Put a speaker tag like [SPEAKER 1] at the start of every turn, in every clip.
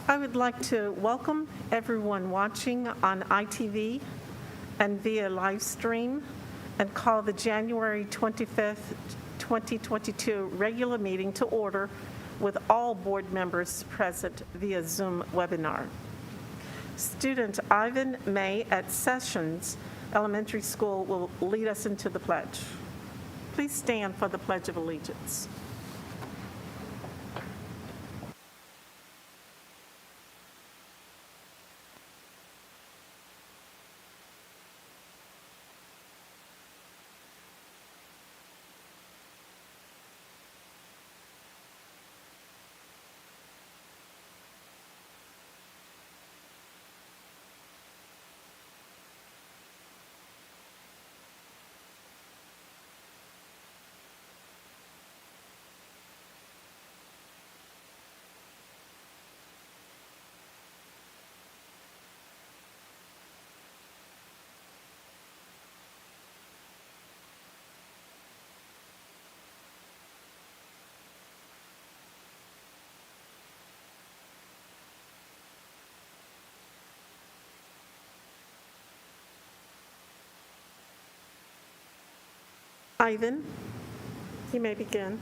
[SPEAKER 1] I would like to welcome everyone watching on ITV and via live stream and call the January 25th, 2022 regular meeting to order with all board members present via Zoom webinar. Student Ivan May at Sessions Elementary School will lead us into the pledge. Please stand for the Pledge of Allegiance. Ivan, you may begin.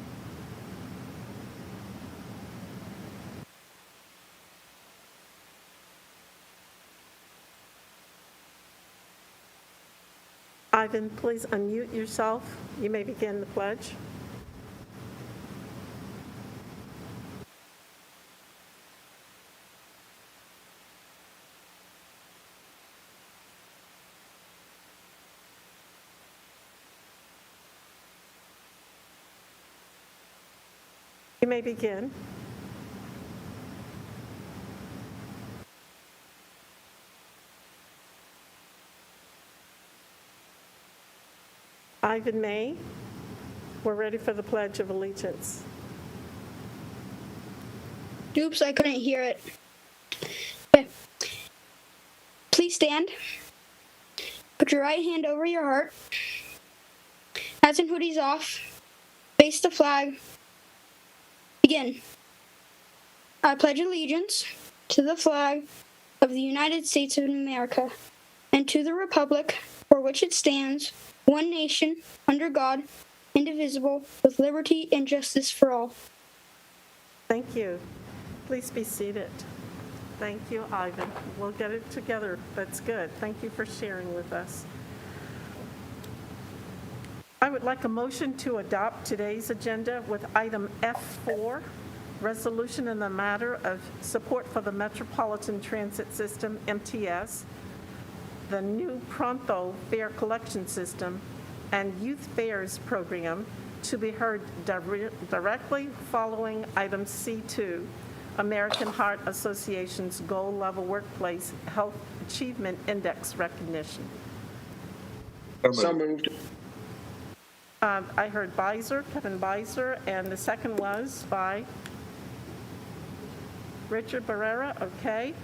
[SPEAKER 1] Ivan, please unmute yourself. You may begin the pledge. You may begin. Ivan May, we're ready for the Pledge of Allegiance.
[SPEAKER 2] Oops, I couldn't hear it. Okay. Please stand. Put your right hand over your heart. Hats and hoodies off. Face the flag. Begin. I pledge allegiance to the flag of the United States of America and to the republic for which it stands, one nation, under God, indivisible, with liberty and justice for all.
[SPEAKER 1] Thank you. Please be seated. Thank you, Ivan. We'll get it together. That's good. Thank you for sharing with us. I would like a motion to adopt today's agenda with item F4, resolution in the matter of support for the Metropolitan Transit System, MTS, the new Pronto fare collection system, and youth fairs program to be heard directly following item C2, American Heart Association's Gold Level Workplace Health Achievement Index recognition.
[SPEAKER 3] So moved.
[SPEAKER 1] I heard Kevin Beiser, and the second was by Richard Barrera. Okay.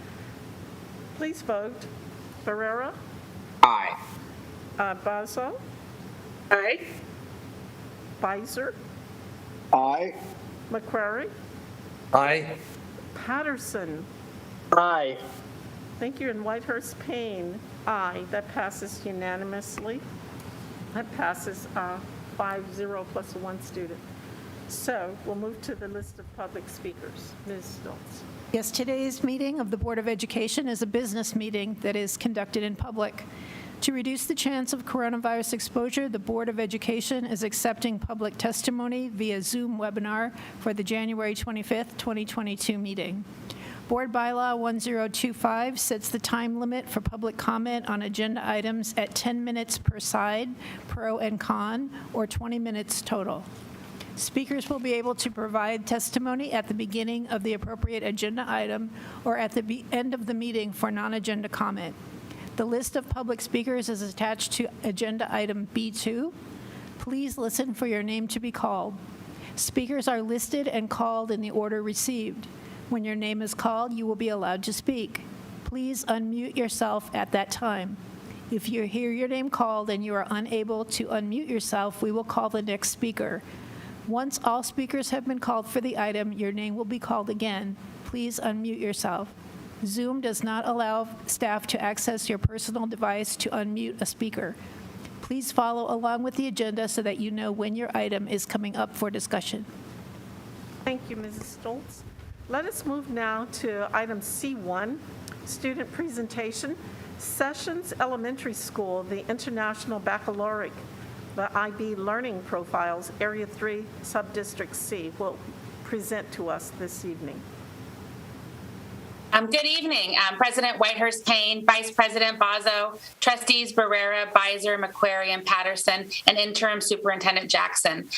[SPEAKER 1] Please vote. Barrera?
[SPEAKER 3] Aye.
[SPEAKER 1] Basso?
[SPEAKER 3] Aye.
[SPEAKER 1] Beiser?
[SPEAKER 3] Aye.
[SPEAKER 1] McCrary?
[SPEAKER 4] Aye.
[SPEAKER 1] Patterson?
[SPEAKER 3] Aye.
[SPEAKER 1] Thank you. And Whitehurst Payne? Aye. That passes unanimously. That passes 5-0 plus one student. So we'll move to the list of public speakers. Ms. Stoltz.
[SPEAKER 5] Yes, today's meeting of the Board of Education is a business meeting that is conducted in public. To reduce the chance of coronavirus exposure, the Board of Education is accepting public testimony via Zoom webinar for the January 25th, 2022 meeting. Board Bylaw 1025 sets the time limit for public comment on agenda items at 10 minutes per side, pro and con, or 20 minutes total. Speakers will be able to provide testimony at the beginning of the appropriate agenda item or at the end of the meeting for non-agenda comment. The list of public speakers is attached to agenda item B2. Please listen for your name to be called. Speakers are listed and called in the order received. When your name is called, you will be allowed to speak. Please unmute yourself at that time. If you hear your name called and you are unable to unmute yourself, we will call the next speaker. Once all speakers have been called for the item, your name will be called again. please unmute yourself. Zoom does not allow staff to access your personal device to unmute a speaker. Please follow along with the agenda so that you know when your item is coming up for discussion.
[SPEAKER 1] Thank you, Mrs. Stoltz. Let us move now to item C1, student presentation. Sessions Elementary School, the International Baccalaureate, the IB Learning Profiles, Area 3, Subdistrict C, will present to us this evening.
[SPEAKER 4] Good evening, President Whitehurst Payne, Vice President Bazo, Trustees Barrera, Beiser, McQuarrie, and Patterson, and Interim Superintendent Jackson.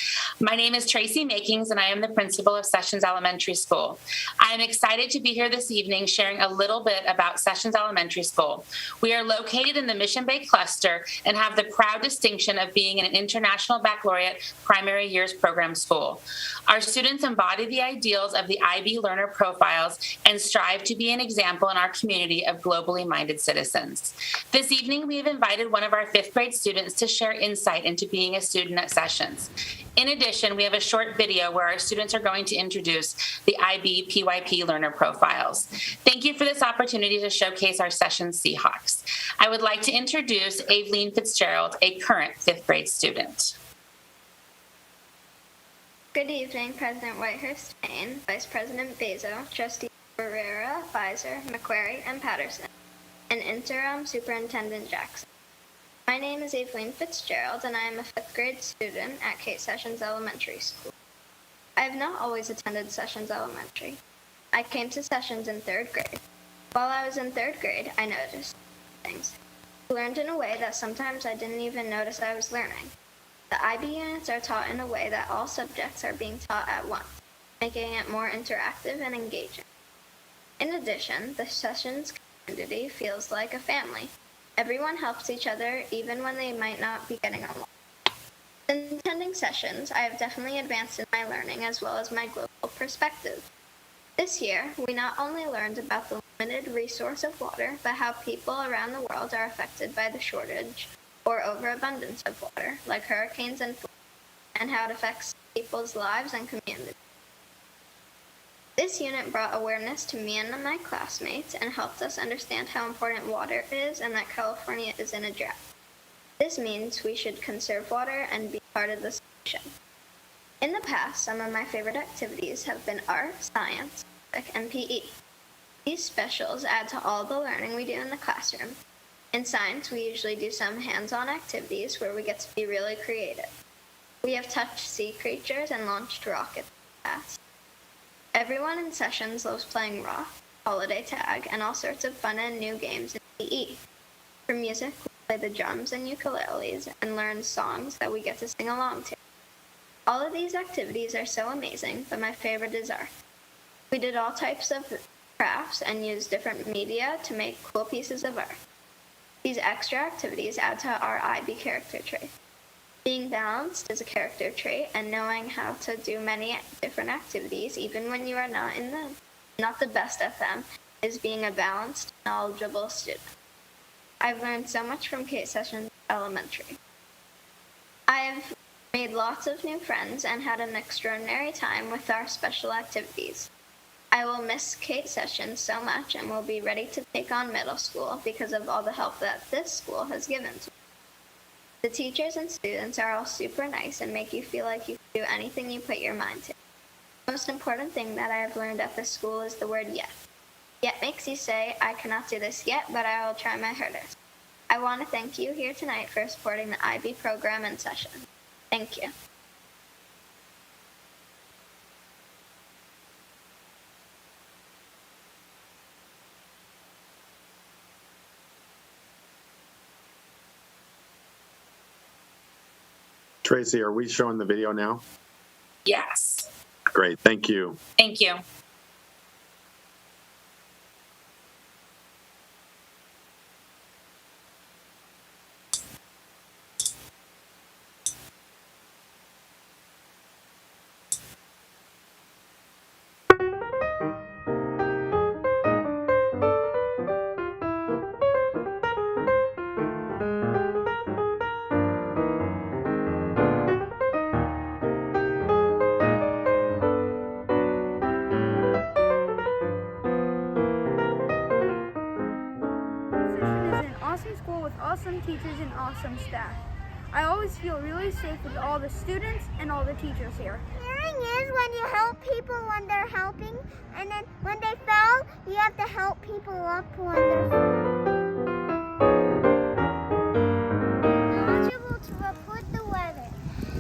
[SPEAKER 4] My name is Tracy Makings, and I am the principal of Sessions Elementary School. I am excited to be here this evening sharing a little bit about Sessions Elementary School. We are located in the Mission Bay cluster and have the proud distinction of being an International Baccalaureate Primary Years Program school. Our students embody the ideals of the IB learner profiles and strive to be an example in our community of globally minded citizens. This evening, we have invited one of our fifth grade students to share insight into being a student at Sessions. In addition, we have a short video where our students are going to introduce the IB PYP learner profiles. Thank you for this opportunity to showcase our Sessions Seahawks. I would like to introduce Aveline Fitzgerald, a current fifth grade student.
[SPEAKER 6] Good evening, President Whitehurst Payne, Vice President Bazo, Trustees Barrera, Beiser, McQuarrie, and Patterson, and Interim Superintendent Jackson. My name is Aveline Fitzgerald, and I am a fifth grade student at Kate Sessions Elementary School. I have not always attended Sessions Elementary. I came to Sessions in third grade. While I was in third grade, I noticed things. I learned in a way that sometimes I didn't even notice I was learning. The IB units are taught in a way that all subjects are being taught at once, making it more interactive and engaging. In addition, the Sessions community feels like a family. Everyone helps each other even when they might not be getting along. Since attending Sessions, I have definitely advanced in my learning as well as my global perspective. This year, we not only learned about the limited resource of water, but how people around the world are affected by the shortage or overabundance of water, like hurricanes and floods, and how it affects people's lives and communities. This unit brought awareness to me and my classmates and helped us understand how important water is and that California is in a drought. This means we should conserve water and be part of the solution. In the past, some of my favorite activities have been art, science, music, and PE. These specials add to all the learning we do in the classroom. In science, we usually do some hands-on activities where we get to be really creative. We have touched sea creatures and launched rockets in the past. Everyone in Sessions loves playing rock, holiday tag, and all sorts of fun and new games in PE. For music, we play the drums and ukuleles and learn songs that we get to sing along to. All of these activities are so amazing, but my favorite is art. We did all types of crafts and used different media to make cool pieces of art. These extra activities add to our IB character trait. Being balanced is a character trait, and knowing how to do many different activities, even when you are not the best at them, is being a balanced, knowledgeable student. I've learned so much from Kate Sessions Elementary. I have made lots of new friends and had an extraordinary time with our special activities. I will miss Kate Sessions so much and will be ready to take on middle school because of all the help that this school has given to me. The teachers and students are all super nice and make you feel like you can do anything you put your mind to. The most important thing that I have learned at this school is the word yet. Yet makes you say, I cannot do this yet, but I will try my hardest. I want to thank you here tonight for supporting the IB program and session. Thank you.
[SPEAKER 7] Tracy, are we showing the video now?
[SPEAKER 4] Yes.
[SPEAKER 7] Great, thank you.
[SPEAKER 4] Thank you.
[SPEAKER 8] Session is an awesome school with awesome teachers and awesome staff. I always feel really safe with all the students and all the teachers here.
[SPEAKER 9] Caring is when you help people when they're helping, and then when they fall, you have to help people up when they're eligible to report the weather.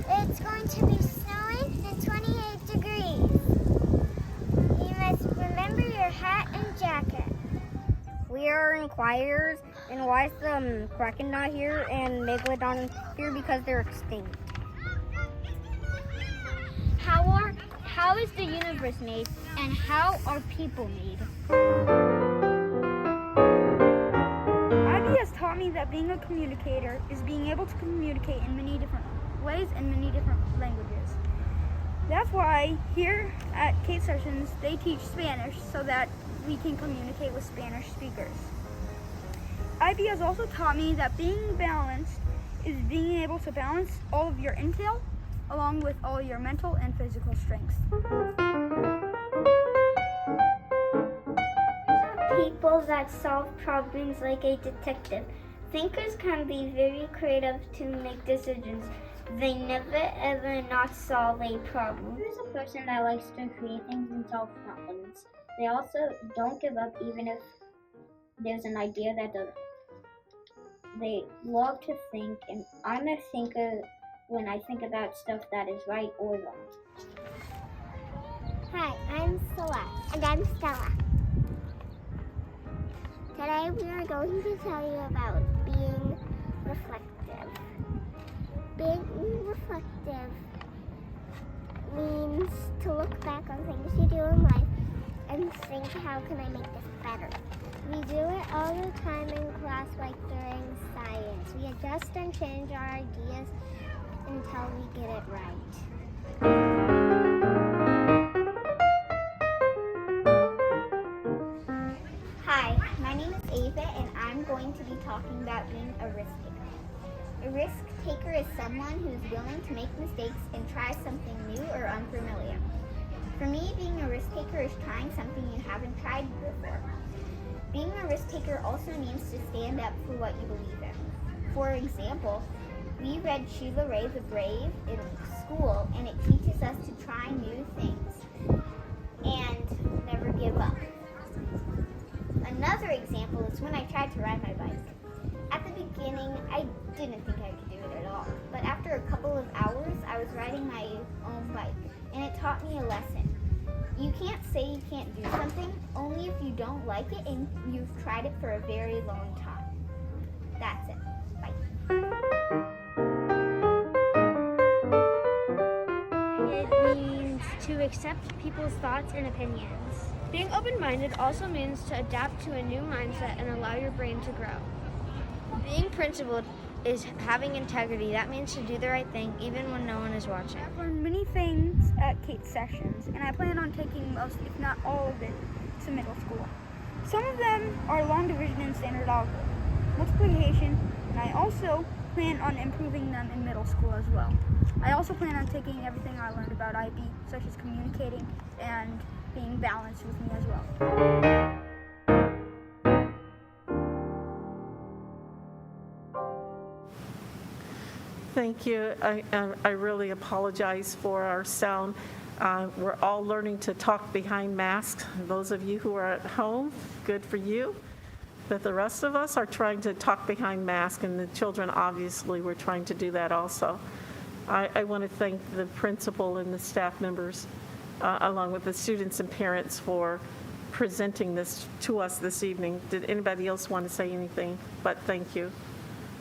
[SPEAKER 9] It's going to be snowing and 28 degrees. You must remember your hat and jacket.
[SPEAKER 10] We are inquirers, and why is the Kraken not here and Megalodon here? Because they're extinct.
[SPEAKER 9] How is the universe made, and how are people made?
[SPEAKER 8] IB has taught me that being a communicator is being able to communicate in many different ways and many different languages. That's why here at Kate Sessions they teach Spanish so that we can communicate with Spanish speakers. IB has also taught me that being balanced is being able to balance all of your intel along with all your mental and physical strengths.
[SPEAKER 9] People that solve problems like a detective. Thinkers can be very creative to make decisions. They never ever not solve a problem. There's a person that likes to create things and solve problems. They also don't give up even if there's an idea that doesn't. They love to think, and I'm a thinker when I think about stuff that is right or wrong. Hi, I'm Celeste. And I'm Stella. Today we are going to tell you about being reflective. Being reflective means to look back on things you do in life and think, how can I make this better? We do it all the time in class, like during science. We adjust and change our ideas until we get it right. Hi, my name is Ava, and I'm going to be talking about being a risk taker. A risk taker is someone who's willing to make mistakes and try something new or unfamiliar. For me, being a risk taker is trying something you haven't tried before. Being a risk taker also means to stand up for what you believe in. For example, we read Sheila Ray the Brave in school, and it teaches us to try new things and never give up. Another example is when I tried to ride my bike. At the beginning, I didn't think I could do it at all, but after a couple of hours, I was riding my own bike, and it taught me a lesson. You can't say you can't do something only if you don't like it and you've tried it for a very long time. That's it. Bye.
[SPEAKER 10] It means to accept people's thoughts and opinions. Being open-minded also means to adapt to a new mindset and allow your brain to grow. Being principled is having integrity. That means to do the right thing even when no one is watching.
[SPEAKER 8] I've learned many things at Kate Sessions, and I plan on taking most, if not all of it, to middle school. Some of them are long division and standard algebra, multiplication, and I also plan on improving them in middle school as well. I also plan on taking everything I learned about IB, such as communicating and being balanced with me as well.
[SPEAKER 1] Thank you. I really apologize for our sound. We're all learning to talk behind masks. Those of you who are at home, good for you. But the rest of us are trying to talk behind masks, and the children obviously were trying to do that also. I want to thank the principal and the staff members, along with the students and parents, for presenting this to us this evening. Did anybody else want to say anything? But thank you.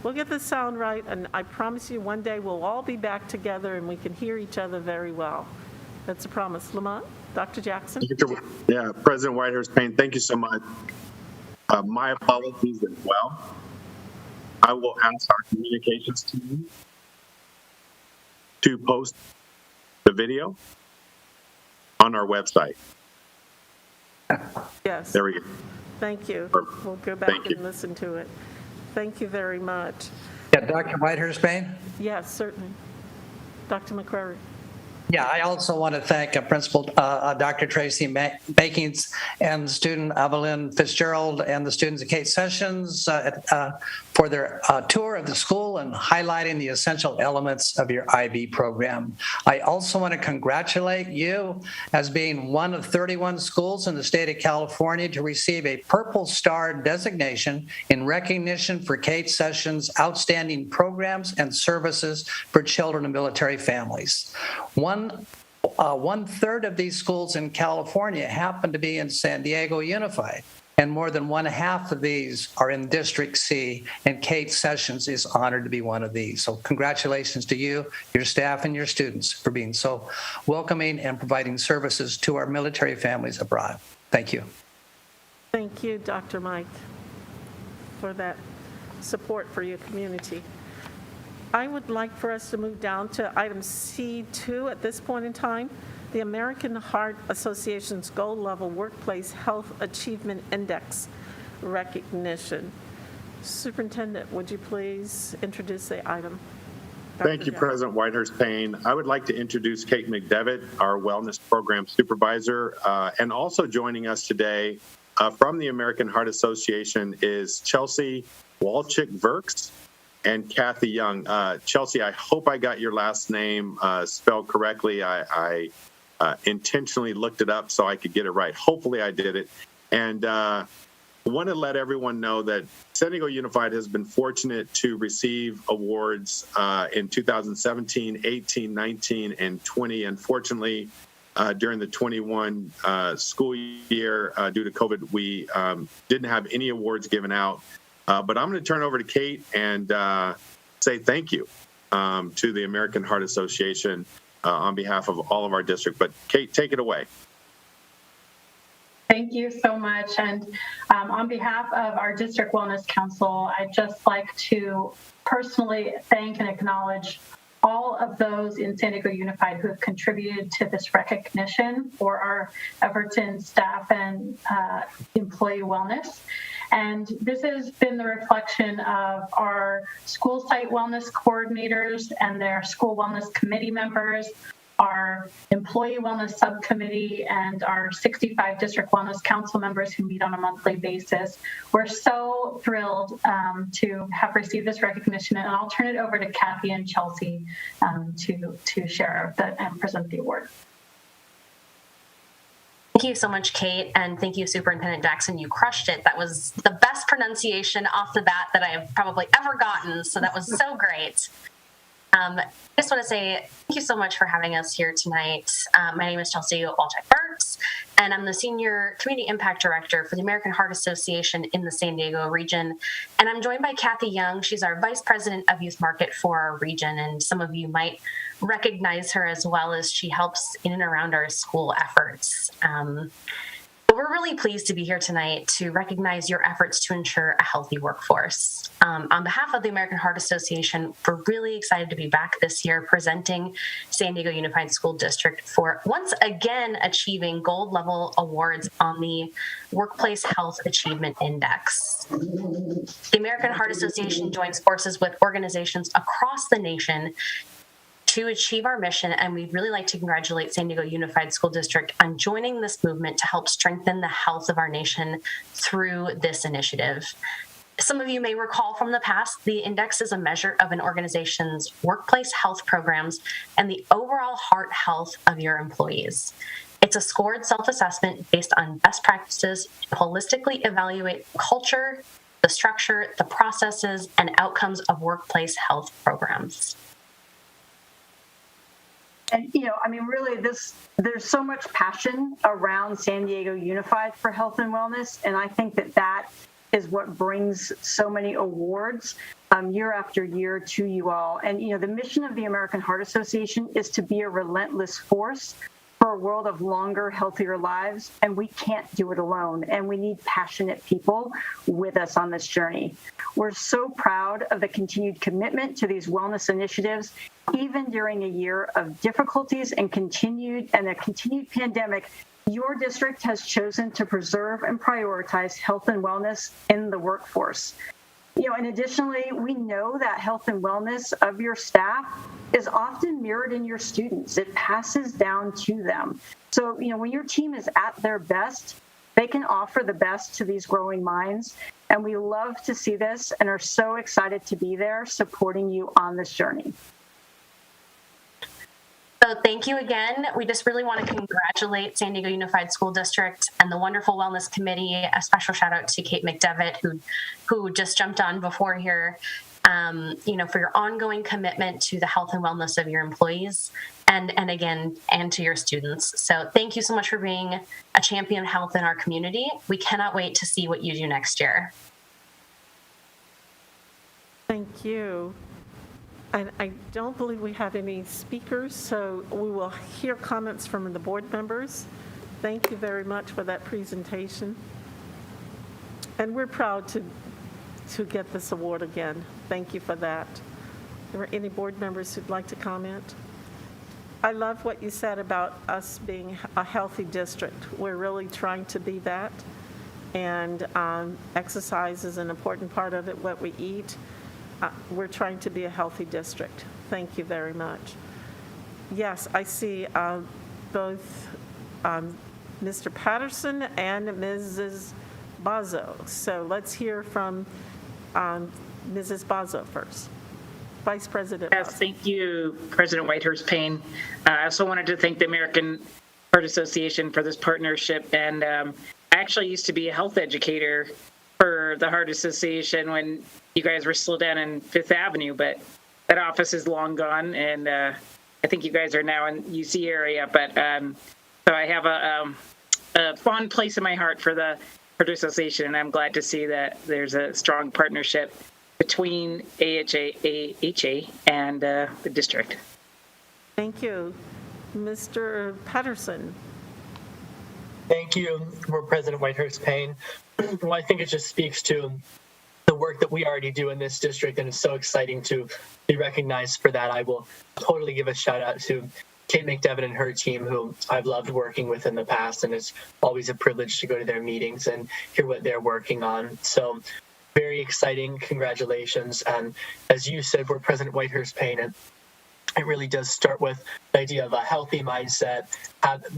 [SPEAKER 1] We'll get the sound right, and I promise you one day we'll all be back together and we can hear each other very well. That's a promise. Lamont, Dr. Jackson?
[SPEAKER 7] Yeah, President Whitehurst Payne, thank you so much. My apologies as well. I will ask our communications team to post the video on our website.
[SPEAKER 1] Yes.
[SPEAKER 7] There we go.
[SPEAKER 1] Thank you.
[SPEAKER 7] Perfect.
[SPEAKER 1] We'll go back
[SPEAKER 7] Thank you.
[SPEAKER 1] and listen to it. Thank you very much.
[SPEAKER 11] Yeah, Dr. Whitehurst Payne?
[SPEAKER 1] Yes, certainly. Dr. McCrary?
[SPEAKER 11] Yeah, I also want to thank Principal Dr. Tracy Bakings and student Evelyn Fitzgerald and the students at Kate Sessions for their tour of the school and highlighting the essential elements of your IB program. I also want to congratulate you as being one of 31 schools in the state of California to receive a Purple Star designation in recognition for Kate Sessions' outstanding programs and services for children of military families. One third of these schools in California happen to be in San Diego Unified, and more than one half of these are in District C, and Kate Sessions is honored to be one of these. So congratulations to you, your staff, and your students for being so welcoming and providing services to our military families abroad. Thank you.
[SPEAKER 1] Thank you, Dr. Mike, for that support for your community. I would like for us to move down to item C2 at this point in time, the American Heart Association's Gold Level Workplace Health Achievement Index recognition. Superintendent, would you please introduce the item?
[SPEAKER 7] Thank you, President Whitehurst-Payne. I would like to introduce Kate McDevitt, our Wellness Program Supervisor, and also joining us today from the American Heart Association is Chelsea Walczyk-Verks and Kathy Young. Chelsea, I hope I got your last name spelled correctly. I intentionally looked it up so I could get it right. Hopefully I did it. And want to let everyone know that San Diego Unified has been fortunate to receive awards in 2017, 18, 19, and 20. Unfortunately, during the 21 school year, due to COVID, we didn't have any awards given out. But I'm going to turn over to Kate and say thank you to the American Heart Association on behalf of all of our district. But Kate, take it away.
[SPEAKER 12] Thank you so much. And on behalf of our District Wellness Council, I'd just like to personally thank and acknowledge all of those in San Diego Unified who have contributed to this recognition for our efforts in staff and employee wellness. And this has been the reflection of our school site wellness coordinators and their school wellness committee members, our employee wellness subcommittee, and our 65 district wellness council members who meet on a monthly basis. We're so thrilled to have received this recognition, and I'll turn it over to Kathy and Chelsea to share and present the award.
[SPEAKER 13] Thank you so much, Kate, and thank you, Superintendent Jackson. You crushed it. That was the best pronunciation off the bat that I have probably ever gotten, so that was so great. I just want to say thank you so much for having us here tonight. My name is Chelsea Walczyk-Verks, and I'm the Senior Community Impact Director for the American Heart Association in the San Diego region. And I'm joined by Kathy Young. She's our Vice President of Youth Market for our region, and some of you might recognize her as well, as she helps in and around our school efforts. We're really pleased to be here tonight to recognize your efforts to ensure a healthy workforce. On behalf of the American Heart Association, we're really excited to be back this year presenting San Diego Unified School District for once again achieving gold level awards on the Workplace Health Achievement Index. The American Heart Association joins forces with organizations across the nation to achieve our mission, and we'd really like to congratulate San Diego Unified School District on joining this movement to help strengthen the health of our nation through this initiative. Some of you may recall from the past, the index is a measure of an organization's workplace health programs and the overall heart health of your employees. It's a scored self-assessment based on best practices to holistically evaluate culture, the structure, the processes, and outcomes of workplace health programs.
[SPEAKER 14] And, really there's so much passion around San Diego Unified for health and wellness. And I think that is what brings so many awards year after year to you all. And, the mission of the American Heart Association is to be a relentless force for a world of longer, healthier lives. And we can't do it alone. And we need passionate people with us on this journey. We're so proud of the continued commitment to these wellness initiatives, even during a year of difficulties and a continued pandemic. Your district has chosen to preserve and prioritize health and wellness in the workforce. And additionally, we know that health and wellness of your staff is often mirrored in your students. It passes down to them. So, when your team is at their best, they can offer the best to these growing minds. And we love to see this and are so excited to be there supporting you on this journey.
[SPEAKER 13] So thank you again. We just really want to congratulate San Diego Unified School District and the wonderful Wellness Committee. A special shout out to Kate McDevitt, who just jumped on before here, for your ongoing commitment to the health and wellness of your employees and to your students. So thank you so much for being a champion of health in our community. We cannot wait to see what you do next year.
[SPEAKER 1] Thank you. And I don't believe we have any speakers, so we will hear comments from the board members. Thank you very much for that presentation. And we're proud to get this award again. Thank you for that. Are there any board members who'd like to comment? I love what you said about us being a healthy district. We're really trying to be that. And exercise is an important part of it, what we eat. We're trying to be a healthy district. Thank you very much. Yes, I see both Mr. Patterson and Mrs. Bazo. So let's hear from Mrs. Bazo first. Vice President.
[SPEAKER 15] Yes, thank you, President Whitehurst Payne. I also wanted to thank the American Heart Association for this partnership. And I actually used to be a health educator for the Heart Association when you guys were still down in Fifth Avenue, but that office is long gone, and I think you guys are now in UC area. But so I have a fond place in my heart for the Heart Association, and I'm glad to see that there's a strong partnership between AHA and the district.
[SPEAKER 1] Thank you. Mr. Patterson.
[SPEAKER 16] Thank you, President Whitehurst Payne. Well, I think it just speaks to the work that we already do in this district, and it's so exciting to be recognized for that. I will totally give a shout out to Kate McDevitt and her team, who I've loved working with in the past, and it's always a privilege to go to their meetings and hear what they're working on. So very exciting. Congratulations. And as you said, we're President Whitehurst Payne, and it really does start with the idea of a healthy mindset,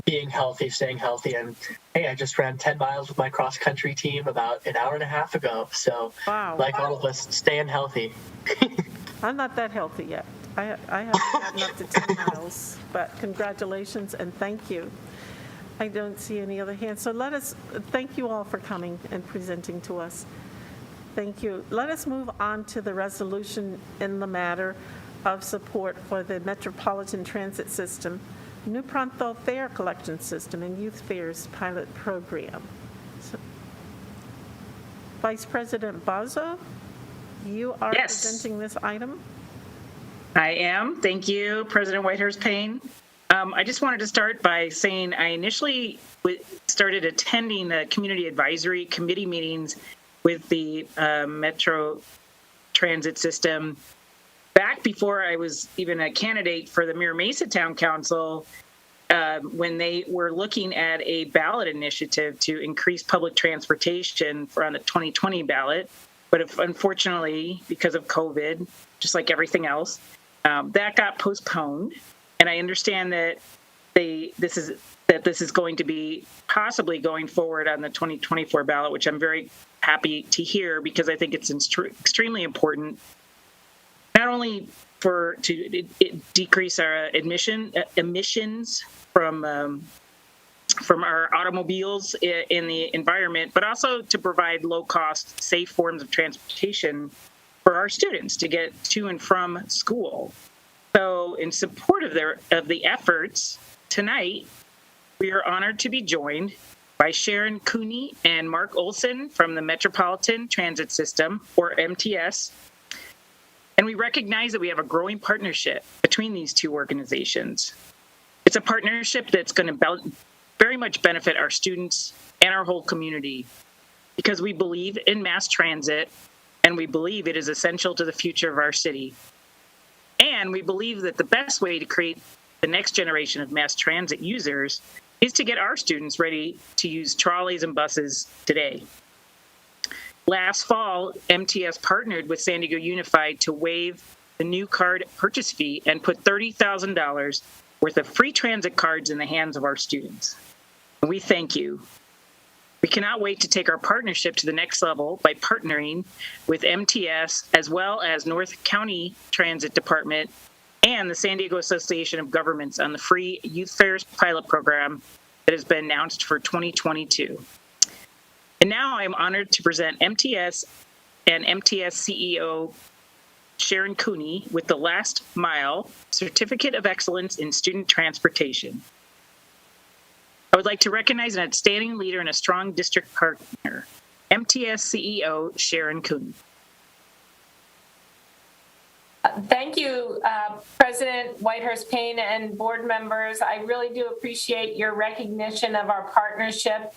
[SPEAKER 16] being healthy, staying healthy. And hey, I just ran 10 miles with my cross-country team about an hour and a half ago. So
[SPEAKER 1] wow.
[SPEAKER 16] All of us, staying healthy.
[SPEAKER 1] I'm not that healthy yet. I haven't gotten up to 10 miles, but congratulations and thank you. I don't see any other hands. So thank you all for coming and presenting to us. Thank you. Let us move on to the resolution in the matter of support for the Metropolitan Transit System, New Pronto Fare Collection System, and Youth Fairs Pilot Program. So, Vice President Bazo, you are presenting this item?
[SPEAKER 15] I am. Thank you, President Whitehurst Payne. I just wanted to start by saying I initially started attending the Community Advisory Committee meetings with the Metro Transit System back before I was even a candidate for the Mira Mesa Town Council, when they were looking at a ballot initiative to increase public transportation on the 2020 ballot. But unfortunately, because of COVID, just like everything else, that got postponed. And I understand that this is going to be possibly going forward on the 2024 ballot, which I'm very happy to hear, because I think it's extremely important, not only to decrease our emissions from our automobiles in the environment, but also to provide low-cost, safe forms of transportation for our students to get to and from school. So, in support of the efforts tonight, we are honored to be joined by Sharon Cooney and Mark Olson from the Metropolitan Transit System, or MTS. And we recognize that we have a growing partnership between these two organizations. It's a partnership that's going to very much benefit our students and our whole community, because we believe in mass transit, and we believe it is essential to the future of our city. And we believe that the best way to create the next generation of mass transit users is to get our students ready to use trolleys and buses today. Last fall, MTS partnered with San Diego Unified to waive the new card purchase fee and put $30,000 worth of free transit cards in the hands of our students. We thank you. We cannot wait to take our partnership to the next level by partnering with MTS as well as North County Transit Department and the San Diego Association of Governments on the free Youth Fairs pilot program that has been announced for 2022. And now I'm honored to present MTS and MTS CEO Sharon Cooney with the Last Mile Certificate of Excellence in Student Transportation. I would like to recognize an outstanding leader and a strong district partner, MTS CEO Sharon Cooney.
[SPEAKER 17] Thank you, President Whitehurst Payne and board members. I really do appreciate your recognition of our partnership.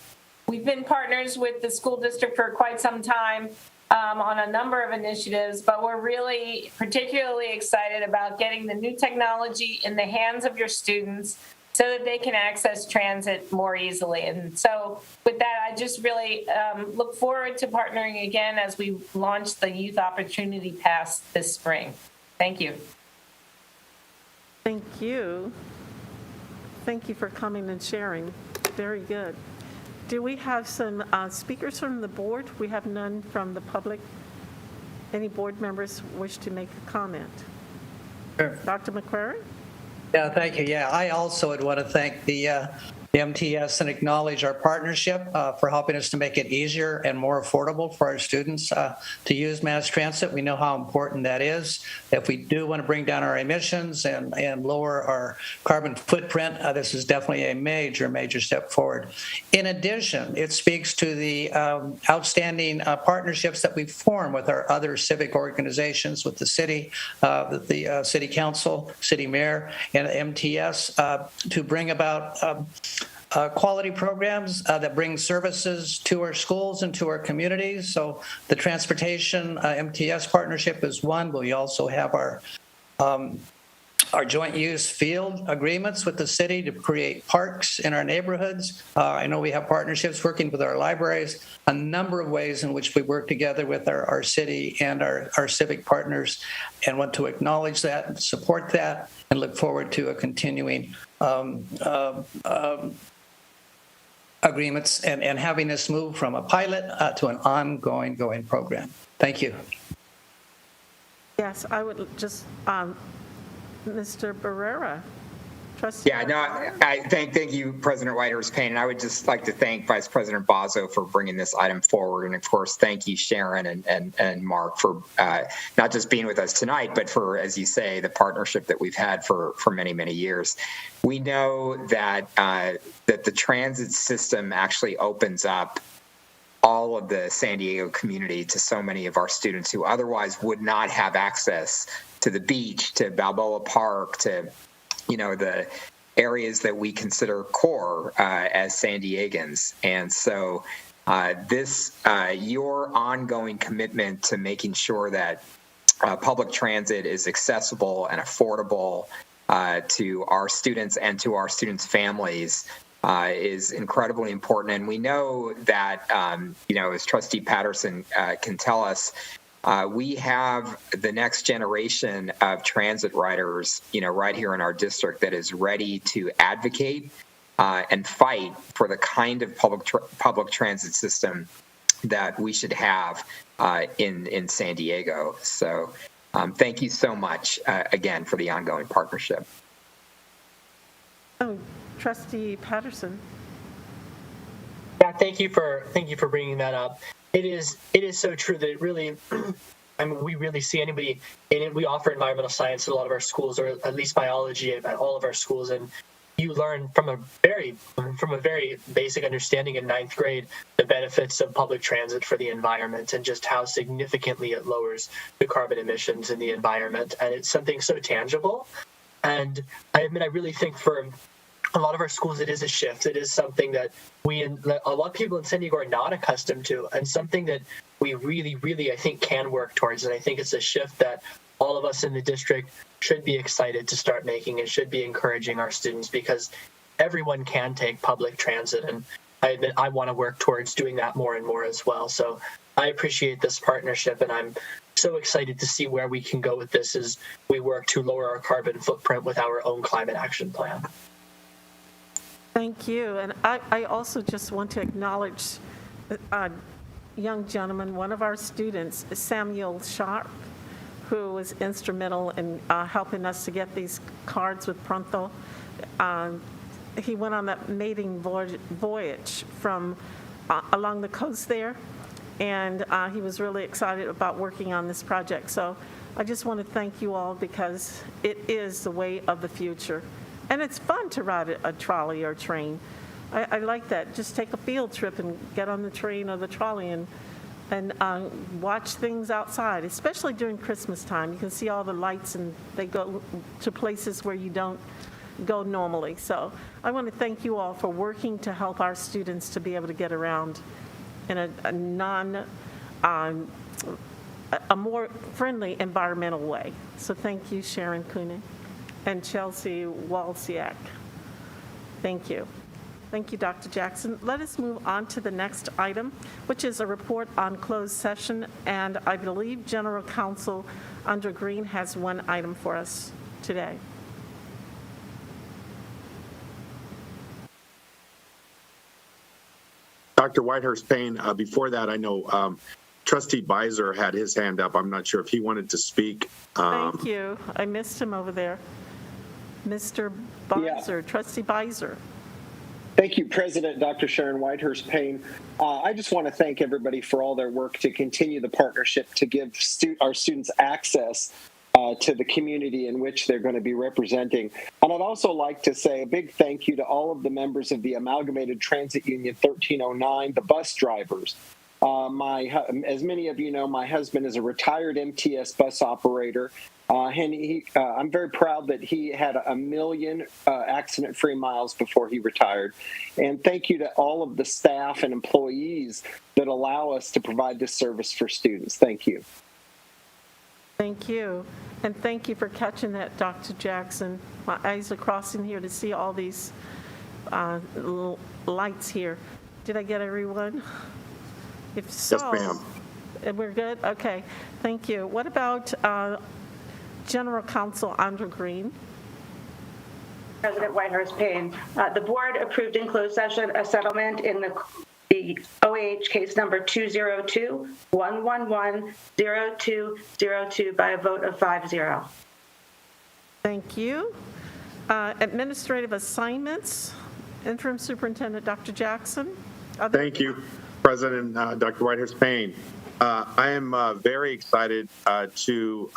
[SPEAKER 17] We've been partners with the school district for quite some time on a number of initiatives, but we're really particularly excited about getting the new technology in the hands of your students so that they can access transit more easily. And so with that, I just really look forward to partnering again as we launch the Youth Opportunity Pass this spring. Thank you.
[SPEAKER 1] Thank you. Thank you for coming and sharing. Very good. Do we have some speakers from the board? We have none from the public. Any board members wish to make a comment?
[SPEAKER 11] Sure.
[SPEAKER 1] Dr. McQuarrie?
[SPEAKER 11] Yeah, thank you. Yeah, I also would want to thank the MTS and acknowledge our partnership for helping us to make it easier and more affordable for our students to use mass transit. We know how important that is. If we do want to bring down our emissions and lower our carbon footprint, this is definitely a major step forward. In addition, it speaks to the outstanding partnerships that we form with our other civic organizations, with the city, the city council, city mayor, and MTS to bring about quality programs that bring services to our schools and to our communities. So the transportation MTS partnership is one, but we also have our joint use field agreements with the city to create parks in our neighborhoods. I know we have partnerships working with our libraries, a number of ways in which we work together with our city and our civic partners, and want to acknowledge that and support that and look forward to a continuing agreements and having this move from a pilot to an ongoing program. Thank you.
[SPEAKER 1] Yes, I would just, Mr. Barrera, trustee.
[SPEAKER 3] Yeah, no, I thank you, President Whitehurst Payne, and I would just like to thank Vice President Bozzo for bringing this item forward, and of course, thank you, Sharon and Mark, for not just being with us tonight, but for, as you say, the partnership that we've had for many years. We know that that the transit system actually opens up all of the San Diego community to so many of our students who otherwise would not have access to the beach, to Balboa Park, to the areas that we consider core as San Diegans. And so your ongoing commitment to making sure that public transit is accessible and affordable to our students and to our students' families is incredibly important. And we know that, as Trustee Patterson can tell us, we have the next generation of transit riders, right here in our district that is ready to advocate and fight for the kind of public transit system that we should have in San Diego. So thank you so much again for the ongoing partnership.
[SPEAKER 1] Oh, Trustee Patterson.
[SPEAKER 16] Yeah, thank you for bringing that up. It is so true that it really, we really see anybody in it. We offer environmental science at a lot of our schools, or at least biology at all of our schools, and you learn from a very basic understanding in 9th grade the benefits of public transit for the environment and just how significantly it lowers the carbon emissions in the environment. And it's something so tangible. And I really think for a lot of our schools, it is a shift. It is something that a lot of people in San Diego are not accustomed to, and something that we really, I think, can work towards. And I think it's a shift that all of us in the district should be excited to start making and should be encouraging our students, because everyone can take public transit. And I want to work towards doing that more and more as well. So I appreciate this partnership, and I'm so excited to see where we can go with this as we work to lower our carbon footprint with our own climate action plan.
[SPEAKER 1] Thank you. And I also just want to acknowledge a young gentleman, one of our students, Samuel Sharp, who was instrumental in helping us to get these cards with Pronto. He went on that mating voyage from along the coast there, and he was really excited about working on this project. So I just want to thank you all, because it is the way of the future. And it's fun to ride a trolley or train. I like that. Just take a field trip and get on the train or the trolley and watch things outside, especially during Christmas time. You can see all the lights, and they go to places where you don't go normally. So I want to thank you all for working to help our students to be able to get around in a more friendly environmental way. So thank you, Sharon Cooney and Chelsea Walsiak. Thank you. Thank you, Dr. Jackson. Let us move on to the next item, which is a report on closed session, and I believe General Counsel Andrew Green has one item for us today.
[SPEAKER 7] Dr. Whitehurst-Payne, before that, I know Trustee Beiser had his hand up. I'm not sure if he wanted to speak.
[SPEAKER 1] Thank you. I missed him over there. Mr. Beiser, Trustee Beiser.
[SPEAKER 18] Thank you, President Dr. Sharon Whitehurst-Payne. I just want to thank everybody for all their work to continue the partnership to give our students access to the community in which they're going to be representing. And I'd also like to say a big thank you to all of the members of the Amalgamated Transit Union 1309, the bus drivers. As many of you know, my husband is a retired MTS bus operator. And I'm very proud that he had 1 million accident-free miles before he retired. And thank you to all of the staff and employees that allow us to provide this service for students. Thank you.
[SPEAKER 1] Thank you. And thank you for catching that, Dr. Jackson. My eyes are crossing here to see all these little lights here. Did I get everyone? If so,
[SPEAKER 7] yes, ma'am.
[SPEAKER 1] We're good? Okay. Thank you. What about General Counsel Andrew Green?
[SPEAKER 19] President Whitehurst-Payne, the board approved in closed session a settlement in the OAH case number 202-111-0202 by a vote of 5-0.
[SPEAKER 1] Thank you. Administrative assignments, Interim Superintendent Dr. Jackson.
[SPEAKER 7] Thank you, President Dr. Whitehurst-Payne. I am very excited to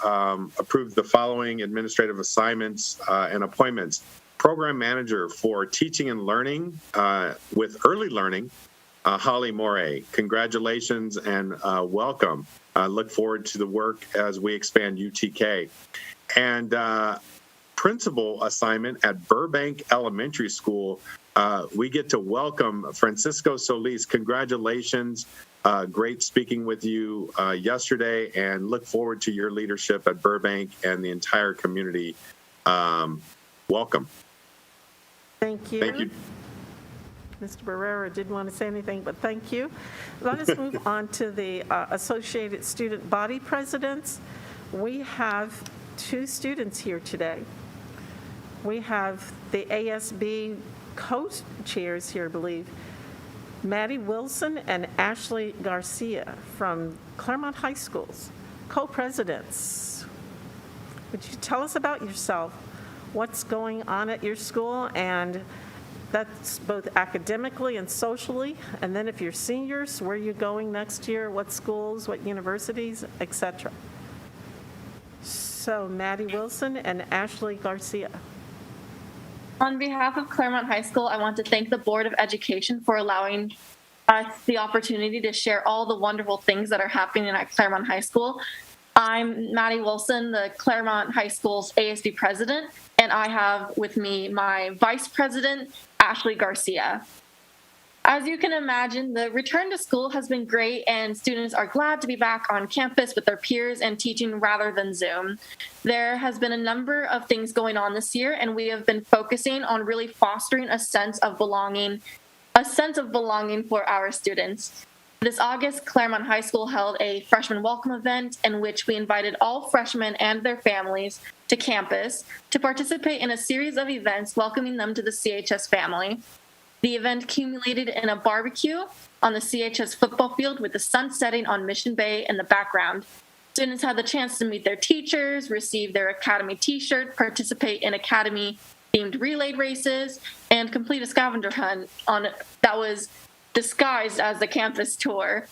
[SPEAKER 7] approve the following administrative assignments and appointments. Program Manager for Teaching and Learning with Early Learning, Holly Moray. Congratulations and welcome. I look forward to the work as we expand UTK. And principal assignment at Burbank Elementary School, we get to welcome Francisco Solis. Congratulations. Great speaking with you yesterday, and look forward to your leadership at Burbank and the entire community. Welcome.
[SPEAKER 1] Thank you.
[SPEAKER 7] Thank you.
[SPEAKER 1] Mr. Barrera didn't want to say anything, but thank you. Let us move on to the Associated Student Body Presidents. We have 2 students here today. We have the ASB co-chairs here, I believe, Maddie Wilson and Ashley Garcia from Claremont High School's co-presidents. Would you tell us about yourself? What's going on at your school? And that's both academically and socially. And then if you're seniors, where are you going next year? What schools, what universities, etc. So Maddie Wilson and Ashley Garcia.
[SPEAKER 20] On behalf of Claremont High School, I want to thank the Board of Education for allowing us the opportunity to share all the wonderful things that are happening at Claremont High School. I'm Maddie Wilson, the Claremont High School's ASB president, and I have with me my vice president, Ashley Garcia. As you can imagine, the return to school has been great, and students are glad to be back on campus with their peers and teaching rather than Zoom. There has been a number of things going on this year, and we have been focusing on really fostering a sense of belonging a sense of belonging for our students. This August, Claremont High School held a freshman welcome event in which we invited all freshmen and their families to campus to participate in a series of events welcoming them to the CHS family. The event culminated in a barbecue on the CHS football field with the sun setting on Mission Bay in the background. Students had the chance to meet their teachers, receive their Academy t-shirt, participate in Academy-themed relay races, and complete a scavenger hunt that was disguised as the campus tour.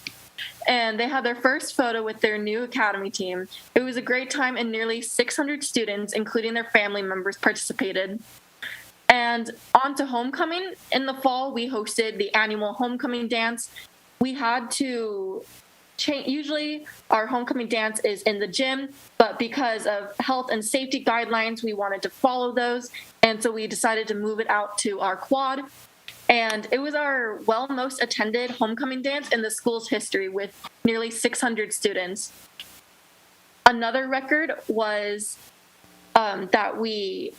[SPEAKER 20] And they had their first photo with their new Academy team. It was a great time, and nearly 600 students, including their family members, participated. And on to homecoming. In the fall, we hosted the annual homecoming dance. We had to change. Usually our homecoming dance is in the gym, but because of health and safety guidelines, we wanted to follow those. And so we decided to move it out to our quad. And it was our most attended homecoming dance in the school's history with nearly 600 students. Another record was that we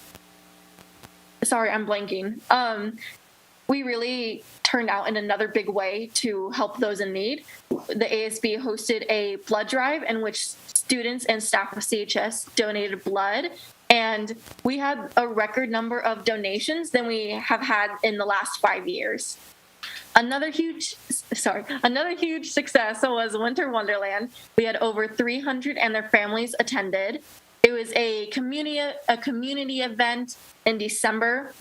[SPEAKER 20] really turned out in another big way to help those in need. The ASB hosted a blood drive in which students and staff of CHS donated blood, and we had a record number of donations than we have had in the last 5 years. Another huge success was Winter Wonderland. We had over 300 and their families attended. It was a community event in December.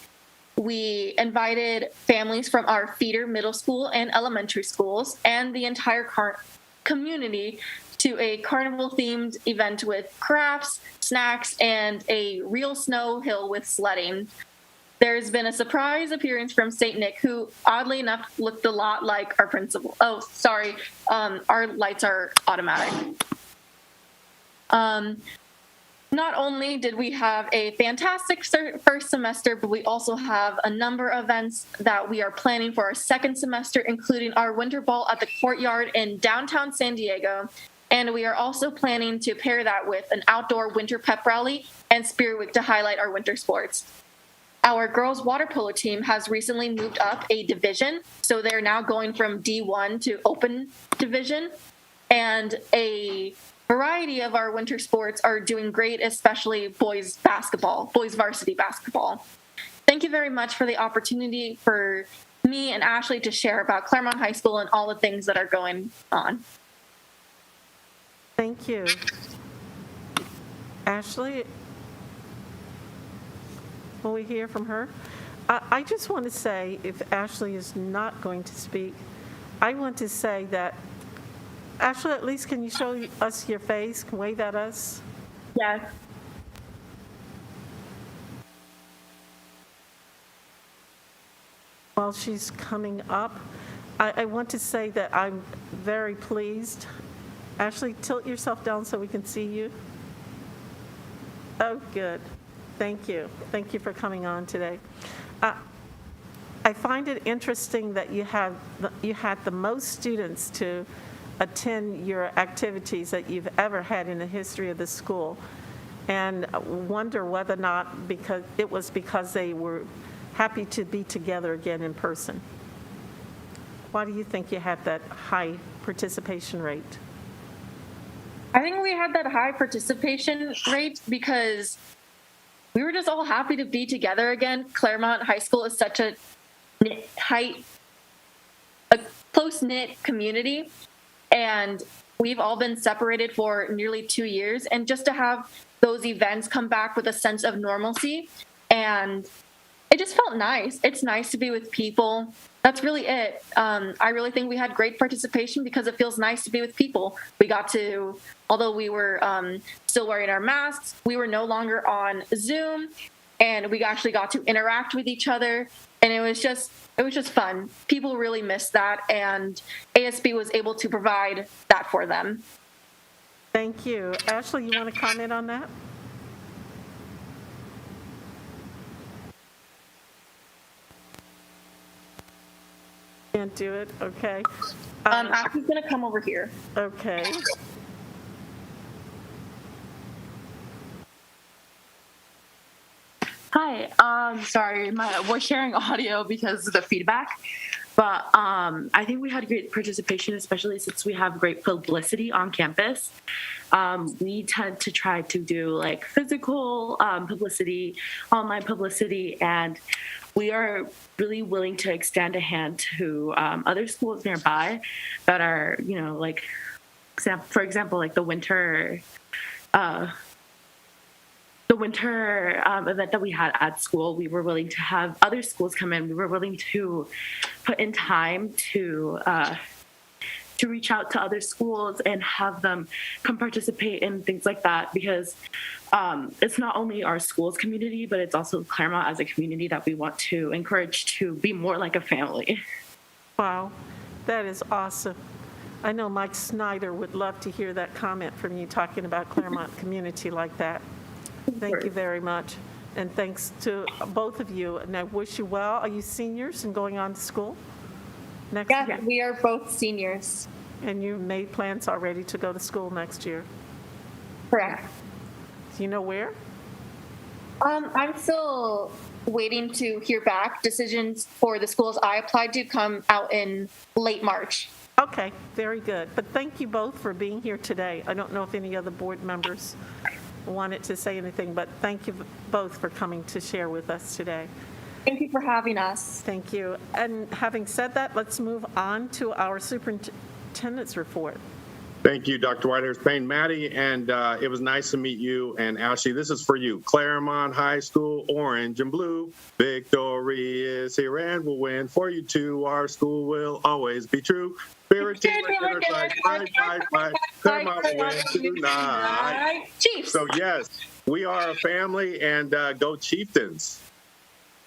[SPEAKER 20] We invited families from our feeder middle school and elementary schools and the entire community to a carnival-themed event with crafts, snacks, and a real snow hill with sledding. There's been a surprise appearance from St. Nick, who oddly enough looked a lot like our principal. Oh, sorry, our lights are automatic. Not only did we have a fantastic first semester, but we also have a number of events that we are planning for our second semester, including our winter ball at the courtyard in downtown San Diego. And we are also planning to pair that with an outdoor winter pep rally and Spirit Week to highlight our winter sports. Our girls water polo team has recently moved up a division, so they're now going from D1 to open division. And a variety of our winter sports are doing great, especially boys varsity basketball. Thank you very much for the opportunity for me and Ashley to share about Claremont High School and all the things that are going on.
[SPEAKER 1] Thank you. Ashley, will we hear from her? I just want to say, if Ashley is not going to speak, I want to say that Ashley, at least can you show us your face, wave at us?
[SPEAKER 20] Yes.
[SPEAKER 1] While she's coming up, I want to say that I'm very pleased. Ashley, tilt yourself down so we can see you. Oh, good. Thank you. Thank you for coming on today. I find it interesting that you had the most students to attend your activities that you've ever had in the history of the school, and wonder whether or not because they were happy to be together again in person. Why do you think you had that high participation rate?
[SPEAKER 20] I think we had that high participation rate because we were just all happy to be together again. Claremont High School is such a close-knit community, and we've all been separated for nearly 2 years, and just to have those events come back with a sense of normalcy, and it just felt nice. It's nice to be with people. That's really it. I really think we had great participation because it feels nice to be with people. We got to, although we were still wearing our masks, we were no longer on Zoom, and we actually got to interact with each other, and it was just fun. People really missed that, and ASB was able to provide that for them.
[SPEAKER 1] Thank you. Ashley, you want to comment on that? Can't do it? Okay.
[SPEAKER 20] Ashley's going to come over here.
[SPEAKER 1] Okay.
[SPEAKER 21] Hi, sorry, we're sharing audio because of the feedback. But I think we had great participation, especially since we have great publicity on campus. We tend to try to do like physical publicity, online publicity, and we are really willing to extend a hand to other schools nearby that are, you know, like, for example, like the winter event that we had at school. We were willing to have other schools come in. We were willing to put in time to reach out to other schools and have them come participate in things like that, because it's not only our school's community, but it's also Claremont as a community that we want to encourage to be more like a family.
[SPEAKER 1] Wow, that is awesome. I know Mike Snyder would love to hear that comment from you talking about Claremont community like that. Thank you very much. And thanks to both of you. And I wish you well. Are you seniors and going on to school next year?
[SPEAKER 20] Yeah, we are both seniors.
[SPEAKER 1] And you made plans already to go to school next year?
[SPEAKER 20] Correct.
[SPEAKER 1] Do you know where?
[SPEAKER 20] I'm still waiting to hear back. Decisions for the schools I applied to come out in late March.
[SPEAKER 1] Okay, very good. But thank you both for being here today. I don't know if any other board members wanted to say anything, but thank you both for coming to share with us today.
[SPEAKER 20] Thank you for having us.
[SPEAKER 1] Thank you. And having said that, let's move on to our superintendent's report.
[SPEAKER 7] Thank you, Dr. Whitehurst-Payne. Maddie, and it was nice to meet you. And Ashley, this is for you. Claremont High School, orange and blue. Victory is here and we'll win. For you too, our school will always be true. Spirit team, fight. Claremont will win tonight.
[SPEAKER 20] Chiefs.
[SPEAKER 7] So yes, we are a family, and go Chieftains.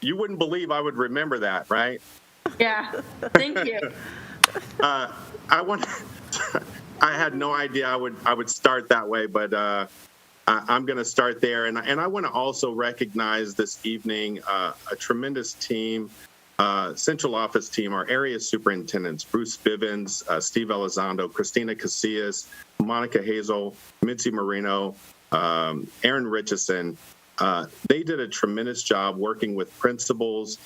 [SPEAKER 7] You wouldn't believe I would remember that, right?
[SPEAKER 20] Yeah, thank you.
[SPEAKER 7] I had no idea I would start that way, but I'm going to start there. And I want to also recognize this evening a tremendous team, central office team, our area superintendents, Bruce Bivens, Steve Elizondo, Christina Casillas, Monica Hazel, Mitzi Marino, Aaron Richardson. They did a tremendous job working with principals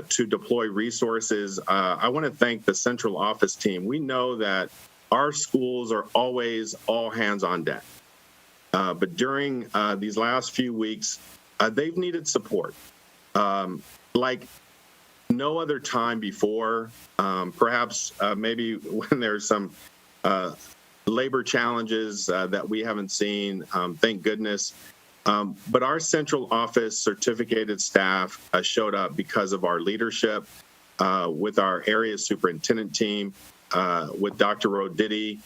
[SPEAKER 7] to deploy resources. I want to thank the central office team. We know that our schools are always all hands on deck. But during these last few weeks, they've needed support like no other time before. Perhaps maybe when there's some labor challenges that we haven't seen, thank goodness. But our central office certificated staff showed up because of our leadership with our area superintendent team, with Dr. Roditi.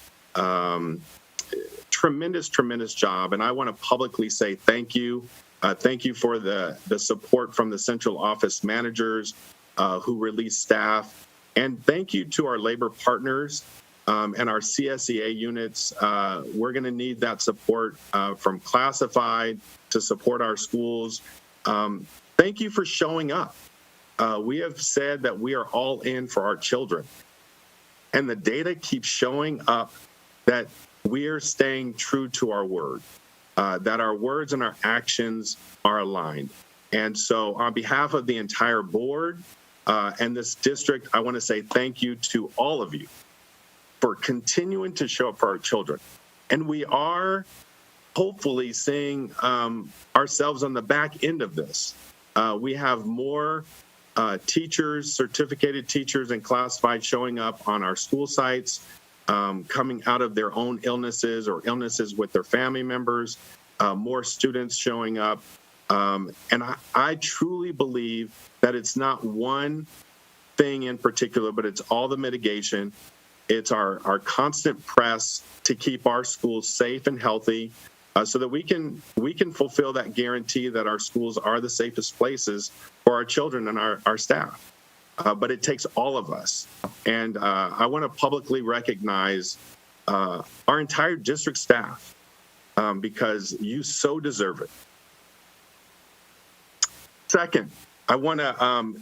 [SPEAKER 7] Tremendous job. And I want to publicly say thank you. Thank you for the support from the central office managers who released staff. And thank you to our labor partners and our CSEA units. We're going to need that support from classified to support our schools. Thank you for showing up. We have said that we are all in for our children. And the data keeps showing up that we are staying true to our word, that our words and our actions are aligned. And so on behalf of the entire board and this district, I want to say thank you to all of you for continuing to show up for our children. And we are hopefully seeing ourselves on the back end of this. We have more teachers, certificated teachers and classified showing up on our school sites, coming out of their own illnesses or illnesses with their family members, more students showing up. And I truly believe that it's not one thing in particular, but it's all the mitigation. It's our constant press to keep our schools safe and healthy so that we can fulfill that guarantee that our schools are the safest places for our children and our staff. But it takes all of us. And I want to publicly recognize our entire district staff because you so deserve it. Second, I want to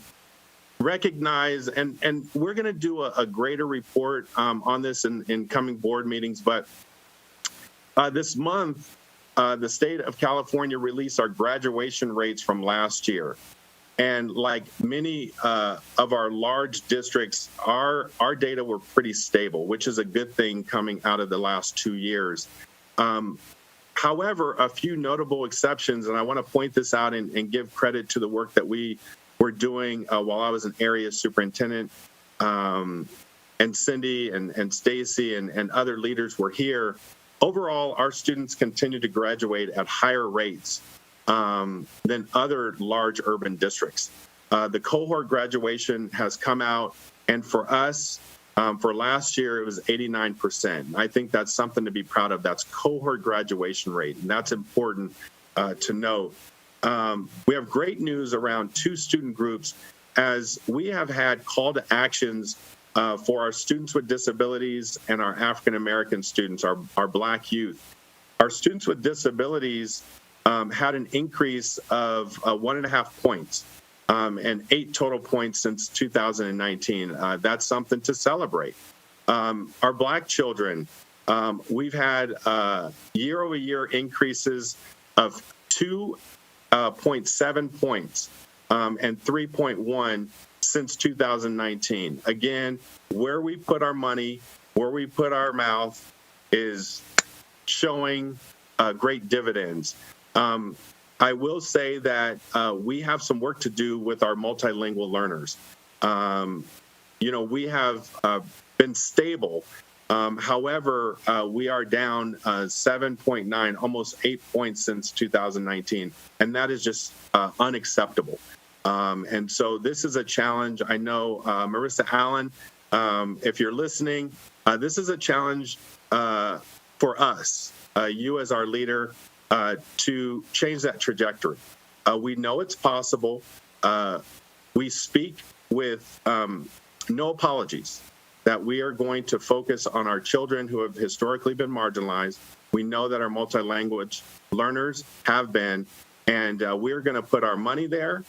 [SPEAKER 7] recognize, and we're going to do a greater report on this in coming board meetings, but this month, the state of California released our graduation rates from last year. And like many of our large districts, our data were pretty stable, which is a good thing coming out of the last 2 years. However, a few notable exceptions, and I want to point this out and give credit to the work that we were doing while I was an area superintendent, and Cindy and Stacy and other leaders were here. Overall, our students continue to graduate at higher rates than other large urban districts. The cohort graduation has come out, and for us, for last year, it was 89%. I think that's something to be proud of. That's cohort graduation rate, and that's important to note. We have great news around 2 student groups, as we have had call to actions for our students with disabilities and our African American students, our Black youth. Our students with disabilities had an increase of 1.5 points. And 8 total points since 2019. That's something to celebrate. Our Black children, we've had year-over-year increases of 2.7 points and 3.1 since 2019. Again, where we put our money, where we put our mouth is showing great dividends. I will say that we have some work to do with our multilingual learners. We have been stable. However, we are down 7.9, almost 8 points since 2019, and that is just unacceptable. And so this is a challenge. I know, Marissa Allen, if you're listening, this is a challenge for us, you as our leader, to change that trajectory. We know it's possible. We speak with no apologies that we are going to focus on our children who have historically been marginalized. We know that our multi-language learners have been, and we're going to put our money there,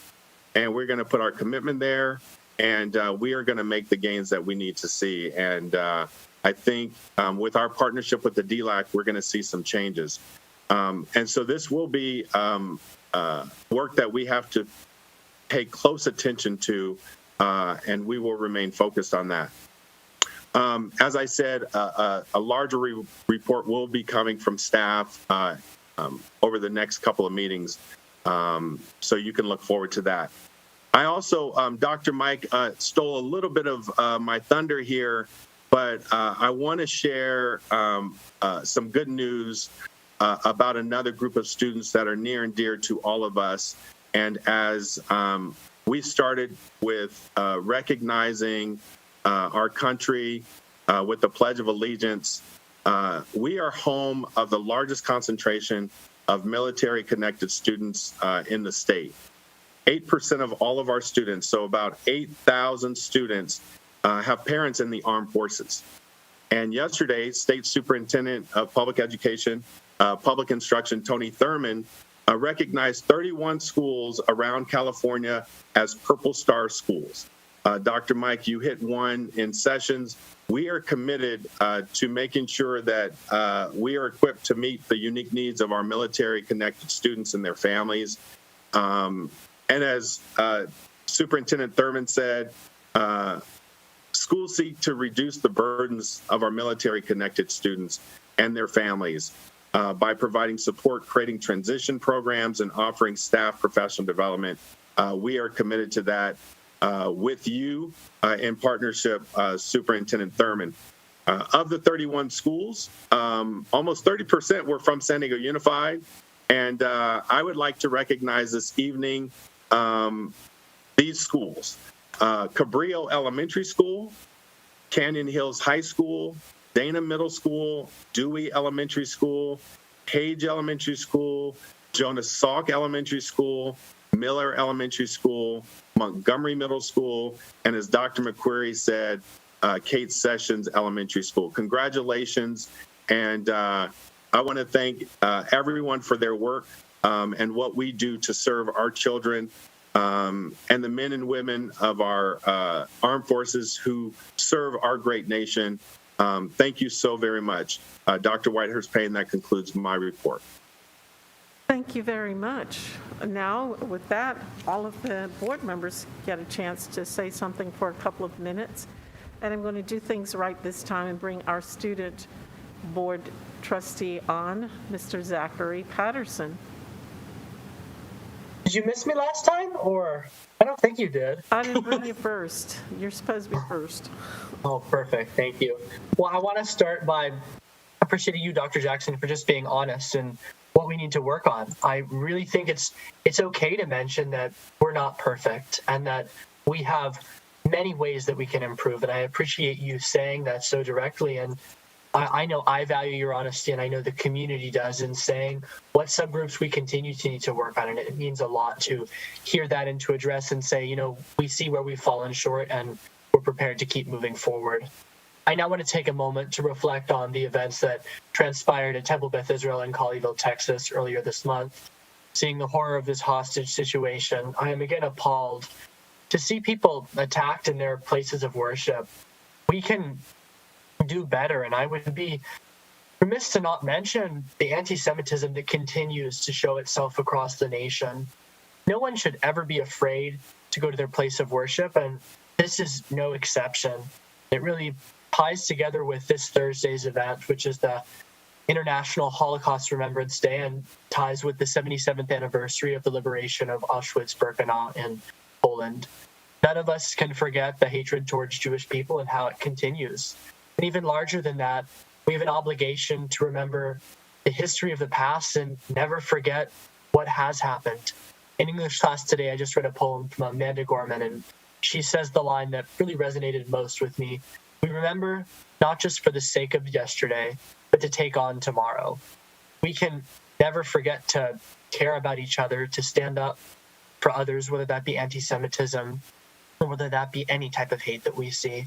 [SPEAKER 7] and we're going to put our commitment there, and we are going to make the gains that we need to see. And I think with our partnership with the DLAC, we're going to see some changes. And so this will be work that we have to pay close attention to, and we will remain focused on that. As I said, a larger report will be coming from staff over the next couple of meetings, so you can look forward to that. I also, Dr. Mike stole a little bit of my thunder here, but I want to share some good news about another group of students that are near and dear to all of us. And as we started with recognizing our country with the Pledge of Allegiance, we are home of the largest concentration of military-connected students in the state. 8% of all of our students, so about 8,000 students, have parents in the armed forces. And yesterday, State Superintendent of Public Education, Public Instruction, Tony Thurmond, recognized 31 schools around California as Purple Star schools. Dr. Mike, you hit one in Sessions. We are committed to making sure that we are equipped to meet the unique needs of our military-connected students and their families. And as Superintendent Thurmond said, schools seek to reduce the burdens of our military-connected students and their families by providing support, creating transition programs, and offering staff professional development. We are committed to that with you in partnership, Superintendent Thurmond. Of the 31 schools, almost 30% were from San Diego Unified, and I would like to recognize this evening these schools: Cabrillo Elementary School, Canyon Hills High School, Dana Middle School, Dewey Elementary School, Page Elementary School, Jonas Salk Elementary School, Miller Elementary School, Montgomery Middle School, and as Dr. McQuarrie said, Kate Sessions Elementary School. Congratulations, and I want to thank everyone for their work and what we do to serve our children and the men and women of our armed forces who serve our great nation. Thank you so very much. Dr. Whitehurst-Payne, that concludes my report.
[SPEAKER 1] Thank you very much. now, with that, all of the board members get a chance to say something for a couple of minutes. And I'm going to do things right this time and bring our student board trustee on, Mr. Zachary Patterson.
[SPEAKER 16] Did you miss me last time, or I don't think you did?
[SPEAKER 1] I didn't bring you first. You're supposed to be first.
[SPEAKER 16] Oh, perfect. Thank you. Well, I want to start by appreciating you, Dr. Jackson, for just being honest and what we need to work on. I really think it's okay to mention that we're not perfect and that we have many ways that we can improve. And I appreciate you saying that so directly. And I know I value your honesty, and I know the community does, in saying what subgroups we continue to need to work on. And it means a lot to hear that and to address and say, we see where we've fallen short and we're prepared to keep moving forward. I now want to take a moment to reflect on the events that transpired at Temple Beth Israel in Colleyville, Texas earlier this month. Seeing the horror of this hostage situation, I am again appalled to see people attacked in their places of worship. We can do better, and I would be remiss to not mention the anti-Semitism that continues to show itself across the nation. No one should ever be afraid to go to their place of worship, and this is no exception. It really ties together with this Thursday's event, which is the International Holocaust Remembrance Day, and ties with the 77th anniversary of the liberation of Auschwitz-Birkenau in Poland. None of us can forget the hatred towards Jewish people and how it continues. And even larger than that, we have an obligation to remember the history of the past and never forget what has happened. In English class today, I just read a poem from Amanda Gorman, and she says the line that really resonated most with me. We remember not just for the sake of yesterday, but to take on tomorrow. We can never forget to care about each other, to stand up for others, whether that be anti-Semitism or whether that be any type of hate that we see,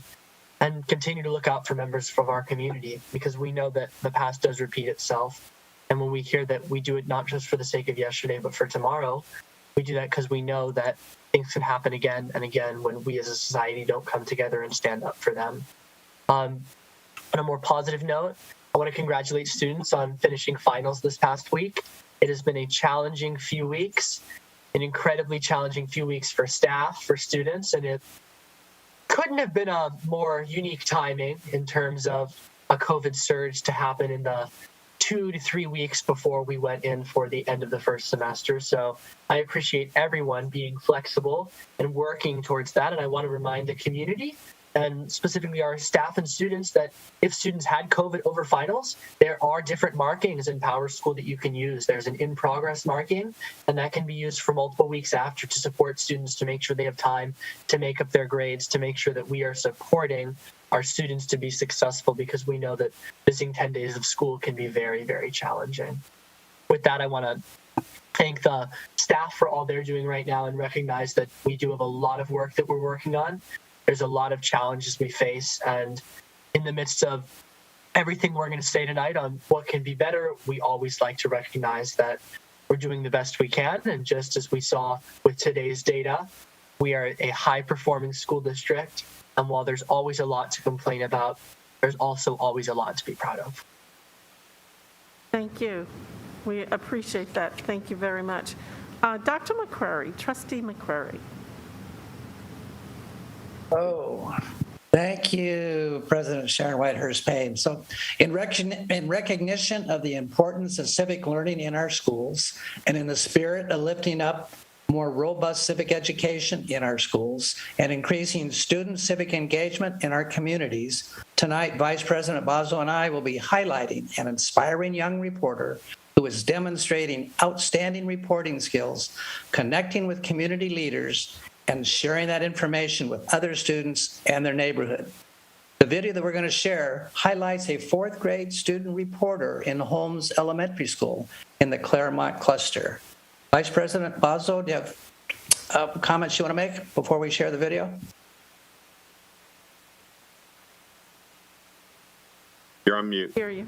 [SPEAKER 16] and continue to look out for members of our community, because we know that the past does repeat itself. And when we hear that we do it not just for the sake of yesterday, but for tomorrow, we do that because we know that things can happen again and again when we as a society don't come together and stand up for them. On a more positive note, I want to congratulate students on finishing finals this past week. It has been a challenging few weeks, an incredibly challenging few weeks for staff, for students, and it couldn't have been a more unique timing in terms of a COVID surge to happen in the 2 to 3 weeks before we went in for the end of the first semester. So I appreciate everyone being flexible and working towards that. And I want to remind the community, and specifically our staff and students, that if students had COVID over finals, there are different markings in PowerSchool that you can use. There's an in-progress marking, and that can be used for multiple weeks after to support students to make sure they have time to make up their grades, to make sure that we are supporting our students to be successful, because we know that missing 10 days of school can be very, very challenging. With that, I want to thank the staff for all they're doing right now and recognize that we do have a lot of work that we're working on. There's a lot of challenges we face, and in the midst of everything we're going to say tonight on what can be better, we always like to recognize that we're doing the best we can. And just as we saw with today's data, we are a high-performing school district, and while there's always a lot to complain about, there's also always a lot to be proud of.
[SPEAKER 1] Thank you. We appreciate that. Thank you very much. Dr. McCrary, Trustee McCrary.
[SPEAKER 11] Oh, thank you, President Sharon Whitehurst Payne. So in recognition of the importance of civic learning in our schools, and in the spirit of lifting up more robust civic education in our schools and increasing student civic engagement in our communities, tonight Vice President Bozzo and I will be highlighting an inspiring young reporter who is demonstrating outstanding reporting skills, connecting with community leaders, and sharing that information with other students and their neighborhood. The video that we're going to share highlights a fourth grade student reporter in Holmes Elementary School in the Claremont cluster. Vice President Bozzo, do you have comments you want to make before we share the video?
[SPEAKER 7] You're on mute.
[SPEAKER 1] Hear you.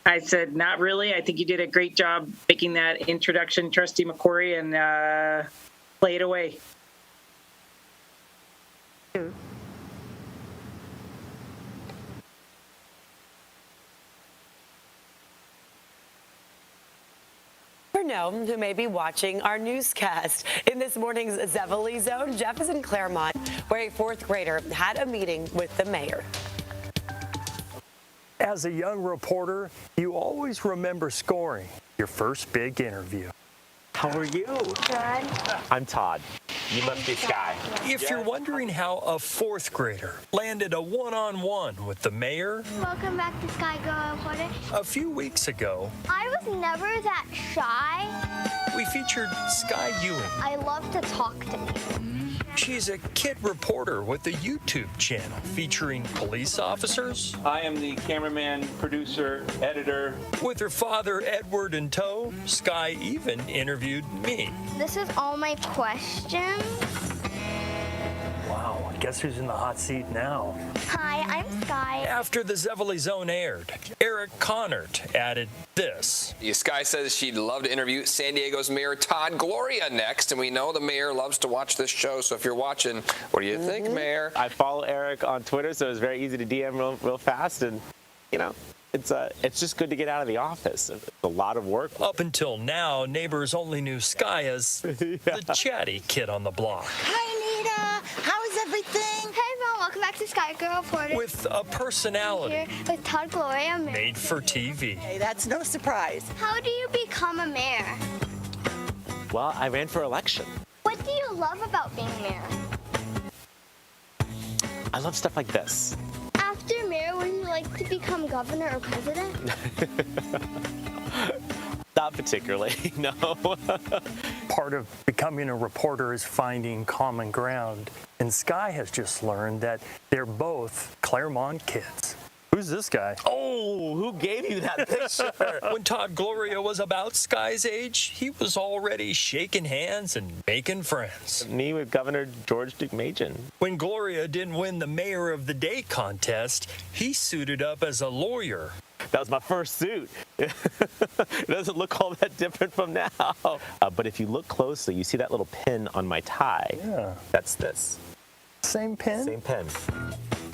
[SPEAKER 15] I said, not really. I think you did a great job making that introduction, Trustee McCory, and play it away.
[SPEAKER 2] know who may be watching our newscast. In this morning's Zeppeli Zone, Jeff is in Claremont, where a fourth grader had a meeting with the mayor.
[SPEAKER 22] As a young reporter, you always remember scoring your first big interview.
[SPEAKER 23] How are you?
[SPEAKER 9] Good.
[SPEAKER 23] I'm Todd. You must be Sky.
[SPEAKER 22] If you're wondering how a fourth grader landed a one-on-one with the mayor,
[SPEAKER 9] Welcome back to Sky Girl Reporter.
[SPEAKER 22] a few weeks ago,
[SPEAKER 9] I was never that shy.
[SPEAKER 22] we featured Sky Ewing.
[SPEAKER 9] I love to talk to people.
[SPEAKER 22] She's a kid reporter with a YouTube channel featuring police officers.
[SPEAKER 24] I am the cameraman, producer, editor.
[SPEAKER 22] With her father, Edward, in tow, Sky even interviewed me.
[SPEAKER 9] This is all my questions.
[SPEAKER 22] Wow, guess who's in the hot seat now?
[SPEAKER 9] Hi, I'm Sky.
[SPEAKER 22] After the Zeppeli Zone aired, Eric Connert added this.
[SPEAKER 25] Sky says she'd love to interview San Diego's Mayor Todd Gloria next, and we know the mayor loves to watch this show, so if you're watching, what do you think, Mayor?
[SPEAKER 23] I follow Eric on Twitter, so it's very easy to DM real fast, and, you know, it's just good to get out of the office. It's a lot of work.
[SPEAKER 22] Up until now, neighbors only knew Sky as the chatty kid on the block.
[SPEAKER 9] Hi, Nita. How is everything? Hey, Mom. Welcome back to Sky Girl Reporter.
[SPEAKER 22] With a personality
[SPEAKER 9] Here with Todd Gloria.
[SPEAKER 22] made for TV.
[SPEAKER 26] Hey, that's no surprise.
[SPEAKER 9] How do you become a mayor?
[SPEAKER 23] Well, I ran for election.
[SPEAKER 9] What do you love about being mayor?
[SPEAKER 23] I love stuff like this.
[SPEAKER 9] After mayor, would you like to become governor or president?
[SPEAKER 23] Not particularly, no.
[SPEAKER 22] Part of becoming a reporter is finding common ground. And Sky has just learned that they're both Claremont kids. Who's this guy?
[SPEAKER 23] Oh, who gave you that picture?
[SPEAKER 22] When Todd Gloria was about Sky's age, he was already shaking hands and making friends.
[SPEAKER 23] Me with Governor George Deukmejian.
[SPEAKER 22] When Gloria didn't win the Mayor of the Day contest, he suited up as a lawyer.
[SPEAKER 23] That was my first suit. It doesn't look all that different from now. But if you look closely, you see that little pin on my tie.
[SPEAKER 22] Yeah.
[SPEAKER 23] That's this.
[SPEAKER 22] Same pin?
[SPEAKER 23] Same pin.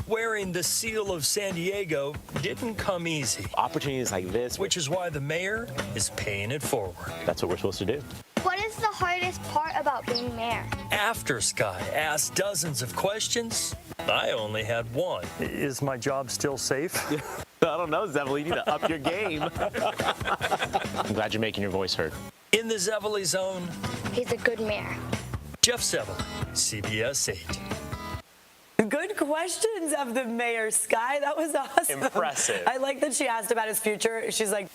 [SPEAKER 22] Wearing the seal of San Diego didn't come easy.
[SPEAKER 23] Opportunities like this.
[SPEAKER 22] Which is why the mayor is paying it forward.
[SPEAKER 23] That's what we're supposed to do.
[SPEAKER 9] What is the hardest part about being mayor?
[SPEAKER 22] After Sky asked dozens of questions, I only had one. Is my job still safe?
[SPEAKER 23] I don't know, Zeppeli. You need to up your game. I'm glad you're making your voice heard.
[SPEAKER 22] In the Zeppeli Zone,
[SPEAKER 9] He's a good mayor.
[SPEAKER 22] Jeff Zeppeli, CBS 8.
[SPEAKER 2] Good questions of the mayor, Sky. That was awesome.
[SPEAKER 23] Impressive.
[SPEAKER 2] I like that she asked about his future. She's like,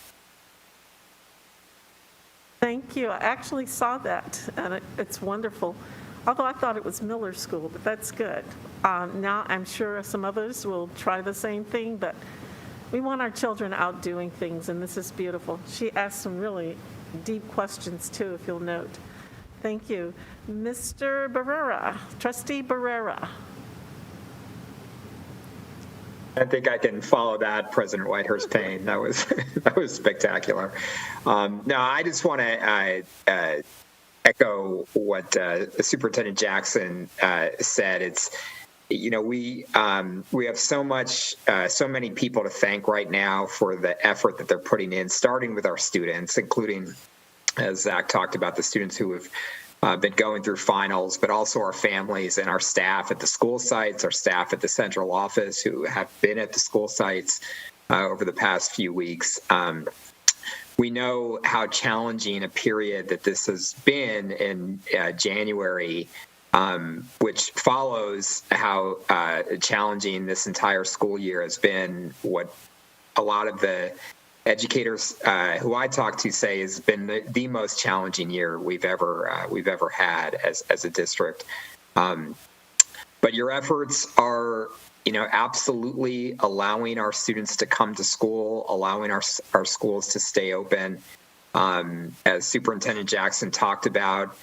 [SPEAKER 1] Thank you. I actually saw that, and it's wonderful. Although I thought it was Miller School, but that's good. Now I'm sure some others will try the same thing, but we want our children out doing things, and this is beautiful. She asked some really deep questions, too, if you'll note. Thank you. Mr. Barrera, Trustee Barrera.
[SPEAKER 3] I think I can follow that, President Whitehurst Payne. That was spectacular. No, I just want to echo what Superintendent Jackson said. It's, you know, we have so many people to thank right now for the effort that they're putting in, starting with our students, including, as Zach talked about, the students who have been going through finals, but also our families and our staff at the school sites, our staff at the central office who have been at the school sites over the past few weeks. We know how challenging a period that this has been in January, which follows how challenging this entire school year has been. What a lot of the educators who I talk to say has been the most challenging year we've ever had as a district. But your efforts are, you know, absolutely allowing our students to come to school, allowing our schools to stay open. As Superintendent Jackson talked about,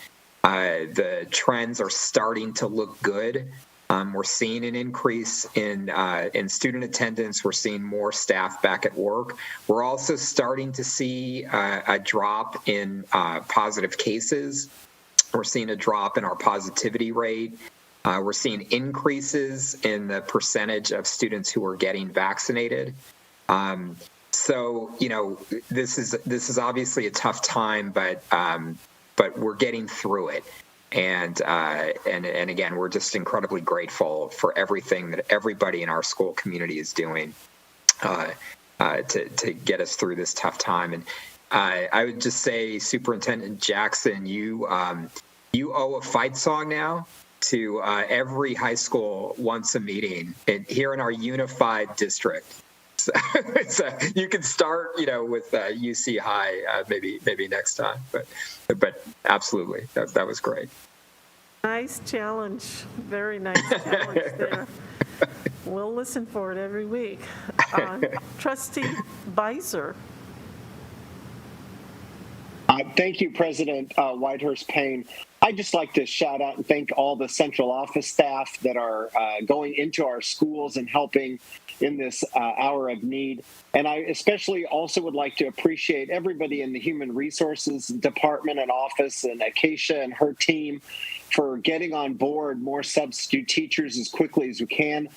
[SPEAKER 3] the trends are starting to look good. We're seeing an increase in student attendance. We're seeing more staff back at work. We're also starting to see a drop in positive cases. We're seeing a drop in our positivity rate. We're seeing increases in the percentage of students who are getting vaccinated. So, this is obviously a tough time, but we're getting through it. And again, we're just incredibly grateful for everything that everybody in our school community is doing to get us through this tough time. And I would just say, Superintendent Jackson, you owe a fight song now to every high school once a meeting here in our unified district. So you can start, with UC High maybe next time, but absolutely, that was great.
[SPEAKER 1] Nice challenge, very nice challenge there. We'll listen for it every week. Trustee Beiser.
[SPEAKER 18] Thank you, President Whitehurst Payne. I'd just like to shout out and thank all the central office staff that are going into our schools and helping in this hour of need. And I especially also would like to appreciate everybody in the Human Resources Department and office, and Acacia and her team for getting on board more substitute teachers as quickly as we can.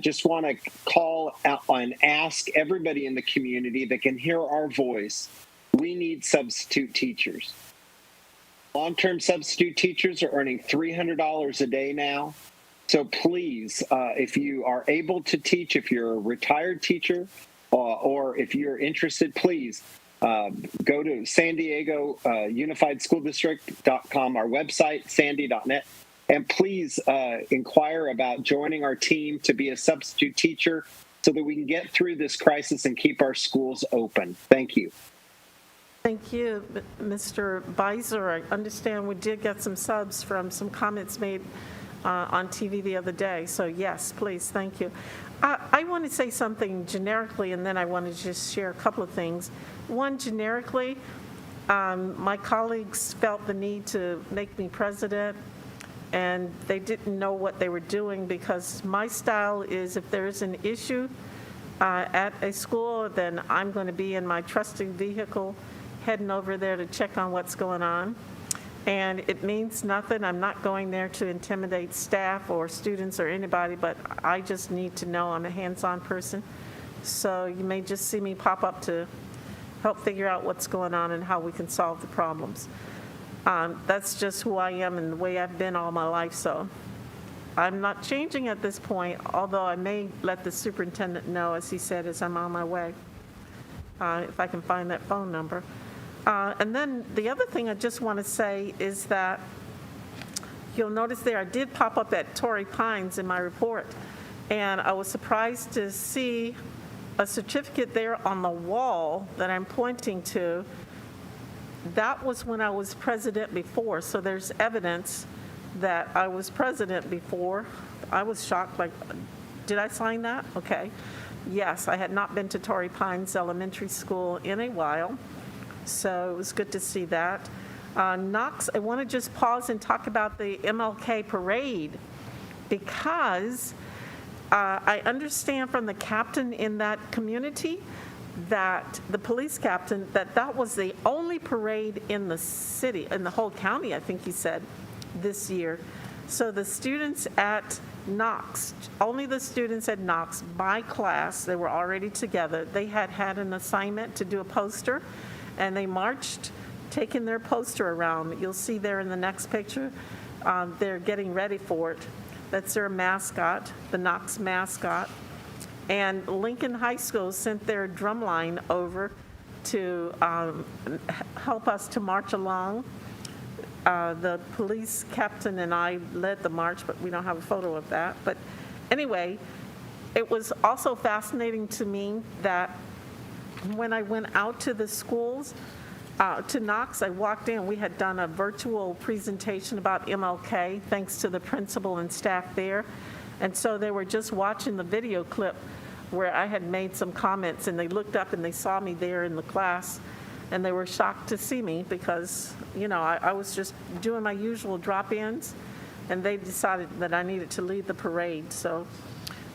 [SPEAKER 18] Just want to call out and ask everybody in the community that can hear our voice, we need substitute teachers. Long-term substitute teachers are earning $300 a day now. So please, if you are able to teach, if you're a retired teacher, or if you're interested, please go to San Diego Unified School District.com, our website, sandy.net, and please inquire about joining our team to be a substitute teacher so that we can get through this crisis and keep our schools open. Thank you.
[SPEAKER 1] Thank you, Mr. Beiser. I understand we did get some subs from some comments made on TV the other day. So yes, please, thank you. I want to say something generically, and then I want to just share a couple of things. One, generically, my colleagues felt the need to make me president, and they didn't know what they were doing, because my style is, if there is an issue at a school, then I'm going to be in my trusty vehicle heading over there to check on what's going on. And it means nothing. I'm not going there to intimidate staff or students or anybody, but I just need to know. I'm a hands-on person. So you may just see me pop up to help figure out what's going on and how we can solve the problems. That's just who I am and the way I've been all my life. So I'm not changing at this point, although I may let the superintendent know, as he said, as I'm on my way, if I can find that phone number. And then the other thing I just want to say is that you'll notice there I did pop up at Torrey Pines in my report, and I was surprised to see a certificate there on the wall that I'm pointing to. That was when I was president before, so there's evidence that I was president before. I was shocked, like, did I sign that? Okay. Yes, I had not been to Torrey Pines Elementary School in a while. So it was good to see that. Knox, I want to just pause and talk about the MLK parade, because I understand from the captain in that community, that the police captain, that was the only parade in the city, in the whole county, I think he said, this year. So the students at Knox, only the students at Knox, by class, they were already together. They had an assignment to do a poster, and they marched, taking their poster around. You'll see there in the next picture, they're getting ready for it. That's their mascot, the Knox mascot. And Lincoln High School sent their drumline over to help us to march along. The police captain and I led the march, but we don't have a photo of that. But anyway, it was also fascinating to me that when I went out to the schools, to Knox, I walked in, we had done a virtual presentation about MLK, thanks to the principal and staff there. And so they were just watching the video clip where I had made some comments, and they looked up and they saw me there in the class, and they were shocked to see me because, I was just doing my usual drop-ins, and they decided that I needed to lead the parade. So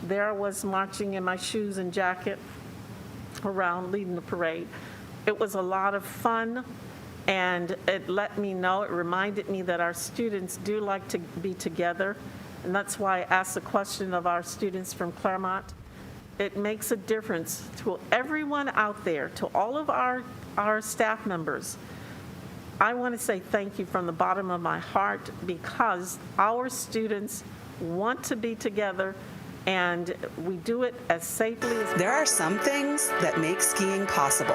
[SPEAKER 1] there I was marching in my shoes and jacket around leading the parade. It was a lot of fun, and it reminded me that our students do like to be together, and that's why I asked the question of our students from Claremont. It makes a difference to everyone out there, to all of our staff members. I want to say thank you from the bottom of my heart, because our students want to be together, and we do it as safely as possible.
[SPEAKER 4] There are some things that make skiing possible,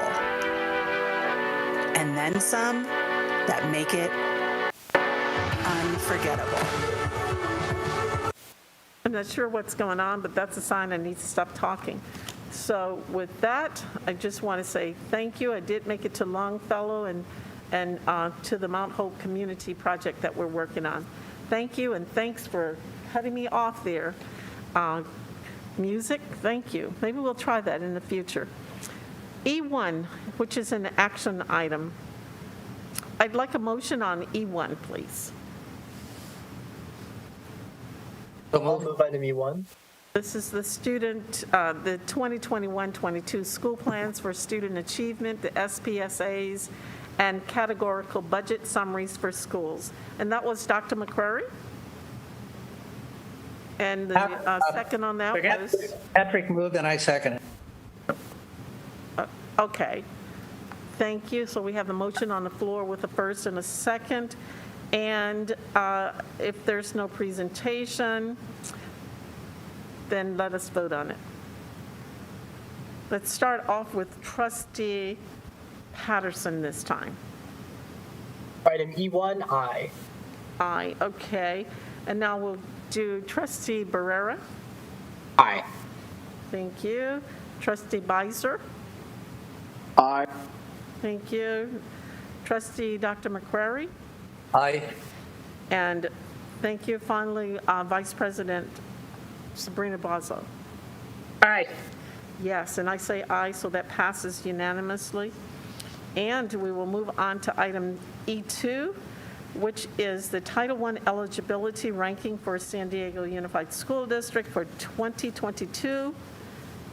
[SPEAKER 4] and then some that make it unforgettable.
[SPEAKER 1] I'm not sure what's going on, but that's a sign I need to stop talking. So with that, I just want to say thank you. I did make it to Longfellow and to the Mount Hope Community Project that we're working on. Thank you, and thanks for cutting me off there. Music, thank you. Maybe we'll try that in the future. E1, which is an action item. I'd like a motion on E1, please.
[SPEAKER 16] I'll move item E1.
[SPEAKER 1] This is the the 2021-22 school plans for student achievement, the SPSAs, and categorical budget summaries for schools. And that was Dr. McCrary? And the second on that was?
[SPEAKER 11] Patrick moved and I seconded.
[SPEAKER 1] Okay. Thank you. So we have the motion on the floor with a first and a second. And if there's no presentation, then let us vote on it. Let's start off with Trustee Patterson this time.
[SPEAKER 16] Item E1, aye.
[SPEAKER 1] Aye, okay. And now we'll do Trustee Barrera.
[SPEAKER 3] Aye.
[SPEAKER 1] Thank you. Trustee Beiser.
[SPEAKER 18] Aye.
[SPEAKER 1] Thank you. Trustee Dr. McCrary.
[SPEAKER 11] Aye.
[SPEAKER 1] And thank you. Finally, Vice President Sabrina Bazo.
[SPEAKER 15] Aye.
[SPEAKER 1] Yes, and I say aye, so that passes unanimously. And we will move on to item E2, which is the Title I eligibility ranking for San Diego Unified School District for 2022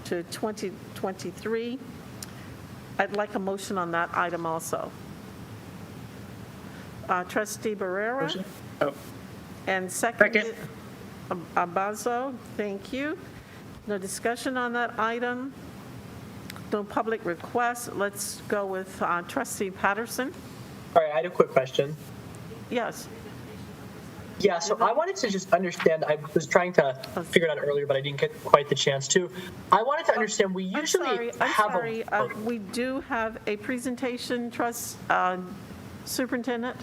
[SPEAKER 1] to 2023. I'd like a motion on that item also. Trustee Barrera.
[SPEAKER 15] Motion. Oh.
[SPEAKER 1] And second. Abazo, thank you. No discussion on that item. No public requests. Let's go with Trustee Patterson.
[SPEAKER 16] All right, I had a quick question.
[SPEAKER 1] Yes.
[SPEAKER 16] Yeah, so I wanted to just understand, I was trying to figure it out earlier, but I didn't get quite the chance to. I wanted to understand, we usually
[SPEAKER 1] we do have a presentation, Superintendent.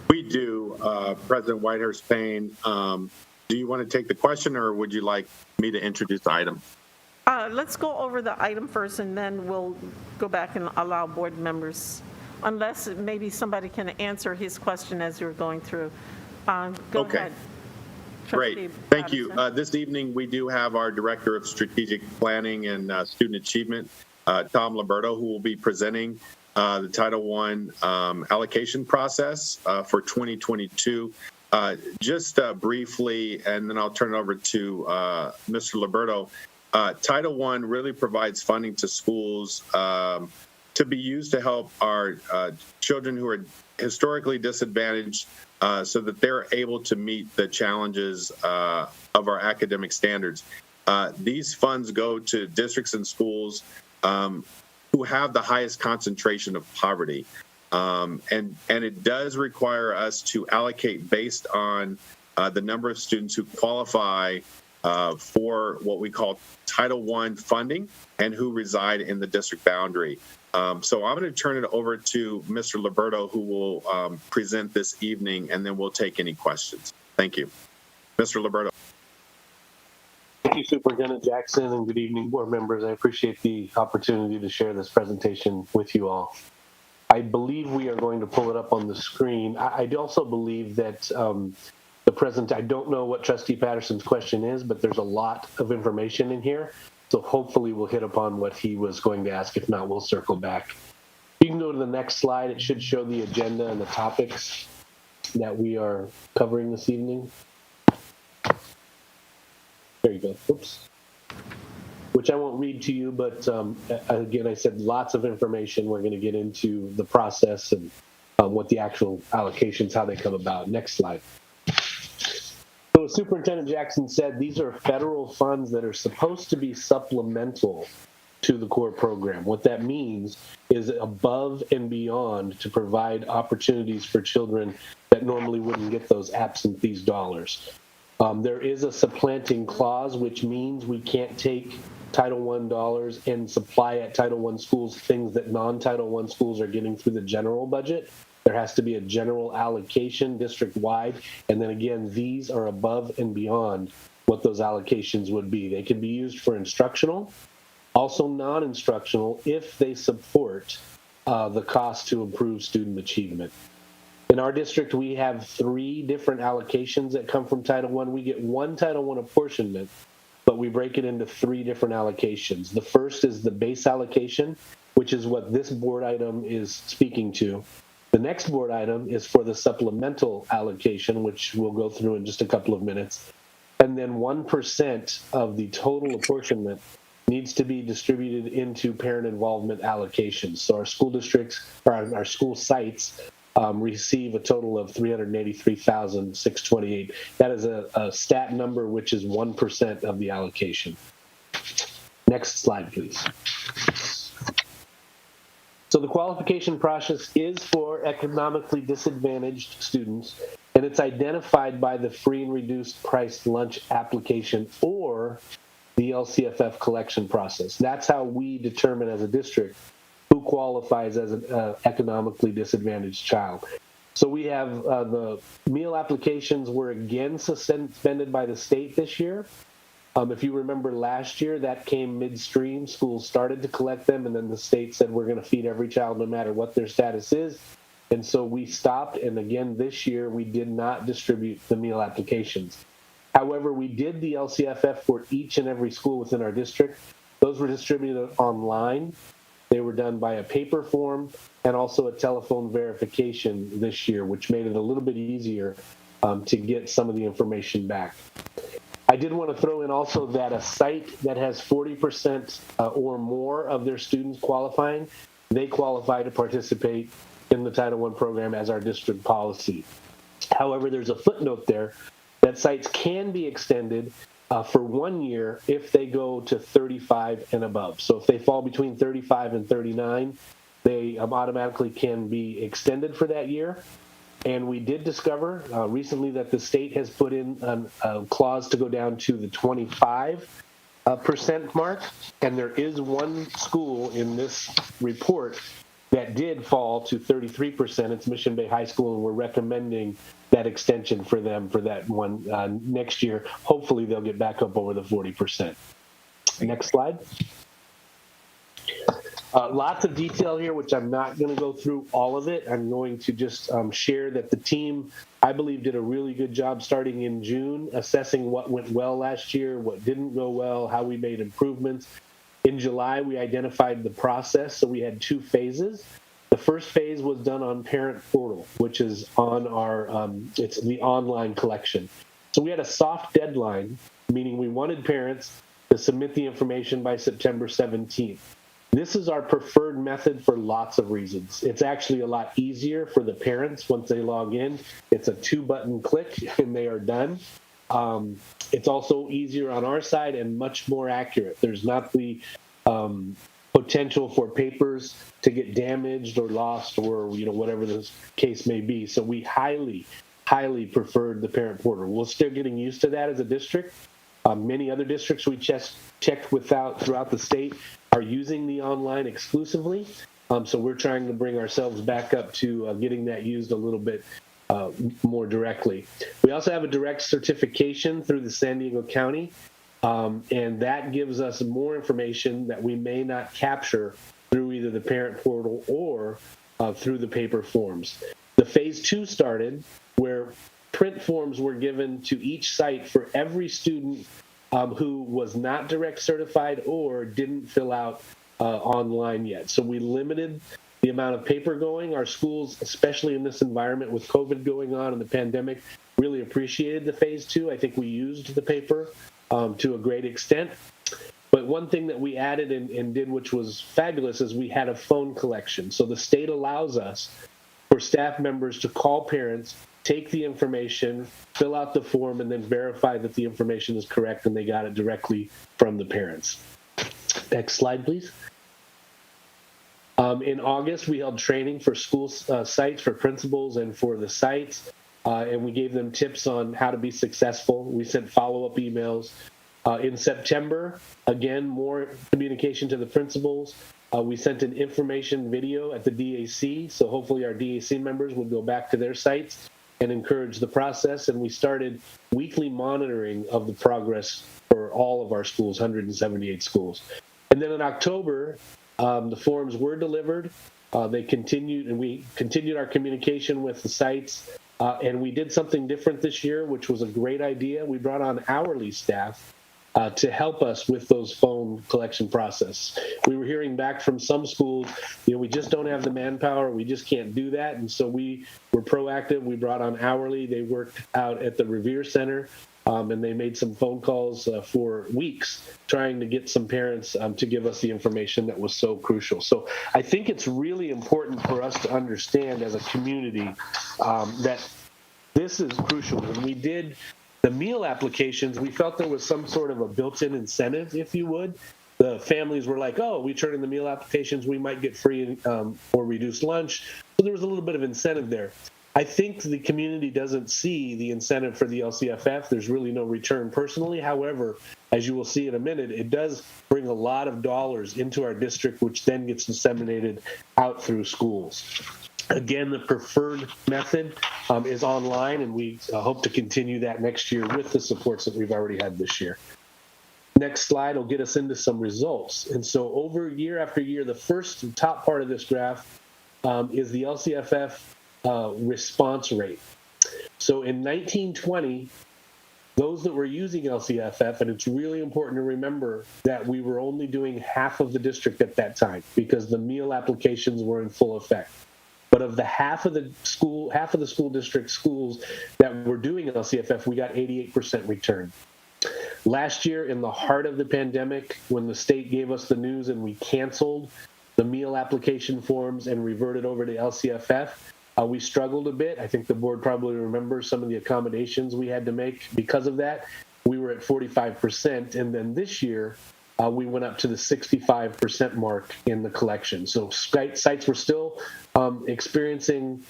[SPEAKER 7] We do, President Whitehurst Payne. Do you want to take the question, or would you like me to introduce the item?
[SPEAKER 1] Let's go over the item first, and then we'll go back and allow board members, unless maybe somebody can answer his question as you're going through. Go ahead.
[SPEAKER 7] Great. Thank you. This evening, we do have our Director of Strategic Planning and Student Achievement, Tom Liberto, who will be presenting the Title I allocation process for 2022. Just briefly, and then I'll turn it over to Mr. Liberto. Title I really provides funding to schools to be used to help our children who are historically disadvantaged so that they're able to meet the challenges of our academic standards. These funds go to districts and schools who have the highest concentration of poverty. And it does require us to allocate based on the number of students who qualify for what we call Title I funding and who reside in the district boundary. So I'm going to turn it over to Mr. Liberto, who will present this evening, and then we'll take any questions. Thank you. Mr. Liberto.
[SPEAKER 5] Thank you, Superintendent Jackson, and good evening, board members. I appreciate the opportunity to share this presentation with you all. I believe we are going to pull it up on the screen. I also believe that I don't know what Trustee Patterson's question is, but there's a lot of information in here. So hopefully we'll hit upon what he was going to ask. If not, we'll circle back. You can go to the next slide. It should show the agenda and the topics that we are covering this evening. There you go. Oops. Which I won't read to you, but again, I said lots of information. We're going to get into the process and what the actual allocations, how they come about. Next slide. So So as Superintendent Jackson said, these are federal funds that are supposed to be supplemental to the core program. What that means is above and beyond to provide opportunities for children that normally wouldn't get those absent these dollars. There is a supplanting clause, which means we can't take Title I dollars and supply at Title I schools things that non-Title I schools are getting through the general budget. There has to be a general allocation district-wide, and then again, these are above and beyond what those allocations would be. They can be used for instructional, also non-instructional if they support the cost to improve student achievement. In our district, we have 3 different allocations that come from Title I. We get one Title I apportionment, but we break it into 3 different allocations. The first is the base allocation, which is what this board item is speaking to. The next board item is for the supplemental allocation, which we'll go through in just a couple of minutes. And then 1% of the total apportionment needs to be distributed into parent involvement allocations. So our school districts, or our school sites, receive a total of $383,628. That is a stat number, which is 1% of the allocation. Next slide, please. So the qualification process is for economically disadvantaged students, and it's identified by the free and reduced price lunch application or the LCFF collection process. That's how we determine as a district who qualifies as an economically disadvantaged child. So we have the meal applications were again suspended by the state this year. If you remember last year, that came midstream. Schools started to collect them, and then the state said we're going to feed every child no matter what their status is. And so we stopped, and again this year we did not distribute the meal applications. However, we did the LCFF for each and every school within our district. Those were distributed online. They were done by a paper form and also a telephone verification this year, which made it a little bit easier to get some of the information back. I did want to throw in also that a site that has 40% or more of their students qualifying, they qualify to participate in the Title I program as our district policy. However, there's a footnote there that sites can be extended for 1 year if they go to 35 and above. So if they fall between 35 and 39, they automatically can be extended for that year. And we did discover recently that the state has put in a clause to go down to the 25% mark. And there is one school in this report that did fall to 33%. It's Mission Bay High School, and we're recommending that extension for them for that one next year. Hopefully they'll get back up over the 40%. Next slide. Lots of detail here, which I'm not going to go through all of it. I'm going to just share that the team, I believe, did a really good job starting in June, assessing what went well last year, what didn't go well, how we made improvements. In July, we identified the process, so we had 2 phases. The first phase was done on Parent Portal, which is on our, it's the online collection. So we had a soft deadline, meaning we wanted parents to submit the information by September 17th. This is our preferred method for lots of reasons. It's actually a lot easier for the parents once they log in. It's a 2-button click and they are done. It's also easier on our side and much more accurate. There's not the potential for papers to get damaged or lost or whatever the case may be. So we highly preferred the Parent Portal. We're still getting used to that as a district. Many other districts we checked throughout the state are using the online exclusively. So we're trying to bring ourselves back up to getting that used a little bit more directly. We also have a direct certification through the San Diego County, and that gives us more information that we may not capture through either the Parent Portal or through the paper forms. The phase 2 started where print forms were given to each site for every student who was not direct certified or didn't fill out online yet. So we limited the amount of paper going. Our schools, especially in this environment with COVID going on and the pandemic, really appreciated the phase 2. I think we used the paper to a great extent. But one thing that we added and did, which was fabulous, is we had a phone collection. So the state allows us for staff members to call parents take the information, fill out the form, and then verify that the information is correct and they got it directly from the parents. Next slide, please. In August, we held training for school sites, for principals and for the sites, and we gave them tips on how to be successful. We sent follow-up emails. In September, again, more communication to the principals. We sent an information video at the DAC, so hopefully our DAC members would go back to their sites and encourage the process, and we started weekly monitoring of the progress for all of our schools, 178 schools. And then in October, the forms were delivered. They continued, and we continued our communication with the sites, and we did something different this year, which was a great idea. We brought on hourly staff to help us with those phone collection process. We were hearing back from some schools, we just don't have the manpower, we just can't do that, and so we were proactive. We brought on hourly. They worked out at the Revere Center, and they made some phone calls for weeks trying to get some parents to give us the information that was so crucial. So I think it's really important for us to understand as a community that this is crucial. When we did the meal applications, we felt there was some sort of a built-in incentive, if you would. The families were like, oh, we turn in the meal applications, we might get free or reduced lunch. So there was a little bit of incentive there. I think the community doesn't see the incentive for the LCFF. There's really no return personally. However, as you will see in a minute, it does bring a lot of dollars into our district, which then gets disseminated out through schools. Again, the preferred method is online, and we hope to continue that next year with the supports that we've already had this year. Next slide will get us into some results. And so over year after year, the first top part of this graph is the LCFF response rate. So in 1920, those that were using LCFF, and it's really important to remember that we were only doing half of the district at that time because the meal applications were in full effect. But of the half of the school district schools that were doing LCFF, we got 88% return. Last year, in the heart of the pandemic, when the state gave us the news and we canceled the meal application forms and reverted over to LCFF, we struggled a bit. I think the board probably remembers some of the accommodations we had to make because of that. We were at 45%, and then this year, we went up to the 65% mark in the collection. So sites were still experiencing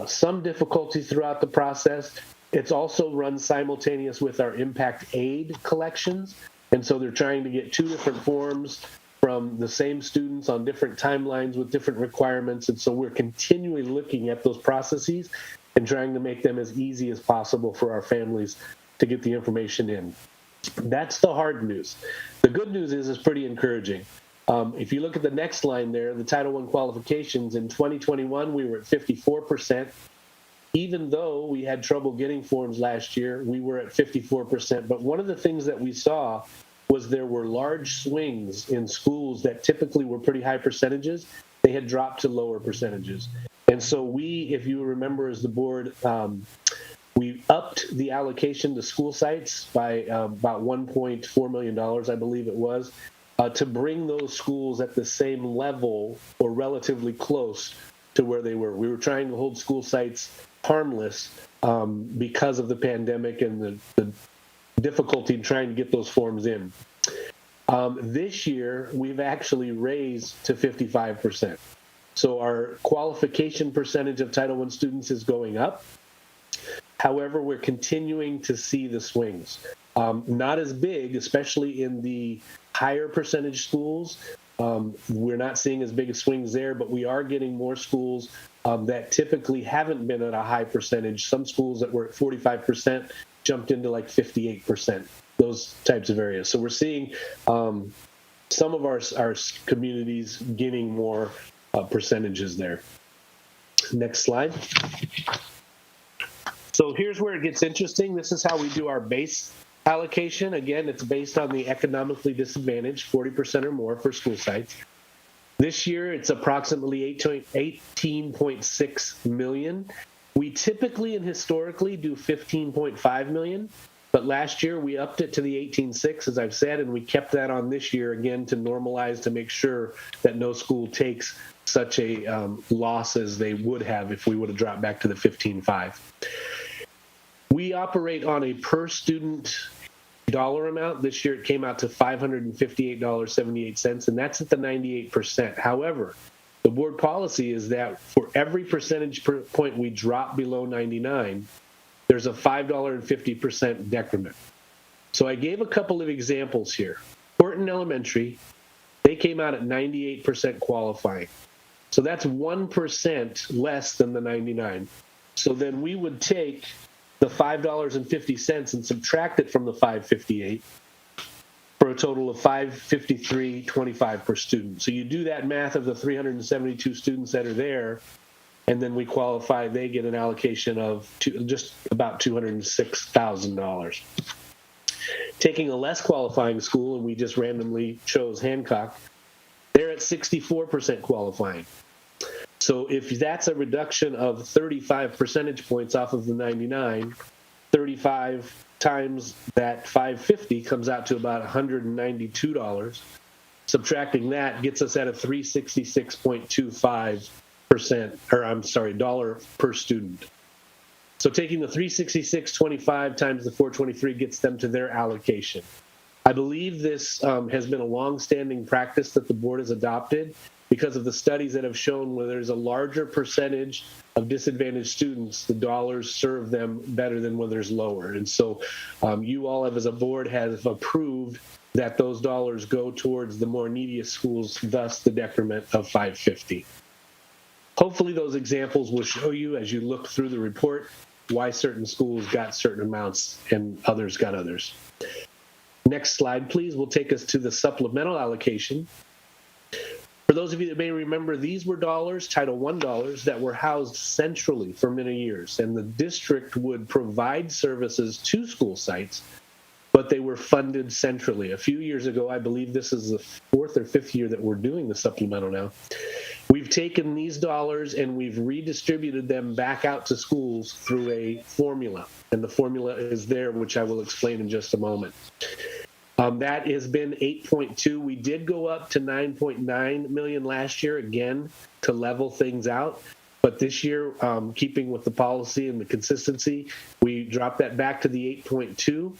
[SPEAKER 5] some difficulty throughout the process. It's also run simultaneous with our impact aid collections. And so they're trying to get two different forms from the same students on different timelines with different requirements. And so we're continually looking at those processes and trying to make them as easy as possible for our families to get the information in. That's the hard news. The good news is pretty encouraging. If you look at the next line there, the Title I qualifications, in 2021, we were at 54%. Even though we had trouble getting forms last year, we were at 54%. But one of the things that we saw was there were large swings in schools that typically were pretty high percentages. They had dropped to lower percentages. And so we, if you remember as the board, we upped the allocation to school sites by about $1.4 million, I believe it was, to bring those schools at the same level or relatively close to where they were. We were trying to hold school sites harmless because of the pandemic and the difficulty in trying to get those forms in. This year, we've actually raised to 55%. So our qualification percentage of Title I students is going up. However, we're continuing to see the swings. Not as big, especially in the higher percentage schools. We're not seeing as big as swings there, but we are getting more schools that typically haven't been at a high percentage. Some schools that were at 45% jumped into like 58%, those types of areas. So we're seeing some of our communities getting more percentages there. Next slide. So here's where it gets interesting. This is how we do our base allocation. Again, it's based on the economically disadvantaged, 40% or more for school sites. This year, it's approximately 18.6 million. We typically and historically do 15.5 million, but last year we upped it to the 18.6, as I've said, and we kept that on this year again to normalize, to make sure that no school takes such a loss as they would have if we would have dropped back to the 15.5. We operate on a per student dollar amount. This year it came out to $558.78, and that's at the 98%. However, the board policy is that for every percentage point we drop below 99, there's a $5.50 decrement. So I gave a couple of examples here. Horton Elementary, they came out at 98% qualifying. So that's 1% less than the 99. So then we would take the $5.50 and subtract it from the 558 for a total of $553.25 per student. So you do that math of the 372 students that are there, and then we qualify, they get an allocation of just about $206,000. Taking a less qualifying school, and we just randomly chose Hancock, they're at 64% qualifying. So if that's a reduction of 35 percentage points off of the 99, 35 times that 550 comes out to about $192. Subtracting that gets us at a 366.25%, dollar per student. So taking the 366.25 times the 423 gets them to their allocation. I believe this has been a long-standing practice that the board has adopted because of the studies that have shown where there's a larger percentage of disadvantaged students, the dollars serve them better than when there's lower. And so you all as a board have approved that those dollars go towards the more neediest schools, thus the decrement of 550. Hopefully those examples will show you as you look through the report why certain schools got certain amounts and others got others. Next slide, please, will take us to the supplemental allocation. For those of you that may remember, these were dollars, Title I dollars, that were housed centrally for many years, and the district would provide services to school sites, but they were funded centrally. A few years ago, I believe this is the 4th or 5th year that we're doing the supplemental now, we've taken these dollars and we've redistributed them back out to schools through a formula, and the formula is there, which I will explain in just a moment. That has been 8.2. We did go up to 9.9 million last year, again, to level things out. But this year, keeping with the policy and the consistency, we dropped that back to the 8.2.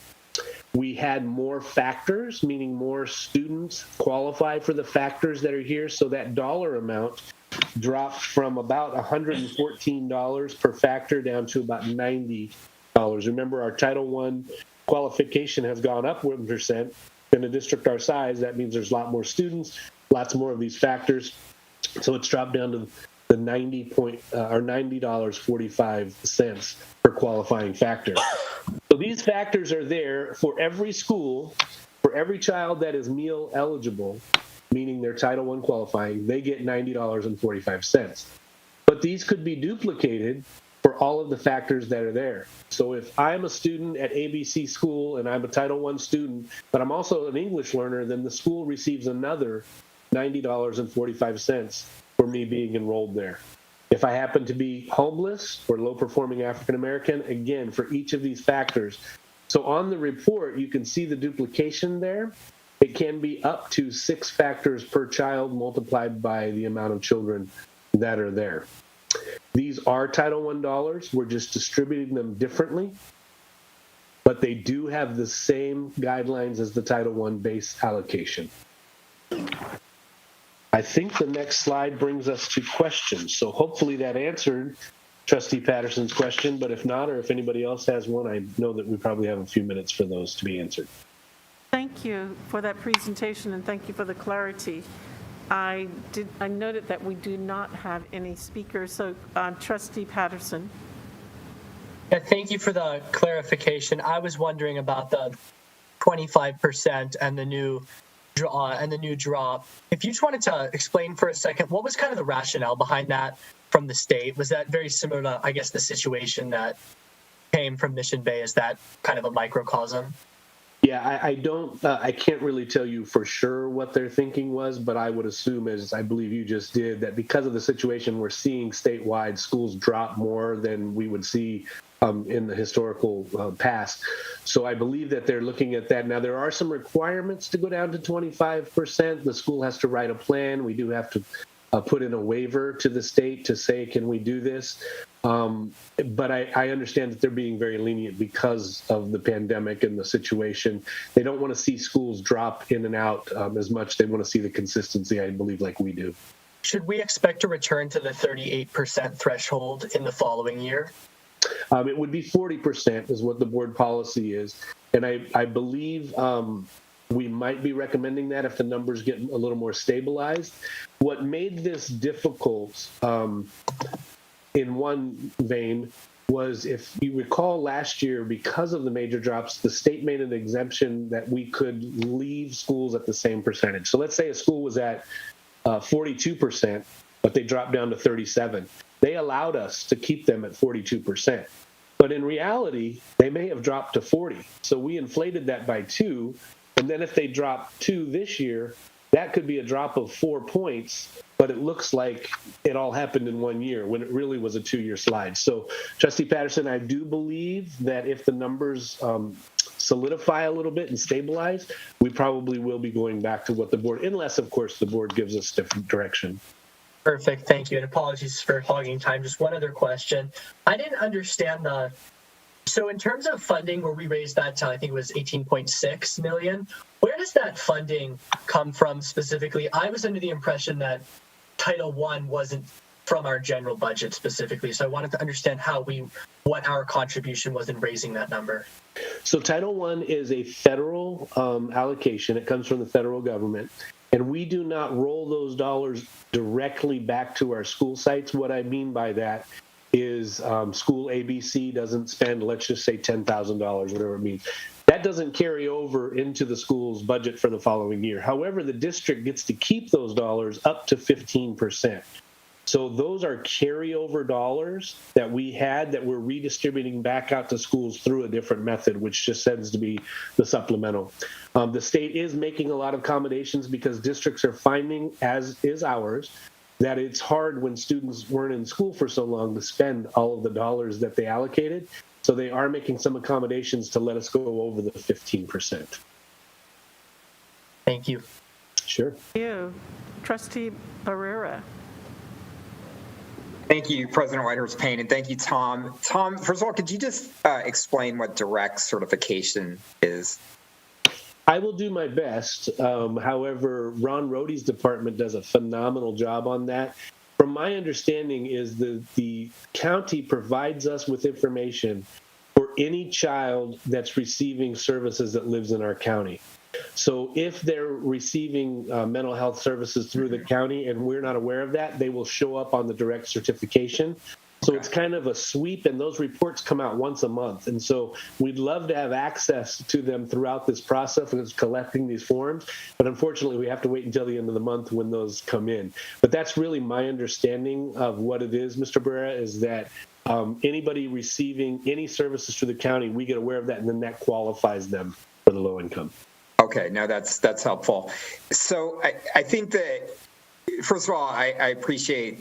[SPEAKER 5] We had more factors, meaning more students qualify for the factors that are here. So that dollar amount dropped from about $114 per factor down to about $90. Remember, our Title I qualification has gone up 1%. In a district our size, that means there's a lot more students, lots more of these factors. So it's dropped down to the $90.45 per qualifying factor. So these factors are there for every school, for every child that is meal eligible, meaning they're Title I qualifying, they get $90.45. But these could be duplicated for all of the factors that are there. So if I'm a student at ABC school and I'm a Title I student, but I'm also an English learner, then the school receives another $90.45 for me being enrolled there. If I happen to be homeless or low-performing African American, again, for each of these factors. So on the report, you can see the duplication there. It can be up to 6 factors per child multiplied by the amount of children that are there. These are Title I dollars. We're just distributing them differently, but they do have the same guidelines as the Title I base allocation. I think the next slide brings us to questions. So hopefully that answered Trustee Patterson's question, but if not, or if anybody else has one, I know that we probably have a few minutes for those to be answered.
[SPEAKER 1] Thank you for that presentation, and thank you for the clarity. I noted that we do not have any speakers, so Trustee Patterson.
[SPEAKER 16] Yeah, thank you for the clarification. I was wondering about the 25% and the new draw. If you just wanted to explain for a second, what was kind of the rationale behind that from the state? Was that very similar to, I guess, the situation that came from Mission Bay? Is that kind of a microcosm?
[SPEAKER 5] Yeah, I can't really tell you for sure what their thinking was, but I would assume, as I believe you just did, that because of the situation we're seeing statewide, schools drop more than we would see in the historical past. So I believe that they're looking at that. Now, there are some requirements to go down to 25%. The school has to write a plan. We do have to put in a waiver to the state to say, can we do this? But I understand that they're being very lenient because of the pandemic and the situation. They don't want to see schools drop in and out as much. They want to see the consistency, I believe, like we do.
[SPEAKER 16] Should we expect to return to the 38% threshold in the following year?
[SPEAKER 5] It would be 40% is what the board policy is. And I believe we might be recommending that if the numbers get a little more stabilized. What made this difficult in one vein was, if you recall last year, because of the major drops, the state made an exemption that we could leave schools at the same percentage. So let's say a school was at 42%, but they dropped down to 37. They allowed us to keep them at 42%. But in reality, they may have dropped to 40. So we inflated that by 2. And then if they drop 2 this year, that could be a drop of 4 points, but it looks like it all happened in 1 year when it really was a 2-year slide. So, Trustee Patterson, I do believe that if the numbers solidify a little bit and stabilize, we probably will be going back to what the board, unless, of course, the board gives us different direction.
[SPEAKER 16] Perfect, thank you, and apologies for hogging time. Just one other question. I didn't understand so in terms of funding, where we raised that to, I think it was 18.6 million, where does that funding come from specifically? I was under the impression that Title I wasn't from our general budget specifically, so I wanted to understand what our contribution was in raising that number.
[SPEAKER 5] So Title I is a federal allocation. It comes from the federal government. And we do not roll those dollars directly back to our school sites. What I mean by that is school ABC doesn't spend, let's just say, $10,000, whatever it means. That doesn't carry over into the school's budget for the following year. However, the district gets to keep those dollars up to 15%. So those are carryover dollars that we had that we're redistributing back out to schools through a different method, which just tends to be the supplemental. The state is making a lot of accommodations because districts are finding, as is ours, that it's hard when students weren't in school for so long to spend all of the dollars that they allocated. So they are making some accommodations to let us go over the 15%.
[SPEAKER 16] Thank you.
[SPEAKER 5] Sure.
[SPEAKER 1] Thank you. Trustee Barrera.
[SPEAKER 3] Thank you, President Whitehurst-Payne, and thank you, Tom. Tom, first of all, could you just explain what direct certification is?
[SPEAKER 5] I will do my best. However, Ron Rohde's department does a phenomenal job on that. From my understanding is the county provides us with information for any child that's receiving services that lives in our county. So if they're receiving mental health services through the county and we're not aware of that, they will show up on the direct certification. So it's kind of a sweep, and those reports come out once a month. And so we'd love to have access to them throughout this process of collecting these forms. But unfortunately, we have to wait until the end of the month when those come in. But that's really my understanding of what it is, Mr. Barrera, is that anybody receiving any services through the county, we get aware of that, and then that qualifies them for the low income.
[SPEAKER 3] Okay, no, that's helpful. So I think that, first of all, I appreciate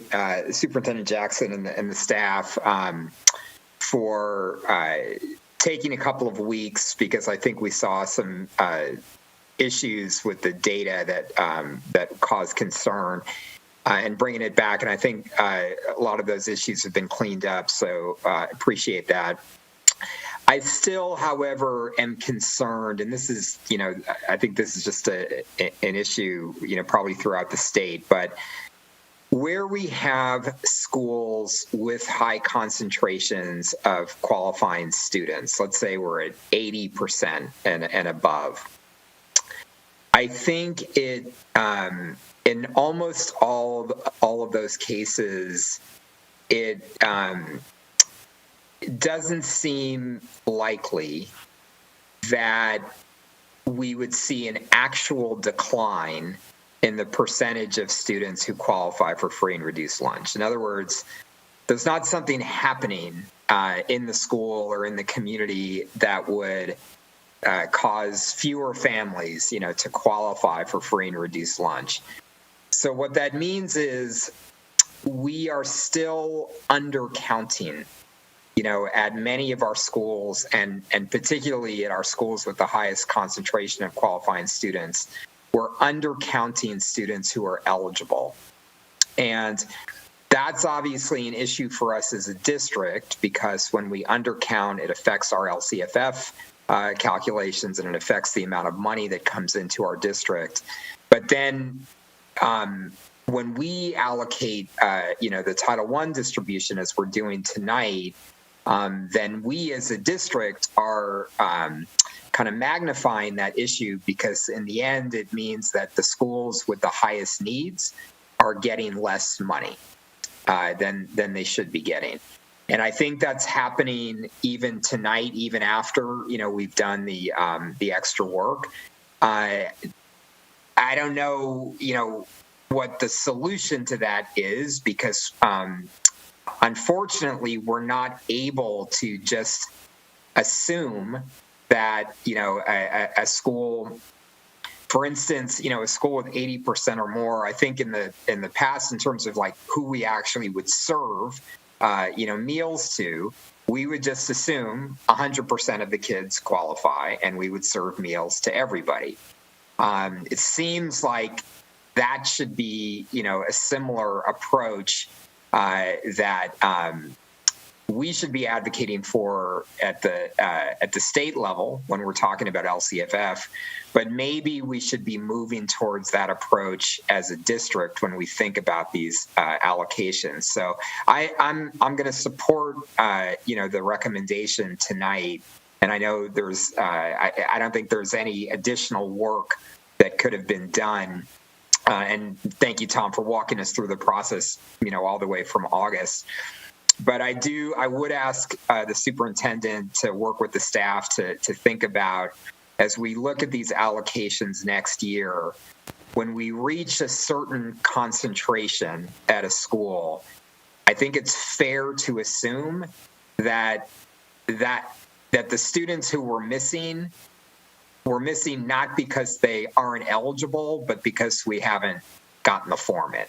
[SPEAKER 3] Superintendent Jackson and the staff for taking a couple of weeks, because I think we saw some issues with the data that caused concern, and bringing it back. And I think a lot of those issues have been cleaned up, so appreciate that. I still, however, am concerned, and this is, I think this is just an issue, probably throughout the state, but where we have schools with high concentrations of qualifying students, let's say we're at 80% and above, I think it, in almost all of those cases, it doesn't seem likely that we would see an actual decline in the percentage of students who qualify for free and reduced lunch. In other words, there's not something happening in the school or in the community that would cause fewer families, to qualify for free and reduced lunch. So what that means is we are still undercounting, at many of our schools, and particularly at our schools with the highest concentration of qualifying students, we're undercounting students who are eligible. And that's obviously an issue for us as a district because when we undercount, it affects our LCFF calculations and it affects the amount of money that comes into our district. But then when we allocate, the Title I distribution as we're doing tonight, then we as a district are kind of magnifying that issue because in the end, it means that the schools with the highest needs are getting less money than they should be getting. And I think that's happening even tonight, even after, we've done the extra work. I don't know, what the solution to that is because unfortunately, we're not able to just assume that, a school, for instance, a school with 80% or more, I think in the past, in terms of like who we actually would serve, meals to, we would just assume 100% of the kids qualify and we would serve meals to everybody. It seems like that should be, a similar approach that we should be advocating for at the state level when we're talking about LCFF, but maybe we should be moving towards that approach as a district when we think about these allocations. So I'm going to support the recommendation tonight, and I know there's I don't think there's any additional work that could have been done. And thank you, Tom, for walking us through the process, all the way from August. But I would ask the superintendent to work with the staff to think about, as we look at these allocations next year, when we reach a certain concentration at a school, I think it's fair to assume that the students who were missing not because they aren't eligible, but because we haven't gotten the form in.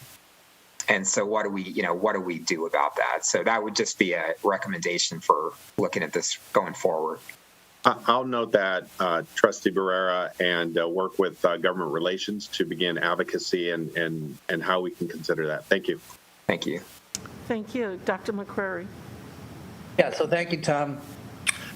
[SPEAKER 3] And so what do we do about that? So that would just be a recommendation for looking at this going forward.
[SPEAKER 7] I'll note that, Trustee Barrera, and work with government relations to begin advocacy and how we can consider that. Thank you.
[SPEAKER 3] Thank you.
[SPEAKER 1] Thank you. Dr. McCrary.
[SPEAKER 11] Yeah, so thank you, Tom.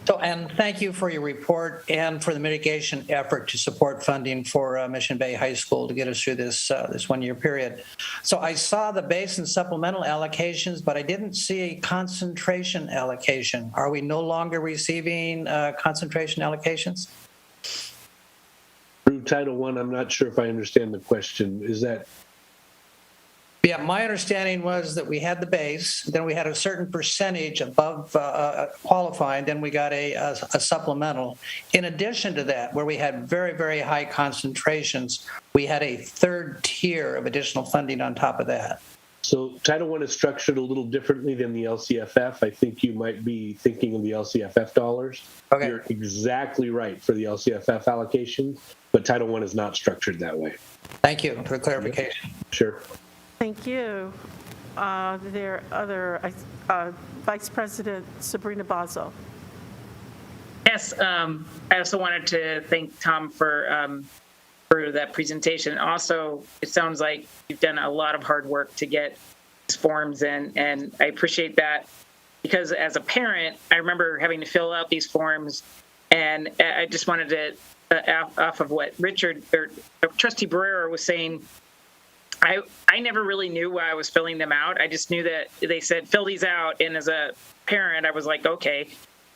[SPEAKER 11] So, and thank you for your report and for the mitigation effort to support funding for Mission Bay High School to get us through this 1-year period. So I saw the base and supplemental allocations, but I didn't see a concentration allocation. Are we no longer receiving concentration allocations?
[SPEAKER 5] Through Title I, I'm not sure if I understand the question. Is that?
[SPEAKER 11] Yeah, my understanding was that we had the base, then we had a certain percentage above qualifying, then we got a supplemental. In addition to that, where we had very, very high concentrations, we had a third tier of additional funding on top of that.
[SPEAKER 5] So Title I is structured a little differently than the LCFF. I think you might be thinking of the LCFF dollars.
[SPEAKER 11] Okay.
[SPEAKER 5] You're exactly right for the LCFF allocation, but Title I is not structured that way.
[SPEAKER 11] Thank you for the clarification.
[SPEAKER 5] Sure.
[SPEAKER 1] Thank you. There are other, Vice President Sabrina Bazo.
[SPEAKER 15] Yes, I also wanted to thank Tom for that presentation. Also, it sounds like you've done a lot of hard work to get these forms in, and I appreciate that because as a parent, I remember having to fill out these forms, and I just wanted to, off of what Richard or Trustee Barrera was saying, I never really knew why I was filling them out. I just knew that they said fill these out, and as a parent, I was like, okay.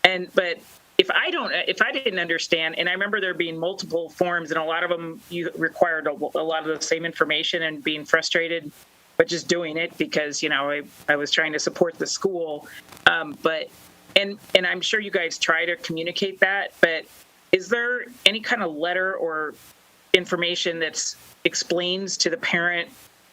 [SPEAKER 15] But if I didn't understand, and I remember there being multiple forms, and a lot of them you required a lot of the same information, and being frustrated, but just doing it because I was trying to support the school. But I'm sure you guys try to communicate that. But is there any kind of letter or information that explains to the parent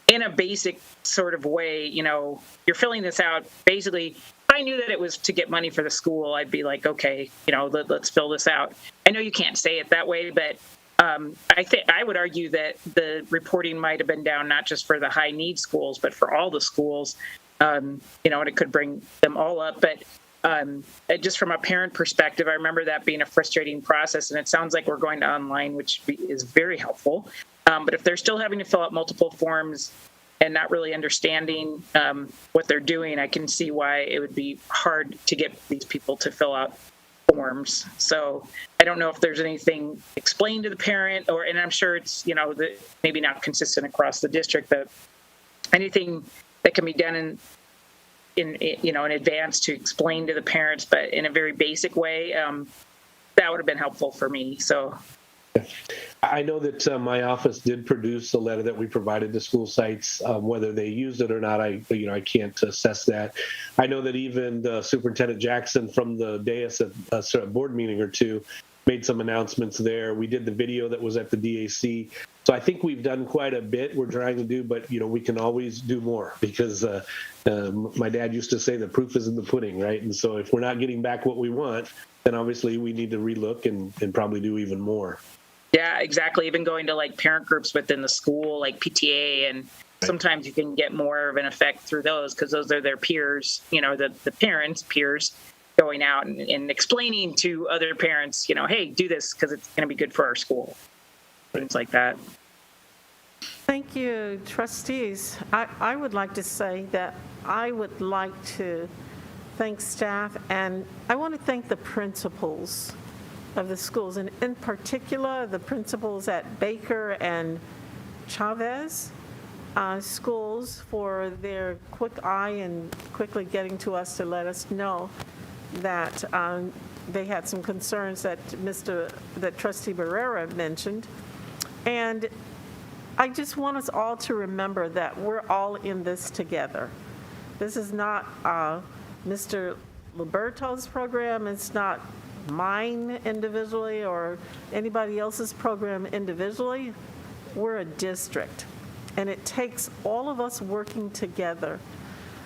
[SPEAKER 15] in a basic sort of way, you're filling this out. Basically, if I knew that it was to get money for the school, I'd be like, okay, let's fill this out. I know you can't say it that way, but I would argue that the reporting might have been down not just for the high need schools, but for all the schools, and it could bring them all up. But just from a parent perspective, I remember that being a frustrating process, and it sounds like we're going to online, which is very helpful. But if they're still having to fill out multiple forms and not really understanding what they're doing, I can see why it would be hard to get these people to fill out forms. So I don't know if there's anything explained to the parent, and I'm sure it's, maybe not consistent across the district, but anything that can be done in advance to explain to the parents, but in a very basic way, that would have been helpful for me. So
[SPEAKER 5] I know that my office did produce a letter that we provided to school sites. Whether they used it or not, I can't assess that. I know that even the Superintendent Jackson from the dais at a board meeting or two made some announcements there. We did the video that was at the DAC. So I think we've done quite a bit we're trying to do, but we can always do more, because my dad used to say the proof is in the pudding, right? And so if we're not getting back what we want, then obviously we need to relook and probably do even more.
[SPEAKER 15] Yeah, exactly. Even going to like parent groups within the school, like PTA, and sometimes you can get more of an effect through those, because those are their peers, the parents' peers going out and explaining to other parents, hey, do this because it's going to be good for our school. Things like that.
[SPEAKER 1] Thank you, trustees. I would like to say that I would like to thank staff, and I want to thank the principals of the schools, and in particular, the principals at Baker and Chavez schools for their quick eye and quickly getting to us to let us know that they had some concerns that Trustee Barrera mentioned. And I just want us all to remember that we're all in this together. This is not Mr. Liberto's program. It's not mine individually or anybody else's program individually. We're a district, and it takes all of us working together.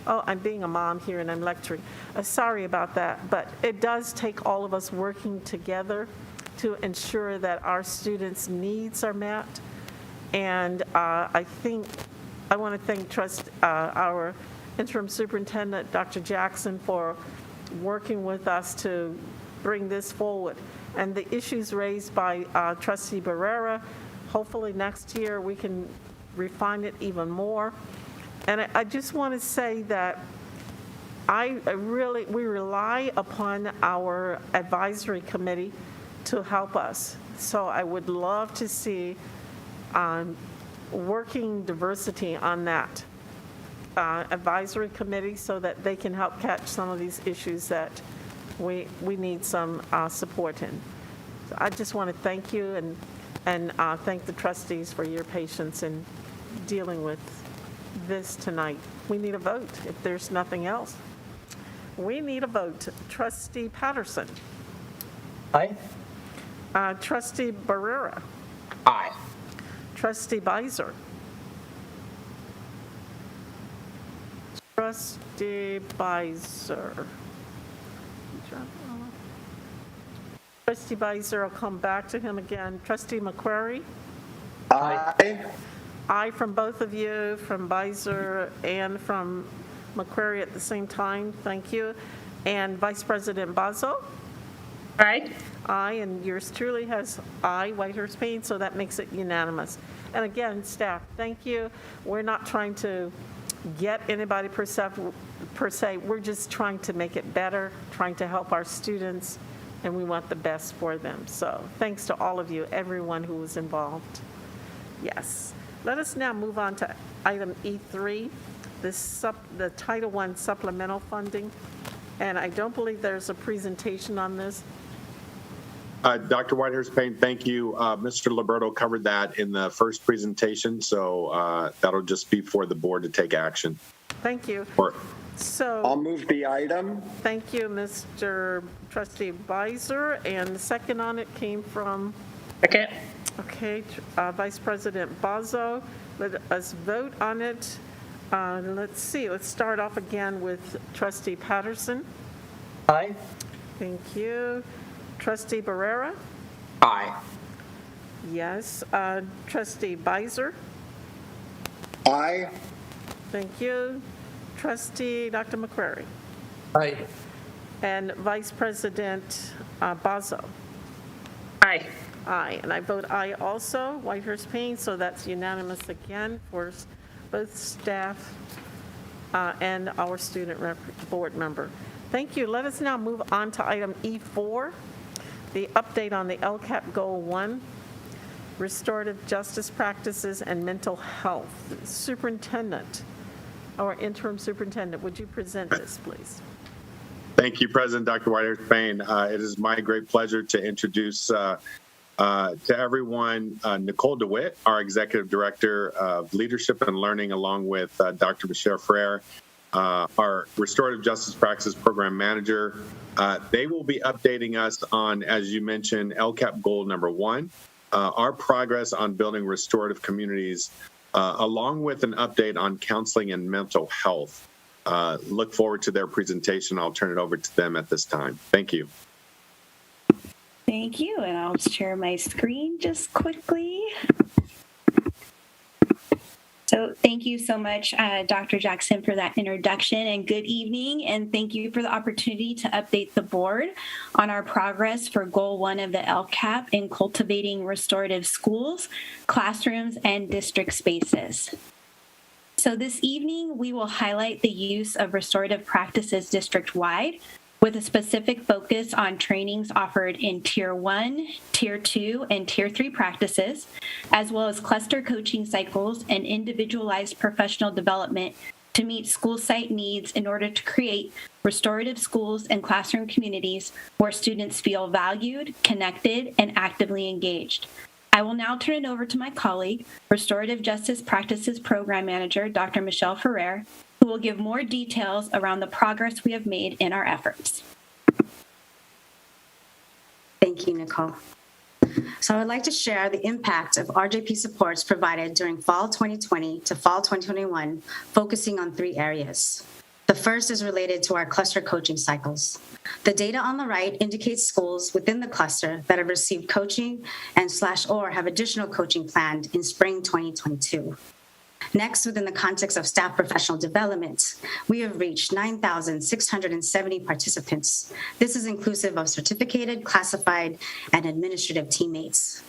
[SPEAKER 1] Oh, I'm being a mom here and I'm lecturing. Sorry about that, but it does take all of us working together to ensure that our students' needs are met. And I want to thank our interim superintendent, Dr. Jackson, for working with us to bring this forward. And the issues raised by Trustee Barrera, hopefully next year we can refine it even more. And I just want to say that we rely upon our advisory committee to help us. So I would love to see working diversity on that advisory committee so that they can help catch some of these issues that we need some support in. So I just want to thank you and thank the trustees for your patience in dealing with this tonight. We need a vote if there's nothing else. We need a vote. Trustee Patterson.
[SPEAKER 16] Aye.
[SPEAKER 1] Trustee Barrera.
[SPEAKER 3] Aye.
[SPEAKER 1] Trustee Beiser. Trustee Beiser. Trustee Beiser, I'll come back to him again. Trustee McQuarrie?
[SPEAKER 18] Aye.
[SPEAKER 1] Aye from both of you, from Beiser and from McQuarrie at the same time. Thank you. And Vice President Bazo?
[SPEAKER 15] Aye.
[SPEAKER 1] Aye, and yours truly has aye, Whitehurst Payne, so that makes it unanimous. And again, staff, thank you. We're not trying to get anybody per se. We're just trying to make it better, trying to help our students, and we want the best for them. So thanks to all of you, everyone who was involved. Yes. Let us now move on to item E3, the Title I supplemental funding. And I don't believe there's a presentation on this.
[SPEAKER 7] Dr. Whitehurst Payne, thank you. Mr. Liberto covered that in the first presentation, so that'll just be for the board to take action.
[SPEAKER 1] Thank you. So
[SPEAKER 18] I'll move the item.
[SPEAKER 1] Thank you, Mr. Trustee Beiser. And the second on it came from?
[SPEAKER 15] Second.
[SPEAKER 1] Okay, Vice President Bazo. Let us vote on it. Let's see. Let's start off again with Trustee Patterson.
[SPEAKER 16] Aye.
[SPEAKER 1] Thank you. Trustee Barrera?
[SPEAKER 3] Aye.
[SPEAKER 1] Yes. Trustee Beiser?
[SPEAKER 18] Aye.
[SPEAKER 1] Thank you. Trustee Dr. McQuarrie?
[SPEAKER 11] Aye.
[SPEAKER 1] And Vice President Bazo?
[SPEAKER 15] Aye.
[SPEAKER 1] Aye. And I vote aye also, Whitehurst Payne, so that's unanimous again for both staff and our student board member. Thank you. Let us now move on to item E4, the update on the LCAP Goal 1, restorative justice practices and mental health. Superintendent, our interim superintendent, would you present this, please?
[SPEAKER 7] Thank you, President Dr. Whitehurst-Payne. It is my great pleasure to introduce to everyone Nicole DeWitt, our Executive Director of Leadership and Learning, along with Dr. Michelle Frere, our Restorative Justice Practices Program Manager. They will be updating us on, as you mentioned, LCAP Goal number 1, our progress on building restorative communities, along with an update on counseling and mental health. Look forward to their presentation. I'll turn it over to them at this time. Thank you.
[SPEAKER 6] Thank you, and I'll share my screen just quickly. So thank you so much, Dr. Jackson, for that introduction, and good evening, and thank you for the opportunity to update the board on our progress for Goal 1 of the LCAP in cultivating restorative schools, classrooms, and district spaces. So this evening, we will highlight the use of restorative practices district-wide, with a specific focus on trainings offered in Tier 1, Tier 2, and Tier 3 practices, as well as cluster coaching cycles and individualized professional development to meet school site needs in order to create restorative schools and classroom communities where students feel valued, connected, and actively engaged. I will now turn it over to my colleague, Restorative Justice Practices Program Manager, Dr. Michelle Frere, who will give more details around the progress we have made in our efforts.
[SPEAKER 8] Thank you, Nicole. So I would like to share the impact of RJP supports provided during fall 2020 to fall 2021, focusing on 3 areas. The first is related to our cluster coaching cycles. The data on the right indicates schools within the cluster that have received coaching and/or have additional coaching planned in spring 2022. Next, within the context of staff professional development, we have reached 9,670 participants. This is inclusive of certificated, classified, and administrative teammates.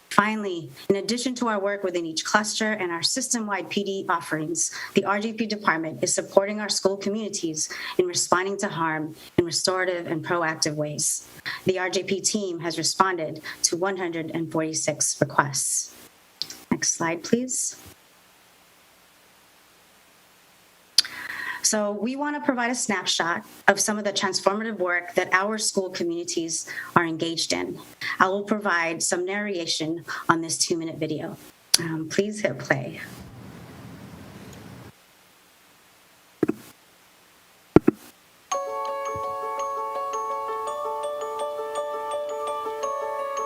[SPEAKER 8] Finally, in addition to our work within each cluster and our system-wide PD offerings, the RJP department is supporting our school communities in responding to harm in restorative and proactive ways. The RJP team has responded to 146 requests. Next slide, please. So we want to provide a snapshot of some of the transformative work that our school communities are engaged in. I will provide some narration on this 2-minute video. Please hit play.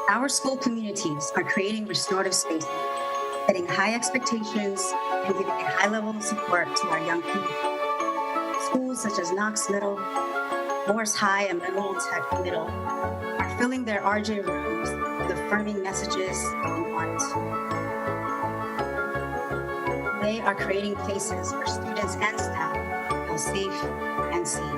[SPEAKER 8] Our school communities are creating restorative spaces, setting high expectations, and giving a high level of support to our young people. Schools such as Knox Middle, Morse High, and Monroe Tech Middle are filling their RJ rooms with affirming messages and art. They are creating places where students and staff feel safe and seen.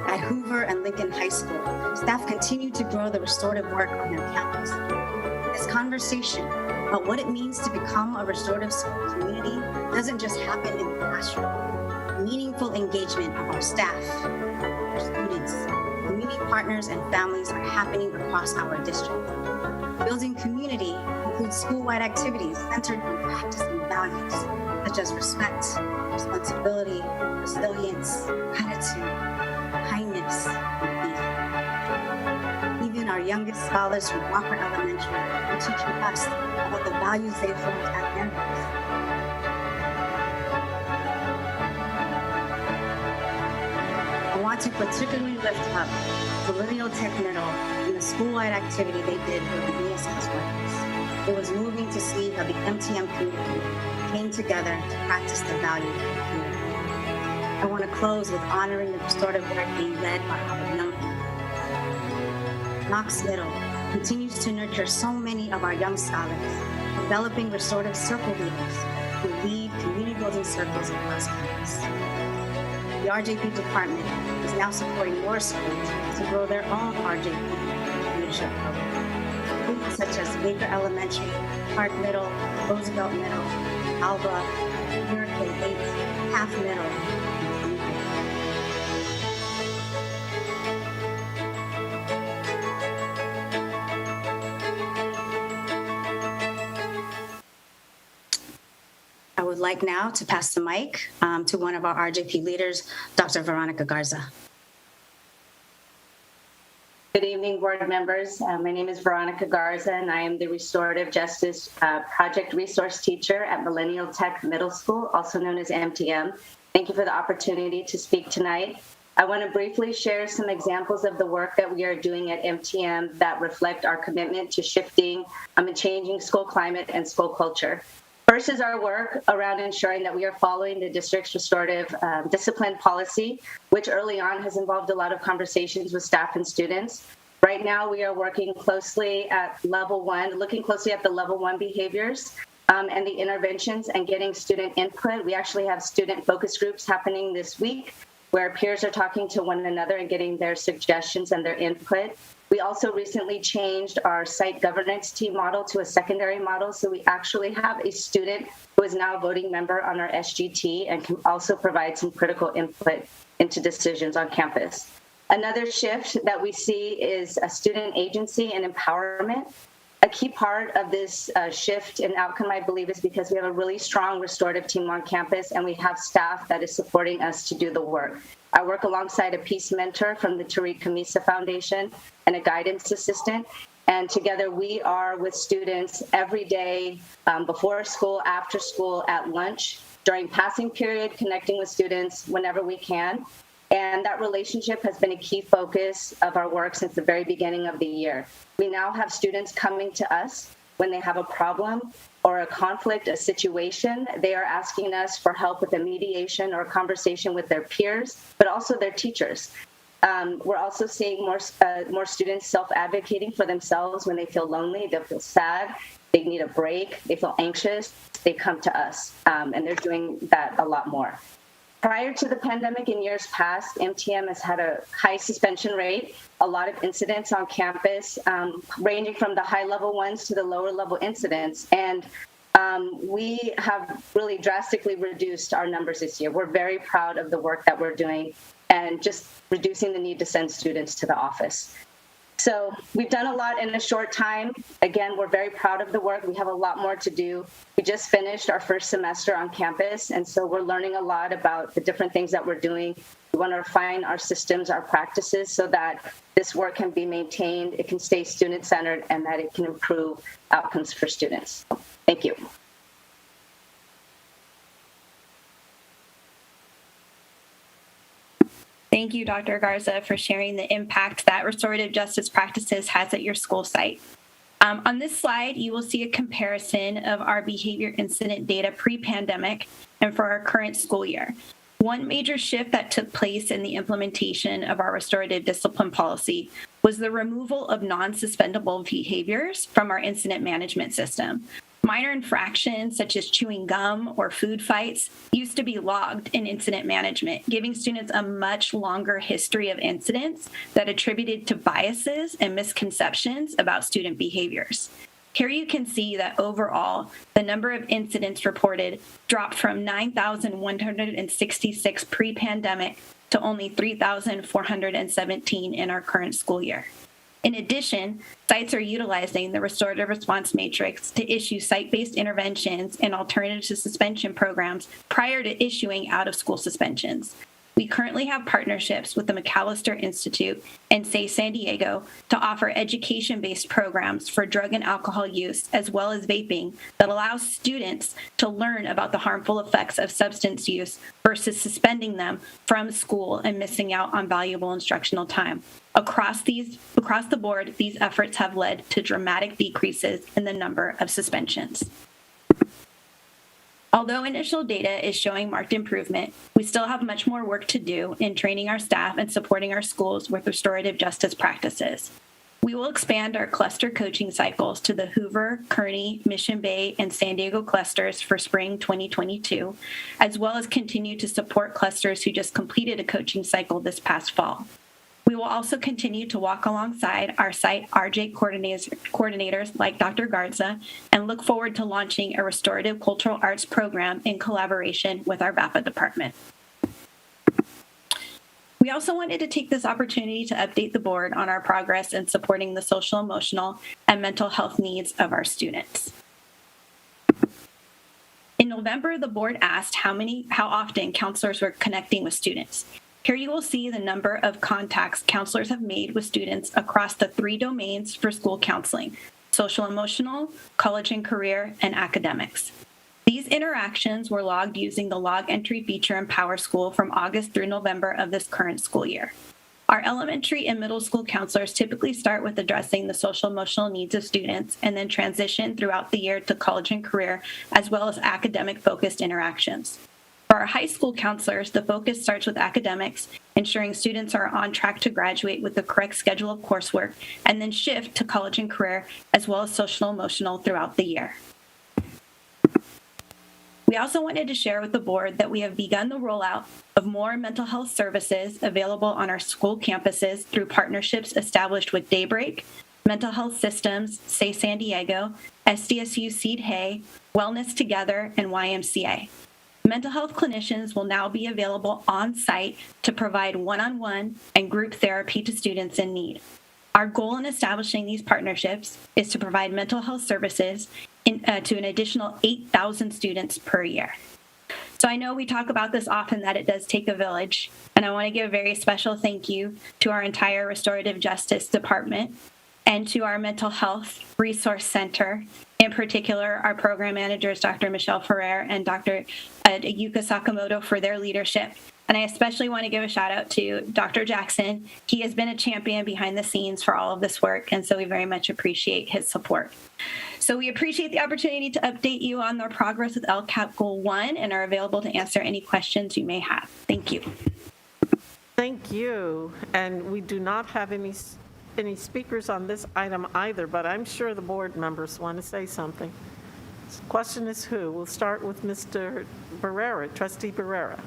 [SPEAKER 8] At Hoover and Lincoln High School, staff continue to grow the restorative work on their campus. This conversation about what it means to become a restorative school community doesn't just happen in the classroom. Meaningful engagement of our staff, our students, community partners, and families are happening across our district. Building community includes school-wide activities centered on practicing values such as respect, responsibility, resilience, gratitude, kindness, and faith. Even our youngest scholars from Walker Elementary are teaching us about the values they've learned at their homes. I want to particularly lift up Millennial Tech Middle and the school-wide activity they did with the ESS workers. It was moving to see how the MTM community came together to practice the values of the community. I want to close with honoring the restorative work being led by our young people. Knox Middle continues to nurture so many of our young scholars, developing restorative circle leaders who lead community building circles across campus. The RJP department is now supporting more schools to grow their own RJP leadership programs. Schools such as Baker Elementary, Park Middle, Roosevelt Middle, Alba, American 8, half middle. I would like now to pass the mic to one of our RJP leaders, Dr. Veronica Garza.
[SPEAKER 10] Good evening, board members. My name is Veronica Garza, and I am the Restorative Justice Project Resource Teacher at Millennial Tech Middle School, also known as MTM. Thank you for the opportunity to speak tonight. I want to briefly share some examples of the work that we are doing at MTM that reflect our commitment to shifting and changing school climate and school culture. First is our work around ensuring that we are following the district's restorative discipline policy, which early on has involved a lot of conversations with staff and students. Right now, we are working closely at level 1, looking closely at the level 1 behaviors and the interventions and getting student input. We actually have student focus groups happening this week where peers are talking to one another and getting their suggestions and their input. We also recently changed our site governance team model to a secondary model, so we actually have a student who is now a voting member on our SGT and can also provide some critical input into decisions on campus. Another shift that we see is a student agency and empowerment. A key part of this shift in outcome, I believe, is because we have a really strong restorative team on campus and we have staff that is supporting us to do the work. I work alongside a peace mentor from the Tariq Kamisa Foundation and a guidance assistant. And together we are with students every day, before school, after school, at lunch, during passing period, connecting with students whenever we can. And that relationship has been a key focus of our work since the very beginning of the year. We now have students coming to us when they have a problem or a conflict, a situation. They are asking us for help with a mediation or a conversation with their peers, but also their teachers. We're also seeing more students self-advocating for themselves when they feel lonely, they feel sad, they need a break, they feel anxious, they come to us, and they're doing that a lot more. Prior to the pandemic in years past, MTM has had a high suspension rate, a lot of incidents on campus, ranging from the high level ones to the lower level incidents. And we have really drastically reduced our numbers this year. We're very proud of the work that we're doing and just reducing the need to send students to the office. So we've done a lot in a short time. Again, we're very proud of the work. We have a lot more to do. We just finished our first semester on campus, and so we're learning a lot about the different things that we're doing. We want to refine our systems, our practices, so that this work can be maintained, it can stay student-centered, and that it can improve outcomes for students. Thank you.
[SPEAKER 6] Thank you, Dr. Garza, for sharing the impact that restorative justice practices has at your school site. On this slide, you will see a comparison of our behavior incident data pre-pandemic and for our current school year. One major shift that took place in the implementation of our restorative discipline policy was the removal of non-suspendable behaviors from our incident management system. Minor infractions such as chewing gum or food fights used to be logged in incident management, giving students a much longer history of incidents that attributed to biases and misconceptions about student behaviors. Here you can see that overall, the number of incidents reported dropped from 9,166 pre-pandemic to only 3,417 in our current school year. In addition, sites are utilizing the restorative response matrix to issue site-based interventions and alternative to suspension programs prior to issuing out-of-school suspensions. We currently have partnerships with the McAllister Institute and SAY San Diego to offer education-based programs for drug and alcohol use, as well as vaping, that allows students to learn about the harmful effects of substance use versus suspending them from school and missing out on valuable instructional time. Across the board, these efforts have led to dramatic decreases in the number of suspensions. Although initial data is showing marked improvement, we still have much more work to do in training our staff and supporting our schools with restorative justice practices. We will expand our cluster coaching cycles to the Hoover, Kearney, Mission Bay, and San Diego clusters for spring 2022, as well as continue to support clusters who just completed a coaching cycle this past fall. We will also continue to walk alongside our site RJ coordinators like Dr. Garza and look forward to launching a restorative cultural arts program in collaboration with our VAPA department. We also wanted to take this opportunity to update the board on our progress in supporting the social, emotional, and mental health needs of our students. In November, the board asked how often counselors were connecting with students. Here you will see the number of contacts counselors have made with students across the 3 domains for school counseling: social emotional, college and career, and academics. These interactions were logged using the log entry feature in PowerSchool from August through November of this current school year. Our elementary and middle school counselors typically start with addressing the social emotional needs of students and then transition throughout the year to college and career, as well as academic-focused interactions. For our high school counselors, the focus starts with academics, ensuring students are on track to graduate with the correct schedule of coursework, and then shift to college and career, as well as social emotional throughout the year. We also wanted to share with the board that we have begun the rollout of more mental health services available on our school campuses through partnerships established with Daybreak, Mental Health Systems, Say San Diego, SDSU Seed Hay, Wellness Together, and YMCA. Mental health clinicians will now be available on site to provide one-on-one and group therapy to students in need. Our goal in establishing these partnerships is to provide mental health services to an additional 8,000 students per year. So I know we talk about this often, that it does take a village, and I want to give a very special thank you to our entire Restorative Justice Department and to our Mental Health Resource Center, in particular our program managers, Dr. Michelle Ferrer and Dr. Yuka Sakamoto, for their leadership. And I especially want to give a shout out to Dr. Jackson. He has been a champion behind the scenes for all of this work, and so we very much appreciate his support. So we appreciate the opportunity to update you on our progress with LCAP Goal 1 and are available to answer any questions you may have. Thank you.
[SPEAKER 1] Thank you. And we do not have any speakers on this item either, but I'm sure the board members want to say something. The question is who? We'll start with Mr. Barrera, Trustee Barrera.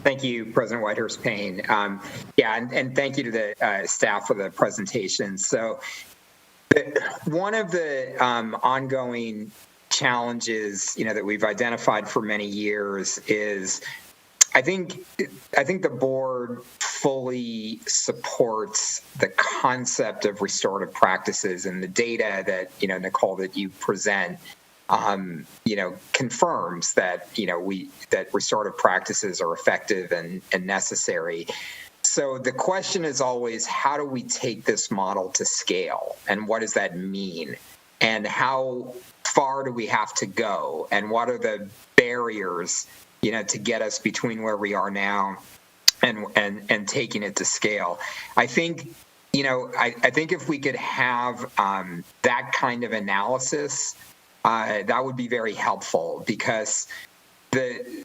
[SPEAKER 3] Thank you, President Whitehurst-Payne. And thank you to the staff for the presentation. So one of the ongoing challenges, that we've identified for many years is I think the board fully supports the concept of restorative practices, and the data that, Nicole, that you present, confirms that, that restorative practices are effective and necessary. So the question is always, how do we take this model to scale, and what does that mean, and how far do we have to go, and what are the barriers, to get us between where we are now and taking it to scale? I think, I think if we could have that kind of analysis, that would be very helpful, because the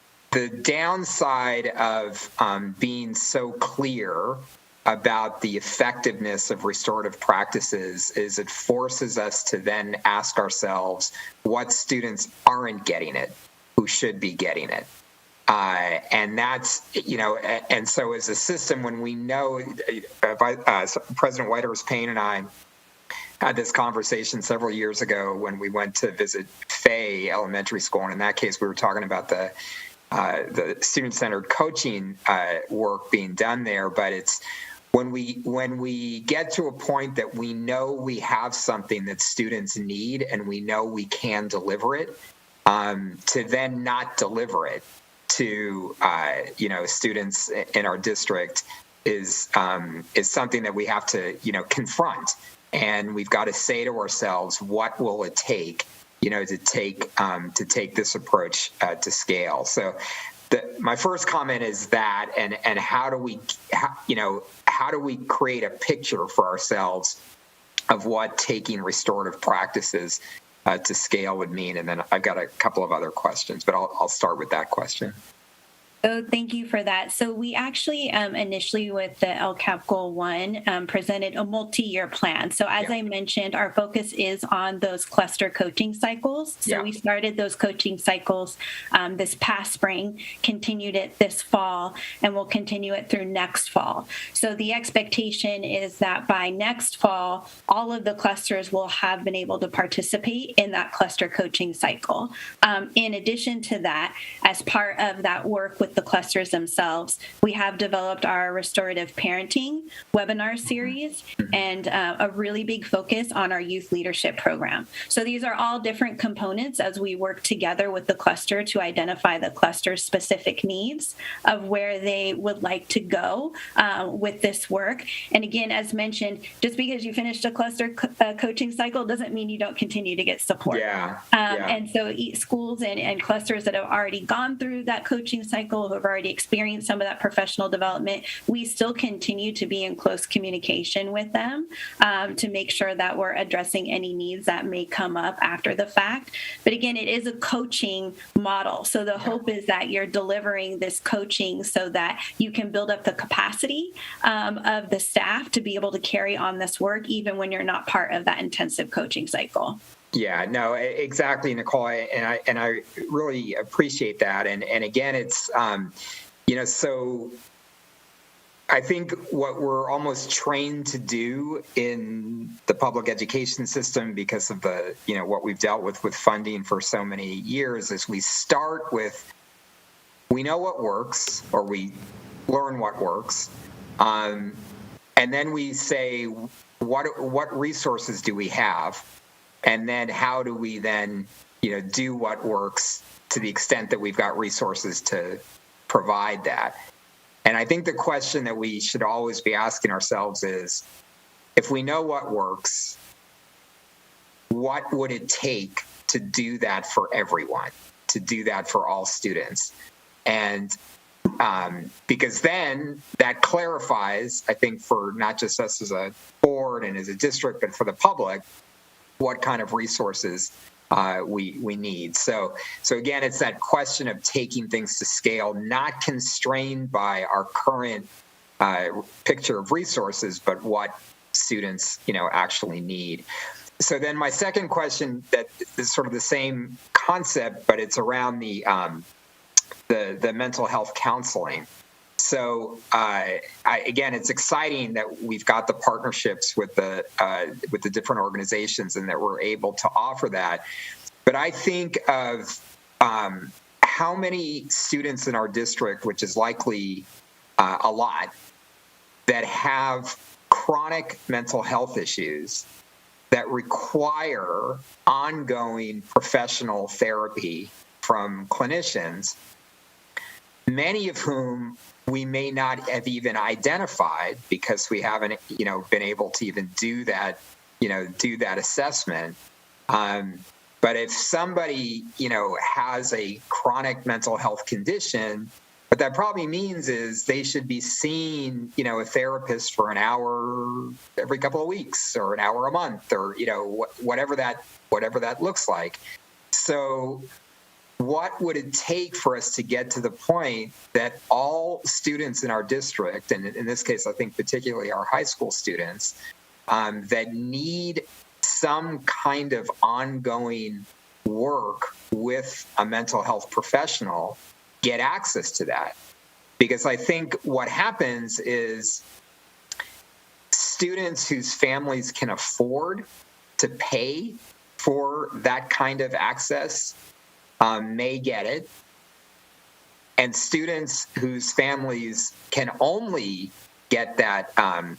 [SPEAKER 3] downside of being so clear about the effectiveness of restorative practices is it forces us to then ask ourselves what students aren't getting it, who should be getting it. And that's, and so as a system, when we know, President Whitehurst-Payne and I had this conversation several years ago when we went to visit Fay Elementary School, and in that case, we were talking about the student-centered coaching work being done there. But it's when we get to a point that we know we have something that students need and we know we can deliver it, to then not deliver it to students in our district is something that we have to confront, and we've got to say to ourselves, what will it take to take this approach to scale? So my first comment is that, and how do we create a picture for ourselves of what taking restorative practices to scale would mean? And then I've got a couple of other questions, but I'll start with that question.
[SPEAKER 6] Oh, thank you for that. So we actually initially with the LCAP Goal 1 presented a multi-year plan. So as I mentioned, our focus is on those cluster coaching cycles. So we started those coaching cycles this past spring, continued it this fall, and we'll continue it through next fall. So the expectation is that by next fall, all of the clusters will have been able to participate in that cluster coaching cycle. In addition to that, as part of that work with the clusters themselves, we have developed our restorative parenting webinar series and a really big focus on our youth leadership program. So these are all different components as we work together with the cluster to identify the cluster's specific needs of where they would like to go with this work. And again, as mentioned, just because you finished a cluster coaching cycle doesn't mean you don't continue to get support. And so schools and clusters that have already gone through that coaching cycle, who have already experienced some of that professional development, we still continue to be in close communication with them to make sure that we're addressing any needs that may come up after the fact. But again, it is a coaching model. So the hope is that you're delivering this coaching so that you can build up the capacity of the staff to be able to carry on this work, even when you're not part of that intensive coaching cycle.
[SPEAKER 3] Yeah, no, exactly, Nicole, and I really appreciate that. And again, it's so I think what we're almost trained to do in the public education system, because of the what we've dealt with funding for so many years, is we start with, we know what works, or we learn what works, and then we say what resources do we have. And then how do we then, do what works to the extent that we've got resources to provide that? And I think the question that we should always be asking ourselves is, if we know what works, what would it take to do that for everyone, to do that for all students? And because then that clarifies, I think, for not just us as a board and as a district, but for the public, what kind of resources we need. So again, it's that question of taking things to scale, not constrained by our current picture of resources, but what students actually need. So then my second question, that is sort of the same concept, but it's around the mental health counseling. So again, it's exciting that we've got the partnerships with the different organizations and that we're able to offer that. But I think of how many students in our district, which is likely a lot, that have chronic mental health issues that require ongoing professional therapy from clinicians, many of whom we may not have even identified because we haven't, been able to even do that assessment. But if somebody, has a chronic mental health condition, what that probably means is they should be seeing, a therapist for an hour every couple of weeks, or an hour a month, or whatever that looks like. So what would it take for us to get to the point that all students in our district, and in this case, I think particularly our high school students, that need some kind of ongoing work with a mental health professional, get access to that? Because I think what happens is students whose families can afford to pay for that kind of access may get it, and students whose families can only get that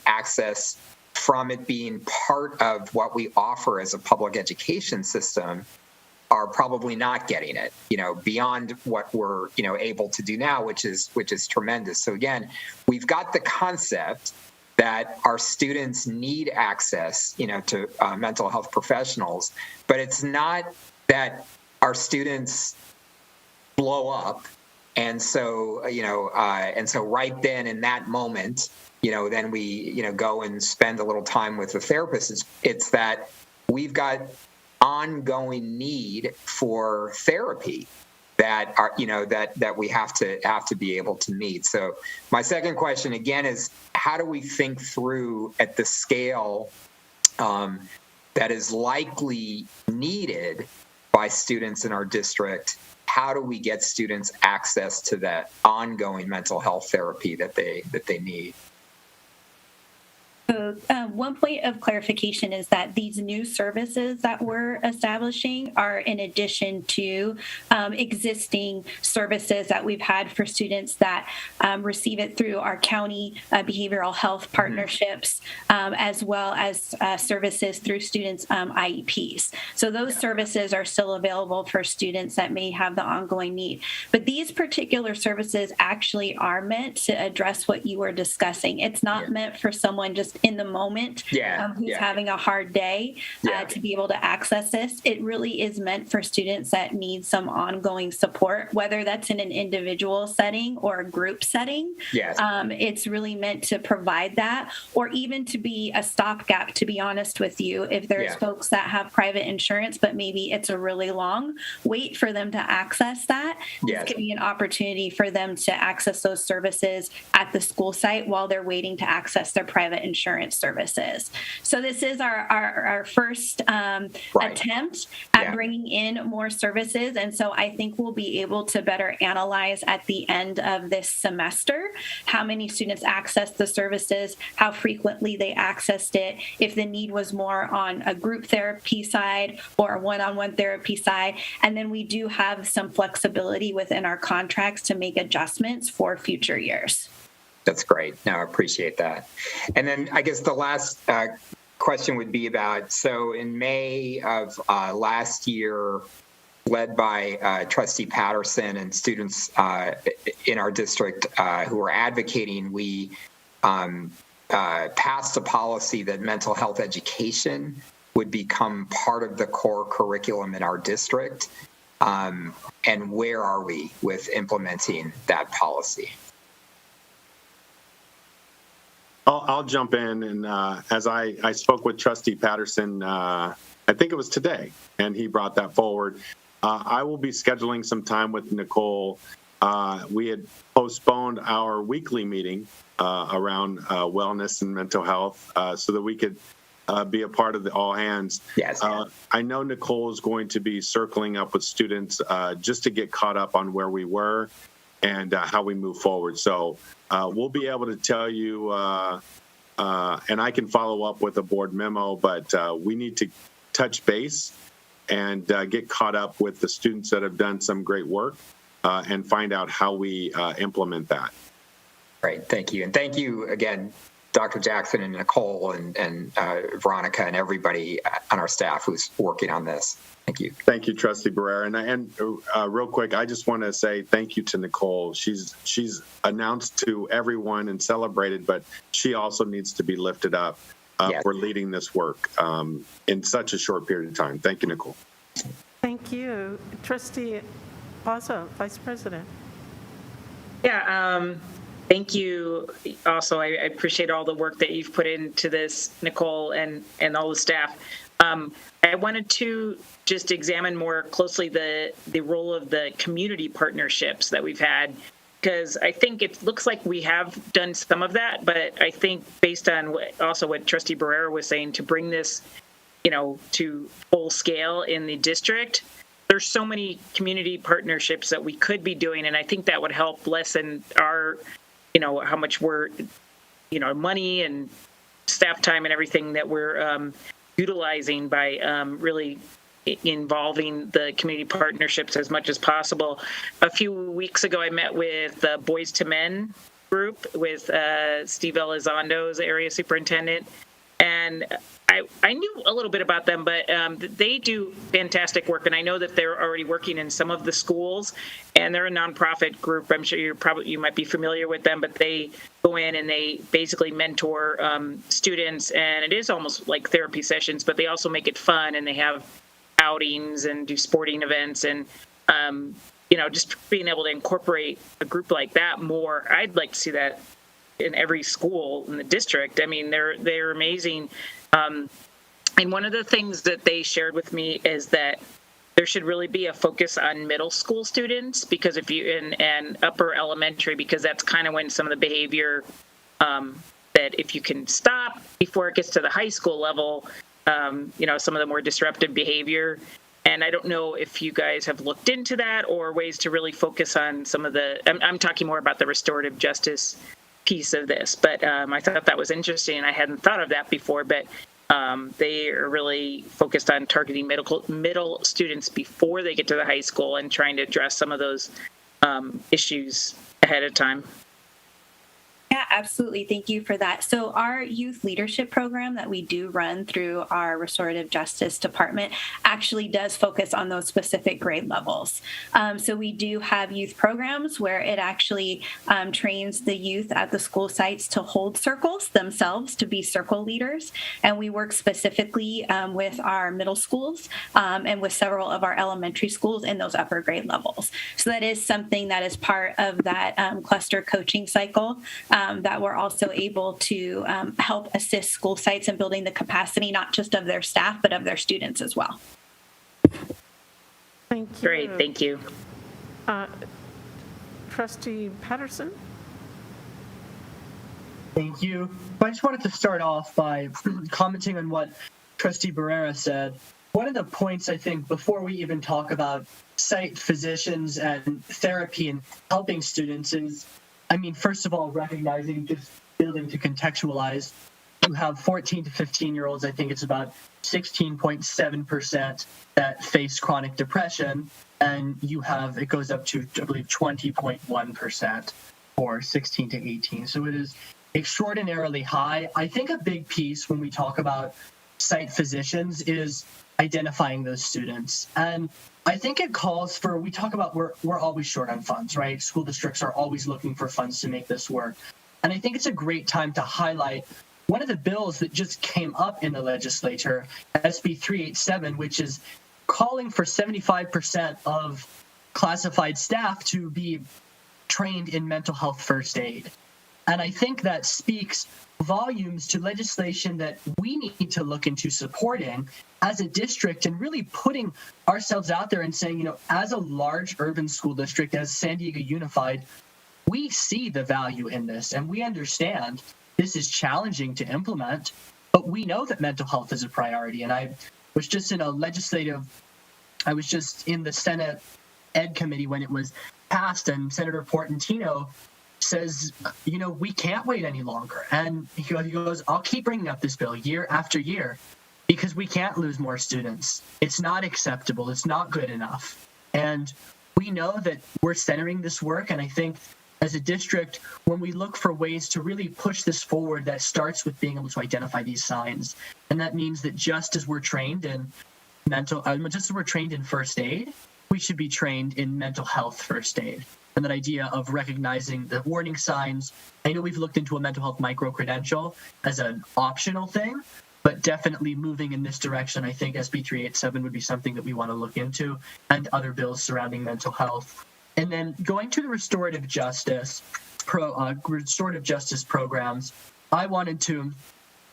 [SPEAKER 3] access from it being part of what we offer as a public education system are probably not getting it, beyond what we're, able to do now, which is tremendous. So again, we've got the concept that our students need access, to mental health professionals, but it's not that our students blow up, and so right then in that moment, then we go and spend a little time with the therapist. It's that we've got ongoing need for therapy that are, that we have to be able to meet. So my second question again is, how do we think through at the scale that is likely needed by students in our district? How do we get students access to that ongoing mental health therapy that they need?
[SPEAKER 6] So one point of clarification is that these new services that we're establishing are in addition to existing services that we've had for students that receive it through our county behavioral health partnerships, as well as services through students' IEPs. So those services are still available for students that may have the ongoing need. But these particular services actually are meant to address what you were discussing. It's not meant for someone just in the moment who's having a hard day to be able to access this. It really is meant for students that need some ongoing support, whether that's in an individual setting or a group setting. It's really meant to provide that, or even to be a stopgap, to be honest with you. If there's folks that have private insurance, but maybe it's a really long wait for them to access that, this could be an opportunity for them to access those services at the school site while they're waiting to access their private insurance services. So this is our first attempt at bringing in more services. And so I think we'll be able to better analyze at the end of this semester how many students access the services, how frequently they accessed it, if the need was more on a group therapy side or a one-on-one therapy side. And then we do have some flexibility within our contracts to make adjustments for future years.
[SPEAKER 3] That's great. No, I appreciate that. And then I guess the last question would be about, so in May of last year, led by Trustee Patterson and students in our district who were advocating, we passed a policy that mental health education would become part of the core curriculum in our district. And where are we with implementing that policy?
[SPEAKER 7] I'll jump in, and as I spoke with Trustee Patterson, I think it was today, and he brought that forward. I will be scheduling some time with Nicole. We had postponed our weekly meeting around wellness and mental health so that we could be a part of the all hands. I know Nicole is going to be circling up with students just to get caught up on where we were and how we move forward. So we'll be able to tell you, and I can follow up with a board memo, but we need to touch base and get caught up with the students that have done some great work and find out how we implement that.
[SPEAKER 3] Great, thank you. And thank you again, Dr. Jackson and Nicole and Veronica and everybody on our staff who's working on this. Thank you.
[SPEAKER 7] Thank you, Trustee Barrera. And real quick, I just want to say thank you to Nicole. She's announced to everyone and celebrated, but she also needs to be lifted up for leading this work in such a short period of time. Thank you, Nicole.
[SPEAKER 1] Thank you. Trustee Bozzo, Vice President.
[SPEAKER 15] Thank you. Also, I appreciate all the work that you've put into this, Nicole, and all the staff. I wanted to just examine more closely the role of the community partnerships that we've had, because I think it looks like we have done some of that, but I think based on what Trustee Barrera was saying, to bring this, to full scale in the district, there's so many community partnerships that we could be doing, and I think that would help lessen our, how much we're, money and staff time and everything that we're utilizing by really involving the community partnerships as much as possible. A few weeks ago, I met with the Boys to Men group with Steve Elizondo's area superintendent, and I knew a little bit about them, but they do fantastic work, and I know that they're already working in some of the schools, and they're a nonprofit group. I'm sure you might be familiar with them, but they go in and they basically mentor students, and it is almost like therapy sessions, but they also make it fun, and they have outings and do sporting events, and just being able to incorporate a group like that more. I'd like to see that in every school in the district. I mean, they're amazing. And one of the things that they shared with me is that there should really be a focus on middle school students, because if you and upper elementary, because that's kind of when some of the behavior that if you can stop before it gets to the high school level, some of the more disruptive behavior. And I don't know if you guys have looked into that or ways to really focus on some of the, I'm talking more about the restorative justice piece of this, but I thought that was interesting. I hadn't thought of that before, but they are really focused on targeting middle students before they get to the high school and trying to address some of those issues ahead of time.
[SPEAKER 6] Yeah, absolutely. Thank you for that. So our youth leadership program that we do run through our restorative justice department actually does focus on those specific grade levels. So we do have youth programs where it actually trains the youth at the school sites to hold circles themselves, to be circle leaders. And we work specifically with our middle schools and with several of our elementary schools in those upper grade levels. So that is something that is part of that cluster coaching cycle. That we're also able to help assist school sites in building the capacity, not just of their staff, but of their students as well.
[SPEAKER 1] Thank you.
[SPEAKER 15] Great, thank you.
[SPEAKER 1] Trustee Patterson?
[SPEAKER 16] Thank you. I just wanted to start off by commenting on what Trustee Barrera said. One of the points, I think, before we even talk about site physicians and therapy and helping students is, first of all, recognizing, just building to contextualize, you have 14 to 15-year-olds, I think it's about 16.7% that face chronic depression, and it goes up to, I believe, 20.1% for 16 to 18. So it is extraordinarily high. I think a big piece when we talk about site physicians is identifying those students. And I think it calls for, we talk about we're always short on funds, right? School districts are always looking for funds to make this work. And I think it's a great time to highlight one of the bills that just came up in the legislature, SB 387, which is calling for 75% of classified staff to be trained in mental health first aid. And I think that speaks volumes to legislation that we need to look into supporting as a district and really putting ourselves out there and saying, as a large urban school district, as San Diego Unified, we see the value in this and we understand this is challenging to implement, but we know that mental health is a priority. And I was just in the Senate Ed Committee when it was passed, and Senator Portantino says, we can't wait any longer. And he goes, I'll keep bringing up this bill year after year because we can't lose more students. It's not acceptable. It's not good enough. And we know that we're centering this work. And I think as a district, when we look for ways to really push this forward, that starts with being able to identify these signs. And that means that just as we're trained in first aid, we should be trained in mental health first aid. And that idea of recognizing the warning signs. I know we've looked into a mental health micro-credential as an optional thing, but definitely moving in this direction. I think SB 387 would be something that we want to look into, and other bills surrounding mental health. And then going to the restorative justice programs, I wanted to,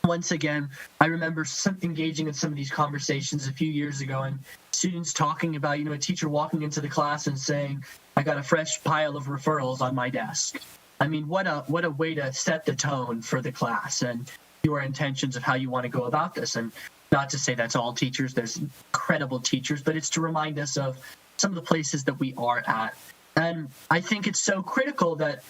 [SPEAKER 16] once again, I remember engaging in some of these conversations a few years ago, and students talking about, a teacher walking into the class and saying, I got a fresh pile of referrals on my desk. What a way to set the tone for the class and your intentions of how you want to go about this. And not to say that's all teachers, there's incredible teachers, but it's to remind us of some of the places that we are at. And I think it's so critical that,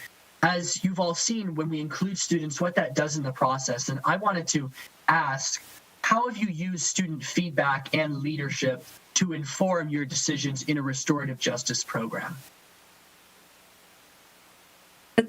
[SPEAKER 16] as you've all seen, when we include students, what that does in the process. And I wanted to ask, how have you used student feedback and leadership to inform your decisions in a restorative justice program?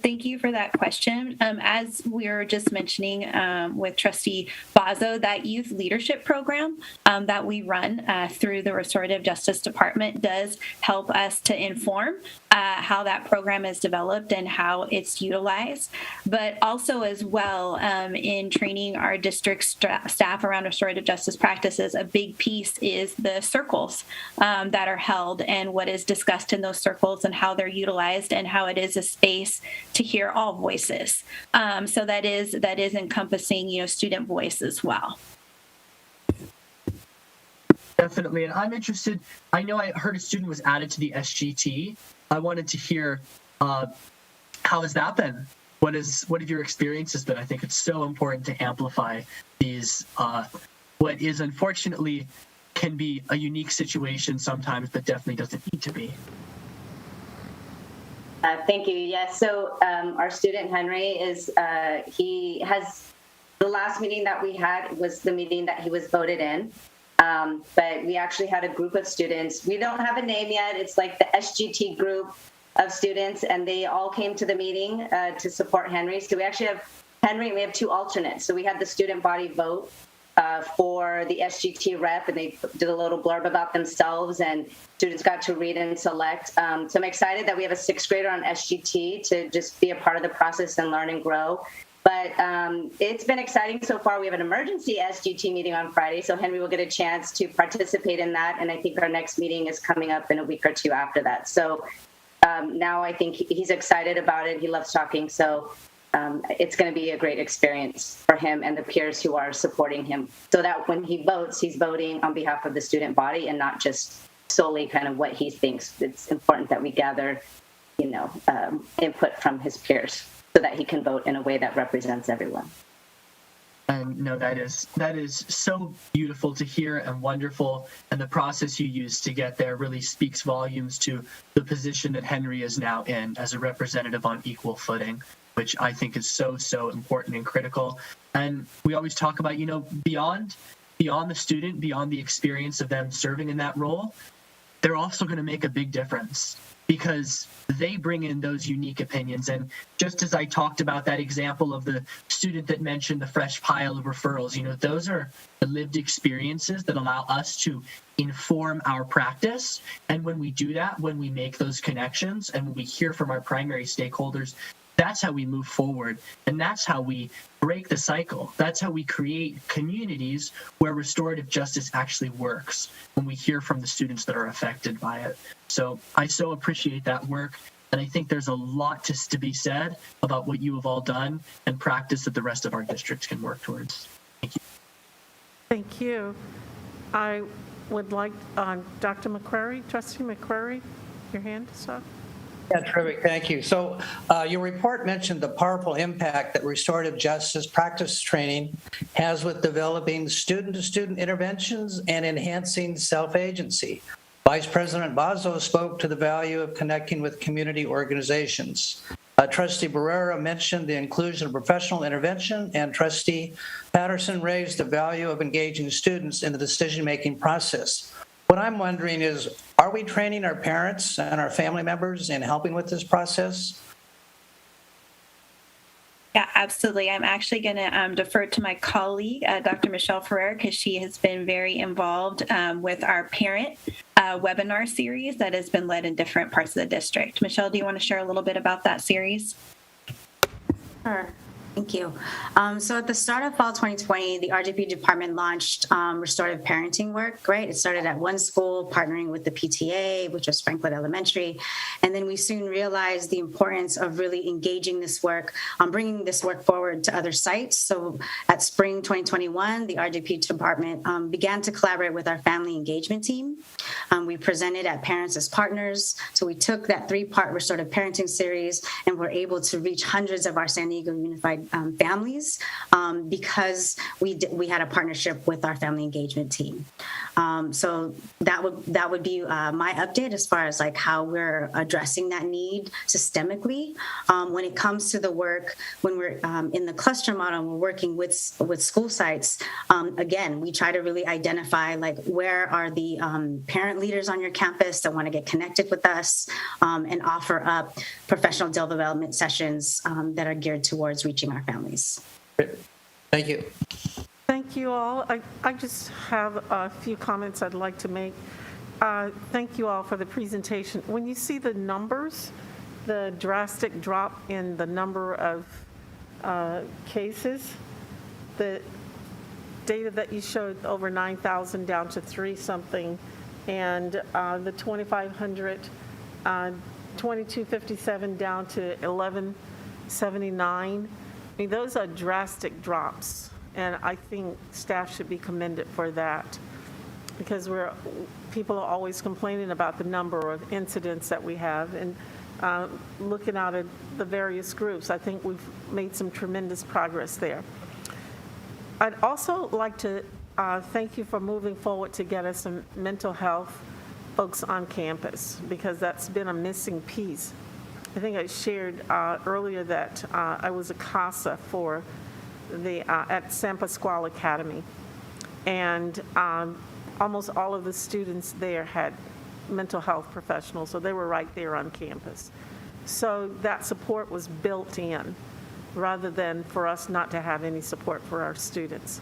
[SPEAKER 6] Thank you for that question. As we were just mentioning with Trustee Bazo, that youth leadership program that we run through the Restorative Justice Department does help us to inform how that program is developed and how it's utilized, but also as well in training our district staff around restorative justice practices. A big piece is the circles that are held and what is discussed in those circles and how they're utilized and how it is a space to hear all voices. So that is encompassing, student voice as well.
[SPEAKER 16] Definitely. And I'm interested, I know I heard a student was added to the SGT. I wanted to hear how has that been? What have your experiences been? I think it's so important to amplify these, what is unfortunately can be a unique situation sometimes, but definitely doesn't need to be.
[SPEAKER 10] Thank you. Yes. So our student Henry is he has the last meeting that we had was the meeting that he was voted in. But we actually had a group of students. We don't have a name yet. It's like the SGT group of students, and they all came to the meeting to support Henry. So we actually have Henry. We have 2 alternates. So we had the student body vote for the SGT rep, and they did a little blurb about themselves, and students got to read and select. So I'm excited that we have a 6th grader on SGT to just be a part of the process and learn and grow. But it's been exciting so far. We have an emergency SGT meeting on Friday, so Henry will get a chance to participate in that, and I think our next meeting is coming up in a week or 2 after that. So now I think he's excited about it. He loves talking, so it's going to be a great experience for him and the peers who are supporting him, so that when he votes, he's voting on behalf of the student body and not just solely kind of what he thinks. It's important that we gather, input from his peers so that he can vote in a way that represents everyone.
[SPEAKER 16] And no, that is so beautiful to hear and wonderful. And the process you used to get there really speaks volumes to the position that Henry is now in as a representative on equal footing, which I think is so, so important and critical. And we always talk about, beyond the student, beyond the experience of them serving in that role, they're also going to make a big difference because they bring in those unique opinions. And just as I talked about that example of the student that mentioned the fresh pile of referrals, those are the lived experiences that allow us to inform our practice. And when we do that, when we make those connections and when we hear from our primary stakeholders, that's how we move forward. And that's how we break the cycle. That's how we create communities where restorative justice actually works, when we hear from the students that are affected by it. So I so appreciate that work. And I think there's a lot to be said about what you have all done and practice that the rest of our districts can work towards. Thank you.
[SPEAKER 1] Thank you. I would like Dr. McCrary, Trustee McCrary, your hand is up.
[SPEAKER 11] Yeah, terrific. Thank you. So your report mentioned the powerful impact that restorative justice practice training has with developing student-to-student interventions and enhancing self-agency. Vice President Bozzo spoke to the value of connecting with community organizations. Trustee Barrera mentioned the inclusion of professional intervention, and Trustee Patterson raised the value of engaging students in the decision-making process. What I'm wondering is, are we training our parents and our family members in helping with this process?
[SPEAKER 6] Yeah, absolutely. I'm actually going to defer to my colleague, Dr. Michelle Ferrer, because she has been very involved with our parent webinar series that has been led in different parts of the district. Michelle, do you want to share a little bit about that series?
[SPEAKER 8] Sure. Thank you. So at the start of fall 2020, the RJP department launched restorative parenting work, right? It started at one school, partnering with the PTA, which was Franklin Elementary. And then we soon realized the importance of really engaging this work, bringing this work forward to other sites. So at spring 2021, the RJP department began to collaborate with our family engagement team. We presented at Parents as Partners. So we took that 3-part restorative parenting series and were able to reach hundreds of our San Diego Unified families because we had a partnership with our family engagement team. So that would be my update as far as like how we're addressing that need systemically. When it comes to the work, when we're in the cluster model, we're working with school sites. Again, we try to really identify like where are the parent leaders on your campus that want to get connected with us and offer up professional development sessions that are geared towards reaching our families.
[SPEAKER 11] Thank you.
[SPEAKER 1] Thank you all. I just have a few comments I'd like to make. Thank you all for the presentation. When you see the numbers, the drastic drop in the number of cases, the data that you showed over 9,000 down to 3-something, and the 2,500, 2257 down to 1179. I mean, those are drastic drops, and I think staff should be commended for that. because people are always complaining about the number of incidents that we have. And looking out at the various groups, I think we've made some tremendous progress there. I'd also like to thank you for moving forward to get us some mental health folks on campus, because that's been a missing piece. I think I shared earlier that I was a CASA for at San Pasquale Academy, and almost all of the students there had mental health professionals, so they were right there on campus. So that support was built in, rather than for us not to have any support for our students.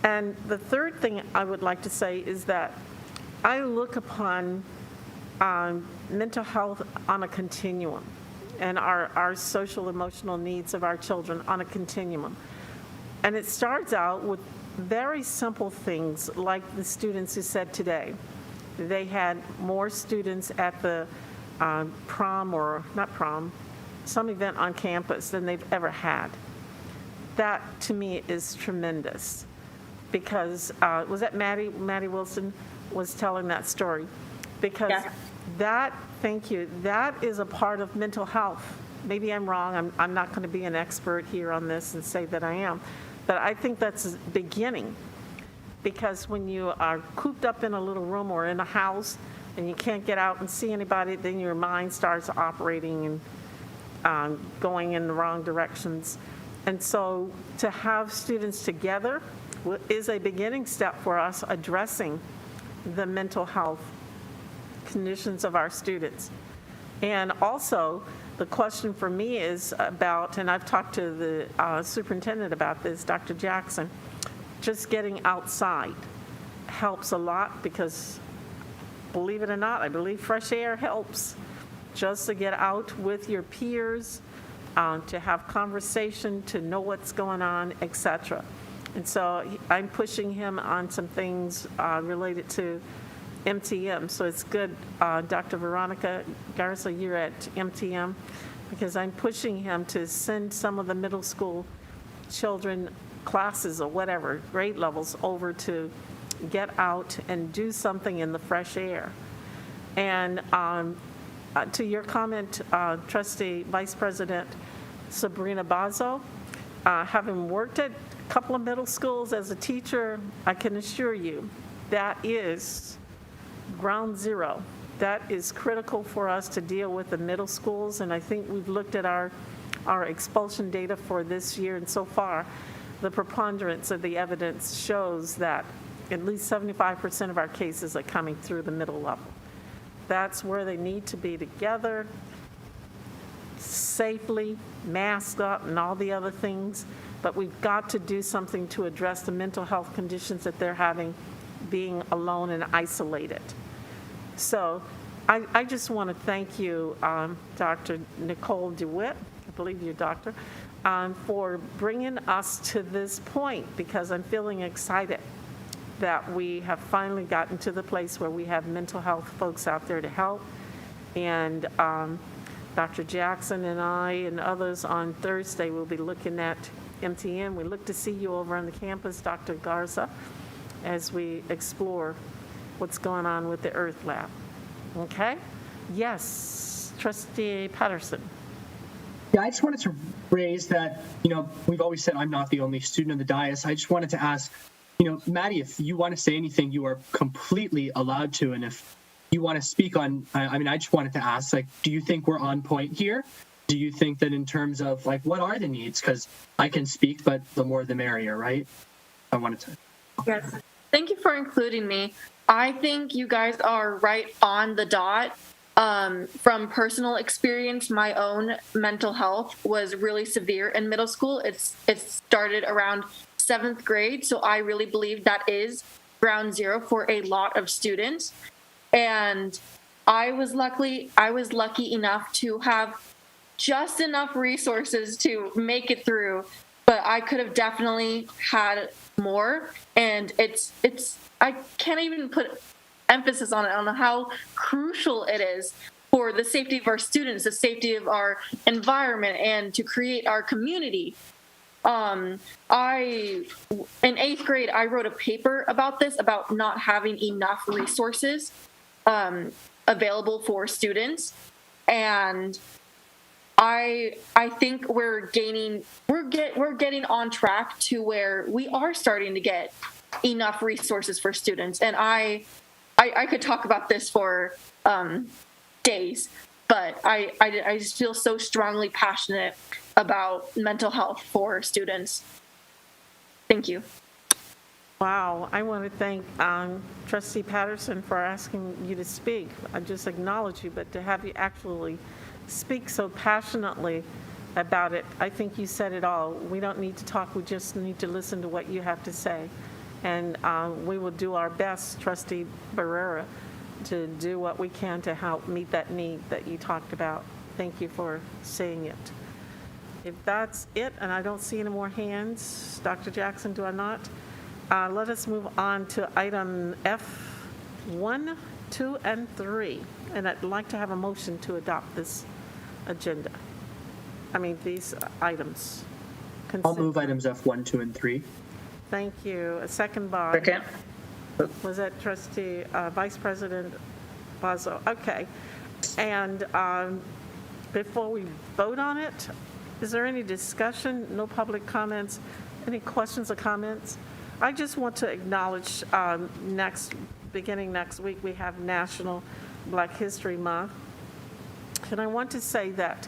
[SPEAKER 1] And the third thing I would like to say is that I look upon mental health on a continuum, and our social emotional needs of our children on a continuum. And it starts out with very simple things like the students who said today. They had more students at the prom, or not prom, some event on campus than they've ever had. That to me is tremendous, because was that Maddie Wilson was telling that story, because thank you, that is a part of mental health. Maybe I'm wrong, I'm not going to be an expert here on this and say that I am, but I think that's a beginning, because when you are cooped up in a little room or in a house and you can't get out and see anybody, then your mind starts operating and going in the wrong directions. And so to have students together is a beginning step for us addressing the mental health conditions of our students. And also, the question for me is about, and I've talked to the superintendent about this, Dr. Jackson, just getting outside helps a lot, because believe it or not, I believe fresh air helps. Just to get out with your peers, to have conversation, to know what's going on, etc. And so I'm pushing him on some things related to MTM. So it's good, Dr. Veronica Garza, you're at MTM, because I'm pushing him to send some of the middle school children classes or whatever, grade levels, over to get out and do something in the fresh air. And to your comment, Trustee Vice President Sabrina Bazo, having worked at a couple of middle schools as a teacher, I can assure you that is ground zero. That is critical for us to deal with the middle schools, and I think we've looked at our expulsion data for this year, and so far, the preponderance of the evidence shows that at least 75% of our cases are coming through the middle level. That's where they need to be together, safely, masked up, and all the other things. But we've got to do something to address the mental health conditions that they're having, being alone and isolated. So I just want to thank you, Dr. Nicole DeWitt, I believe you're doctor, for bringing us to this point, because I'm feeling excited that we have finally gotten to the place where we have mental health folks out there to help. And Dr. Jackson and I and others on Thursday will be looking at MTN. We look to see you over on the campus, Dr. Garza, as we explore what's going on with the Earth Lab. Okay? Yes, Trustee Patterson.
[SPEAKER 12] Yeah, I just wanted to raise that, we've always said I'm not the only student on the dais. I just wanted to ask, Maddie, if you want to say anything, you are completely allowed to. And if you want to speak on, I just wanted to ask, do you think we're on point here? Do you think that in terms of, what are the needs? Because I can speak, but the more the merrier, right? I wanted to.
[SPEAKER 20] Yes. Thank you for including me. I think you guys are right on the dot. From personal experience, my own mental health was really severe in middle school. It started around 7th grade, so I really believe that is ground zero for a lot of students. And I was lucky enough to have just enough resources to make it through, but I could have definitely had more. And I can't even put emphasis on it, on how crucial it is for the safety of our students, the safety of our environment, and to create our community. In 8th grade, I wrote a paper about this, about not having enough resources available for students. And I think we're getting on track to where we are starting to get enough resources for students. And I could talk about this for days, but I just feel so strongly passionate about mental health for students. Thank you.
[SPEAKER 1] Wow, I want to thank Trustee Patterson for asking you to speak. I just acknowledge you, but to have you actually speak so passionately about it, I think you said it all. We don't need to talk, we just need to listen to what you have to say. And we will do our best, Trustee Barrera, to do what we can to help meet that need that you talked about. Thank you for saying it. If that's it, and I don't see any more hands, Dr. Jackson, do I not? Let us move on to item F1, 2, and 3. And I'd like to have a motion to adopt this agenda. These items.
[SPEAKER 12] I'll move items F1, 2, and 3.
[SPEAKER 1] Thank you. A second by?
[SPEAKER 15] Second.
[SPEAKER 1] Was that Trustee Vice President Bazo? Okay. And before we vote on it, is there any discussion? No public comments? Any questions or comments? I just want to acknowledge beginning next week, we have National Black History Month. And I want to say that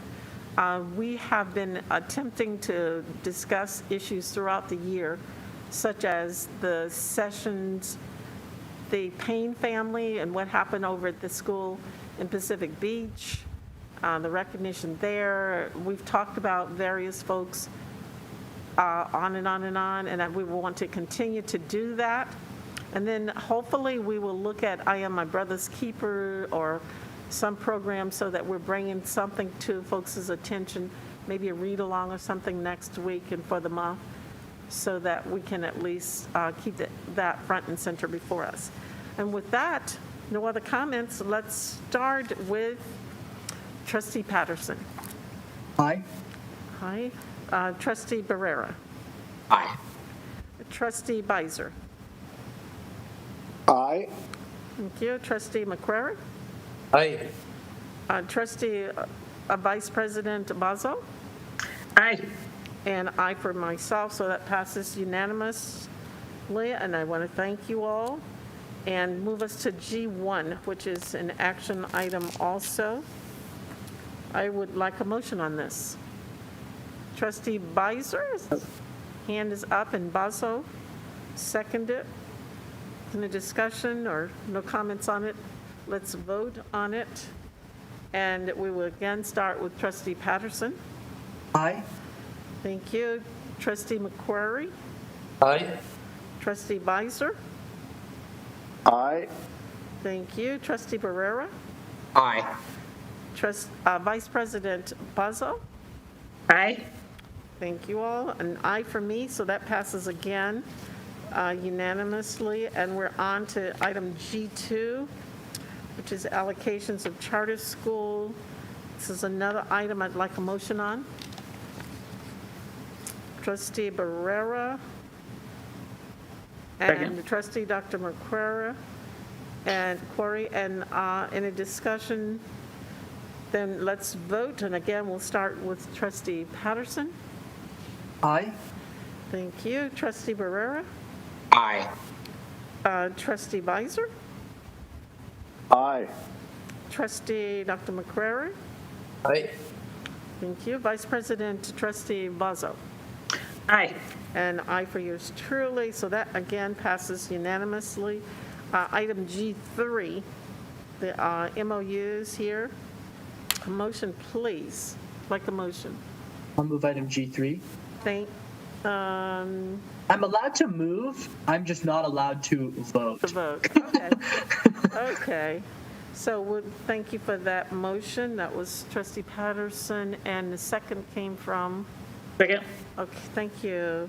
[SPEAKER 1] we have been attempting to discuss issues throughout the year, such as the Sessions, the Payne family and what happened over at the school in Pacific Beach, the recognition there. We've talked about various folks on and on and on, and we will want to continue to do that. And then hopefully we will look at I Am My Brother's Keeper or some program so that we're bringing something to folks' attention, maybe a read-along or something next week and for the month, so that we can at least keep that front and center before us. And with that, no other comments. Let's start with Trustee Patterson.
[SPEAKER 12] Aye.
[SPEAKER 1] Aye. Trustee Barrera.
[SPEAKER 3] Aye.
[SPEAKER 1] Trustee Beiser.
[SPEAKER 18] Aye.
[SPEAKER 1] Thank you. Trustee McCrary.
[SPEAKER 11] Aye.
[SPEAKER 1] Trustee Vice President Bazo.
[SPEAKER 15] Aye.
[SPEAKER 1] And I for myself, so that passes unanimously. And I want to thank you all. And move us to G1, which is an action item also. I would like a motion on this. Trustee Beiser, hand is up, and Bazo seconded. Any discussion or no comments on it? Let's vote on it. And we will again start with Trustee Patterson.
[SPEAKER 12] Aye.
[SPEAKER 1] Thank you. Trustee McQuarrie.
[SPEAKER 11] Aye.
[SPEAKER 1] Trustee Beiser.
[SPEAKER 18] Aye.
[SPEAKER 1] Thank you. Trustee Barrera.
[SPEAKER 3] Aye.
[SPEAKER 1] Vice President Bazo.
[SPEAKER 15] Aye.
[SPEAKER 1] Thank you all. An aye for me, so that passes again unanimously. And we're on to item G2, which is allocations of charter school. This is another item I'd like a motion on. Trustee Barrera and
[SPEAKER 15] Second.
[SPEAKER 1] Trustee Dr. McQuarrie and Corey, and in a discussion, then let's vote. And again, we'll start with Trustee Patterson.
[SPEAKER 12] Aye.
[SPEAKER 1] Thank you. Trustee Barrera.
[SPEAKER 3] Aye.
[SPEAKER 1] Trustee Beiser.
[SPEAKER 18] Aye.
[SPEAKER 1] Trustee Dr. McCrary.
[SPEAKER 11] Aye.
[SPEAKER 1] Thank you. Vice President Trustee Bazo.
[SPEAKER 15] Aye.
[SPEAKER 1] And aye for yours truly. So that again passes unanimously. Item G3, the MOUs here. A motion, please. Like a motion.
[SPEAKER 12] I'll move item G3.
[SPEAKER 1] I'm
[SPEAKER 12] allowed to move. I'm just not allowed to vote.
[SPEAKER 1] Okay. Okay. So thank you for that motion. That was Trustee Patterson, and the second came from?
[SPEAKER 15] Second.
[SPEAKER 1] Okay, thank you.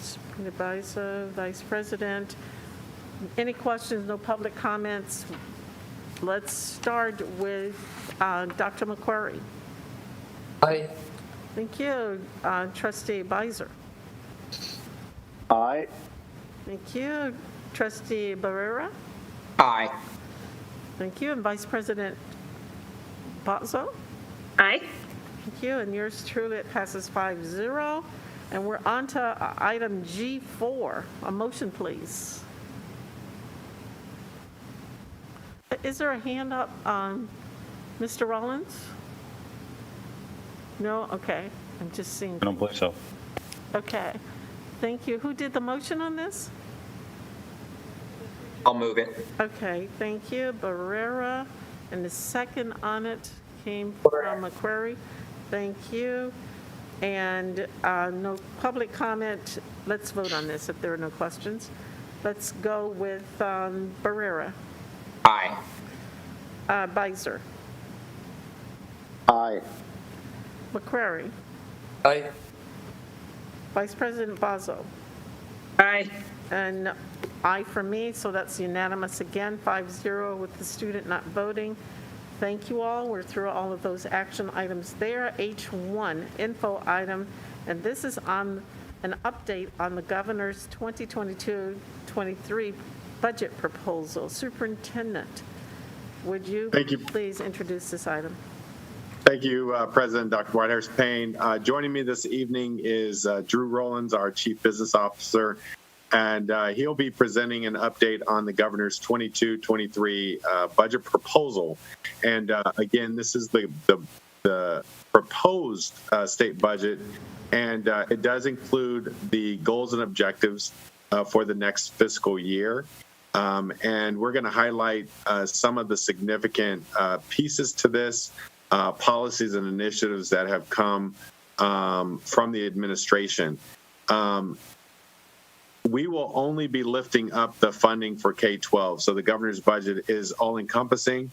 [SPEAKER 1] Superintendent, Vice President. Any questions? No public comments? Let's start with Dr. McQuarrie.
[SPEAKER 11] Aye.
[SPEAKER 1] Thank you. Trustee Beiser.
[SPEAKER 18] Aye.
[SPEAKER 1] Thank you. Trustee Barrera.
[SPEAKER 3] Aye.
[SPEAKER 1] Thank you. And Vice President Bozzo.
[SPEAKER 15] Aye.
[SPEAKER 1] Thank you. And yours truly, it passes 5-0. And we're on to item G4. A motion, please. Is there a hand up, Mr. Rollins? No? Okay. I'm just seeing.
[SPEAKER 13] I don't believe so.
[SPEAKER 1] Okay. Thank you. Who did the motion on this?
[SPEAKER 3] I'll move it.
[SPEAKER 1] Okay. Thank you. Barrera. And the second on it came from McQuarrie. Thank you. And no public comment. Let's vote on this if there are no questions. Let's go with Barrera.
[SPEAKER 3] Aye.
[SPEAKER 1] Beiser.
[SPEAKER 18] Aye.
[SPEAKER 1] McQuarrie.
[SPEAKER 13] Aye.
[SPEAKER 1] Vice President Bozzo.
[SPEAKER 15] Aye.
[SPEAKER 1] And aye for me, so that's unanimous again, 5-0 with the student not voting. Thank you all. We're through all of those action items there. H1, info item, and this is on an update on the governor's 2022-23 budget proposal. Superintendent, would you please introduce this item?
[SPEAKER 7] Thank you, President Dr. Whitehurst Payne. Joining me this evening is Drew Rollins, our Chief Business Officer, and he'll be presenting an update on the governor's 22-23 budget proposal. And again, this is the proposed state budget, and it does include the goals and objectives for the next fiscal year. And we're going to highlight some of the significant pieces to this, policies and initiatives that have come from the administration. We will only be lifting up the funding for K-12. So the governor's budget is all-encompassing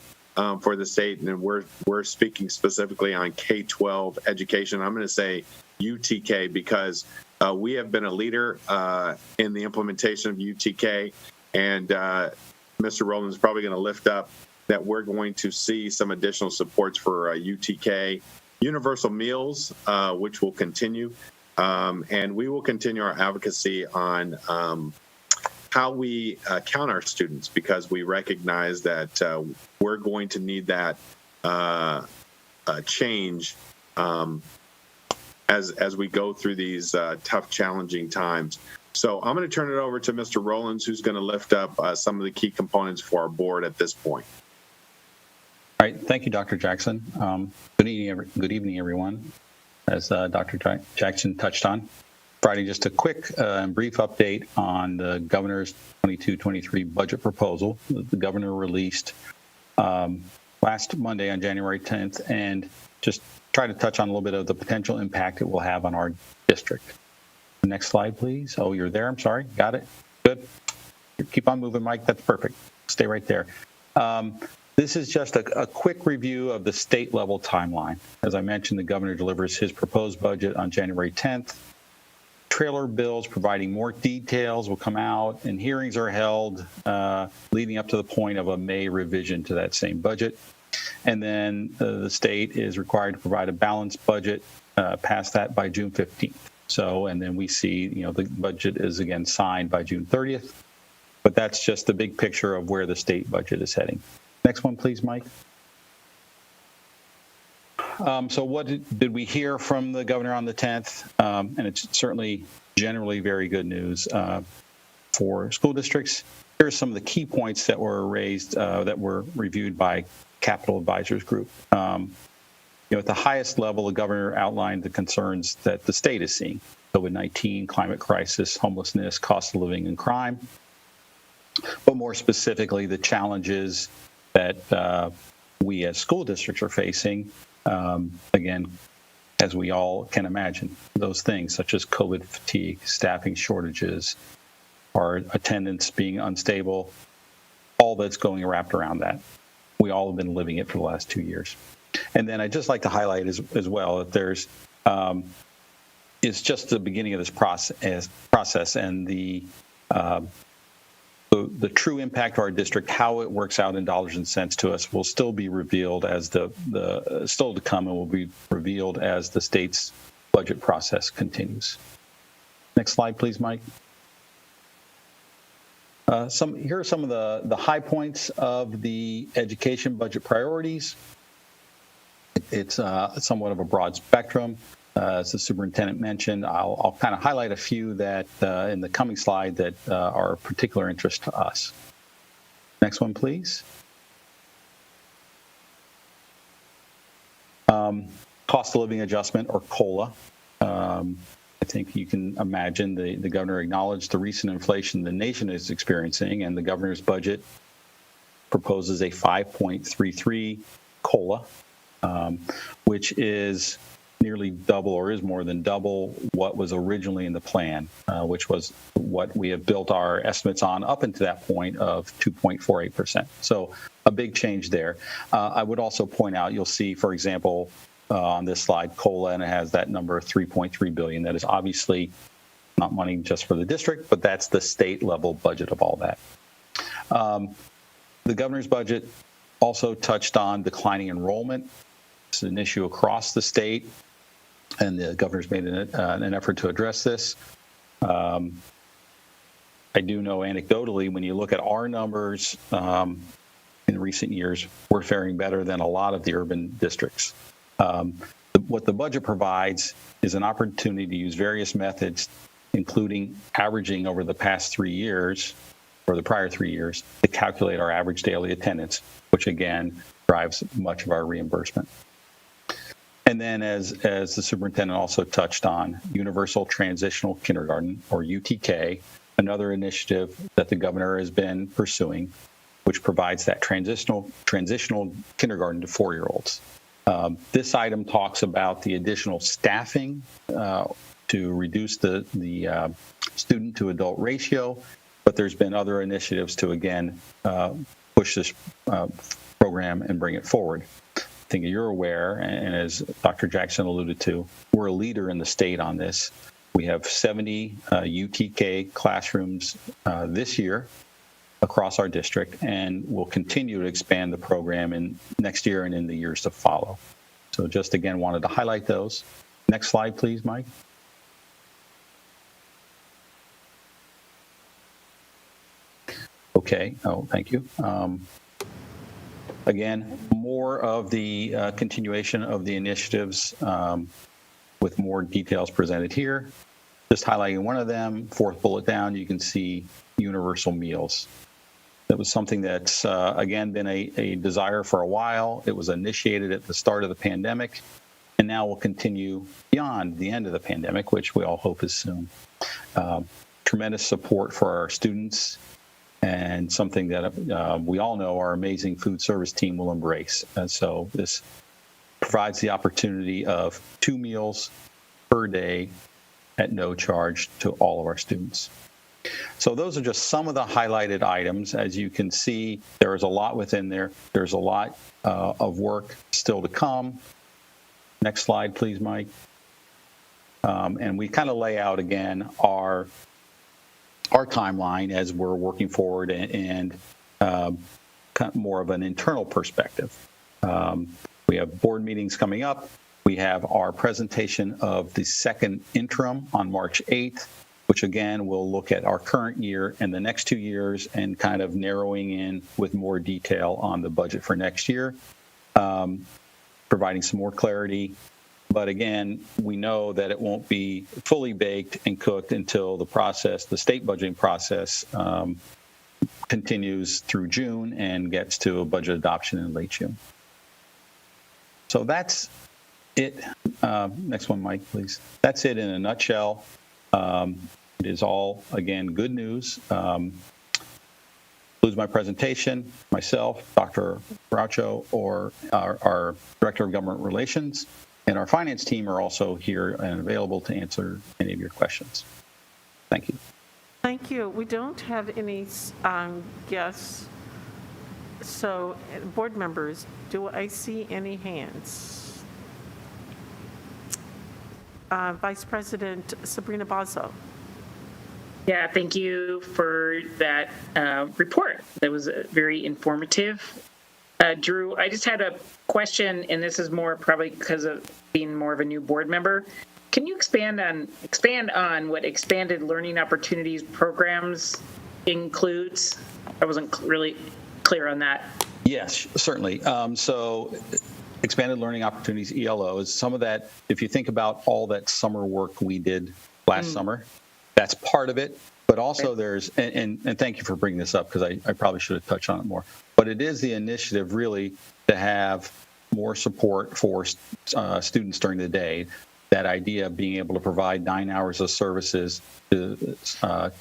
[SPEAKER 7] for the state, and we're speaking specifically on K-12 education. I'm going to say UTK because we have been a leader in the implementation of UTK, and Mr. Rowland is probably going to lift up that we're going to see some additional supports for UTK, universal meals, which will continue. And we will continue our advocacy on how we count our students, because we recognize that we're going to need that change as we go through these tough, challenging times. So I'm going to turn it over to Mr. Rollins, who's going to lift up some of the key components for our board at this point.
[SPEAKER 13] All right. Thank you, Dr. Jackson. Good evening, everyone. As Dr. Jackson touched on, providing just a quick and brief update on the governor's 22-23 budget proposal that the governor released last Monday on January 10th, and just try to touch on a little bit of the potential impact it will have on our district. Next slide, please. Oh, you're there. I'm sorry. Got it. Good. Keep on moving, Mike. That's perfect. Stay right there. This is just a quick review of the state level timeline. As I mentioned, the governor delivers his proposed budget on January 10th. Trailer bills providing more details will come out, and hearings are held leading up to the point of a May revision to that same budget. And then the state is required to provide a balanced budget past that by June 15th. So, and then we see, the budget is again signed by June 30th. But that's just the big picture of where the state budget is heading. Next one, please, Mike. So what did we hear from the governor on the 10th? And it's certainly generally very good news for school districts. Here are some of the key points that were raised that were reviewed by Capital Advisors Group. At the highest level, the governor outlined the concerns that the state is seeing: COVID-19, climate crisis, homelessness, cost of living, and crime. But more specifically, the challenges that we as school districts are facing, again, as we all can imagine, those things such as COVID fatigue, staffing shortages, our attendance being unstable, all that's going wrapped around that. We all have been living it for the last 2 years. And then I'd just like to highlight as well that there's, it's just the beginning of this process and the true impact to our district, how it works out in dollars and cents to us, will still be revealed as still to come, and will be revealed as the state's budget process continues. Next slide, please, Mike. Here are some of the high points of the education budget priorities. It's somewhat of a broad spectrum. As the superintendent mentioned, I'll kind of highlight a few that in the coming slide that are of particular interest to us. Next one, please. Cost of living adjustment, or COLA. I think you can imagine the governor acknowledged the recent inflation the nation is experiencing, and the governor's budget proposes a 5.33 COLA, which is nearly double, or is more than double, what was originally in the plan, which was what we have built our estimates on up until that point of 2.48%. So a big change there. I would also point out, you'll see, for example, on this slide, COLA, and it has that number of $3.3 billion. That is obviously not money just for the district, but that's the state level budget of all that. The governor's budget also touched on declining enrollment. It's an issue across the state, and the governor's made an effort to address this. I do know anecdotally, when you look at our numbers in recent years, we're faring better than a lot of the urban districts. What the budget provides is an opportunity to use various methods, including averaging over the past 3 years, or the prior 3 years, to calculate our average daily attendance, which again drives much of our reimbursement. And then, as the superintendent also touched on, Universal Transitional Kindergarten, or UTK, another initiative that the governor has been pursuing, which provides that transitional kindergarten to 4-year-olds. This item talks about the additional staffing to reduce the student to adult ratio, but there's been other initiatives to, again, push this program and bring it forward. I think you're aware, and as Dr. Jackson alluded to, we're a leader in the state on this. We have 70 UTK classrooms this year across our district, and we'll continue to expand the program in next year and in the years to follow. So just again, wanted to highlight those. Next slide, please, Mike. Okay, thank you. Again, more of the continuation of the initiatives with more details presented here. Just highlighting one of them, fourth bullet down, you can see universal meals. That was something that's, again, been a desire for a while. It was initiated at the start of the pandemic, and now will continue beyond the end of the pandemic, which we all hope is soon. Tremendous support for our students, and something that we all know our amazing food service team will embrace. And so this provides the opportunity of 2 meals per day at no charge to all of our students. So those are just some of the highlighted items. As you can see, there is a lot within there. There's a lot of work still to come. Next slide, please, Mike. And we kind of lay out again our timeline as we're working forward, and kind of more of an internal perspective. We have board meetings coming up. We have our presentation of the second interim on March 8th, which again will look at our current year and the next 2 years and kind of narrowing in with more detail on the budget for next year, providing some more clarity. But again, we know that it won't be fully baked and cooked until the state budgeting process continues through June and gets to a budget adoption in late June. So that's it. Next one, Mike, please. That's it in a nutshell. It is all, again, good news. Includes my presentation, myself, Dr. Braucho, or our Director of Government Relations, and our finance team are also here and available to answer any of your questions. Thank you.
[SPEAKER 1] Thank you. We don't have any guests. So, board members, do I see any hands? Vice President Sabrina Bozzo.
[SPEAKER 15] Yeah, thank you for that report. That was very informative. Drew, I just had a question, and this is more probably because of being more of a new board member. Can you expand on what expanded learning opportunities programs includes? I wasn't really clear on that.
[SPEAKER 13] Yes, certainly. So expanded learning opportunities, ELO, is some of that. If you think about all that summer work we did last summer, that's part of it. But also there's, and thank you for bringing this up because I probably should have touched on it more. But it is the initiative really to have more support for students during the day. That idea of being able to provide 9 hours of services to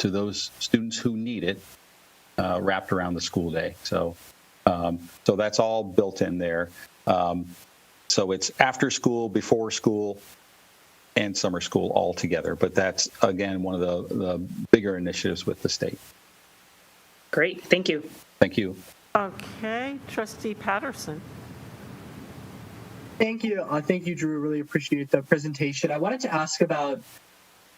[SPEAKER 13] those students who need it, wrapped around the school day. So that's all built in there. So it's after school, before school, and summer school all together. But that's, again, one of the bigger initiatives with the state.
[SPEAKER 15] Great. Thank you.
[SPEAKER 13] Thank you.
[SPEAKER 1] Okay. Trustee Patterson.
[SPEAKER 12] Thank you. Thank you, Drew. Really appreciate the presentation. I wanted to ask about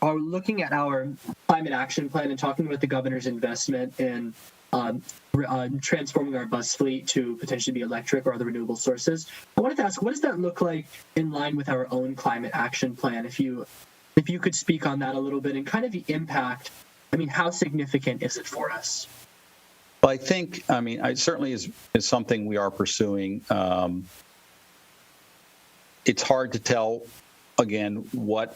[SPEAKER 12] looking at our climate action plan and talking about the governor's investment in transforming our bus fleet to potentially be electric or other renewable sources. I wanted to ask, what does that look like in line with our own climate action plan? If you could speak on that a little bit and kind of the impact, I mean, how significant is it for us?
[SPEAKER 13] Well, I think, it certainly is something we are pursuing. It's hard to tell, again, what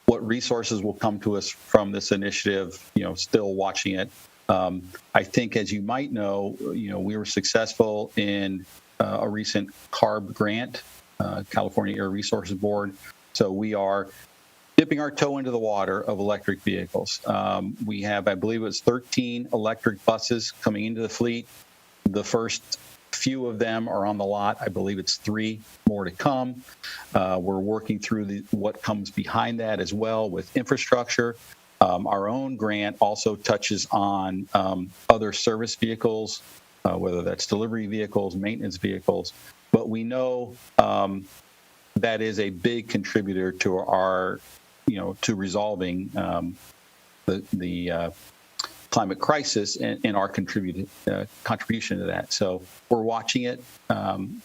[SPEAKER 13] resources will come to us from this initiative, still watching it. I think, as you might know, we were successful in a recent CARB grant, California Air Resources Board. So we are dipping our toe into the water of electric vehicles. We have, I believe it was 13 electric buses coming into the fleet. The first few of them are on the lot. I believe it's 3 more to come. We're working through what comes behind that as well with infrastructure. Our own grant also touches on other service vehicles, whether that's delivery vehicles, maintenance vehicles. But we know that is a big contributor to our, to resolving the climate crisis and our contribution to that. So we're watching it.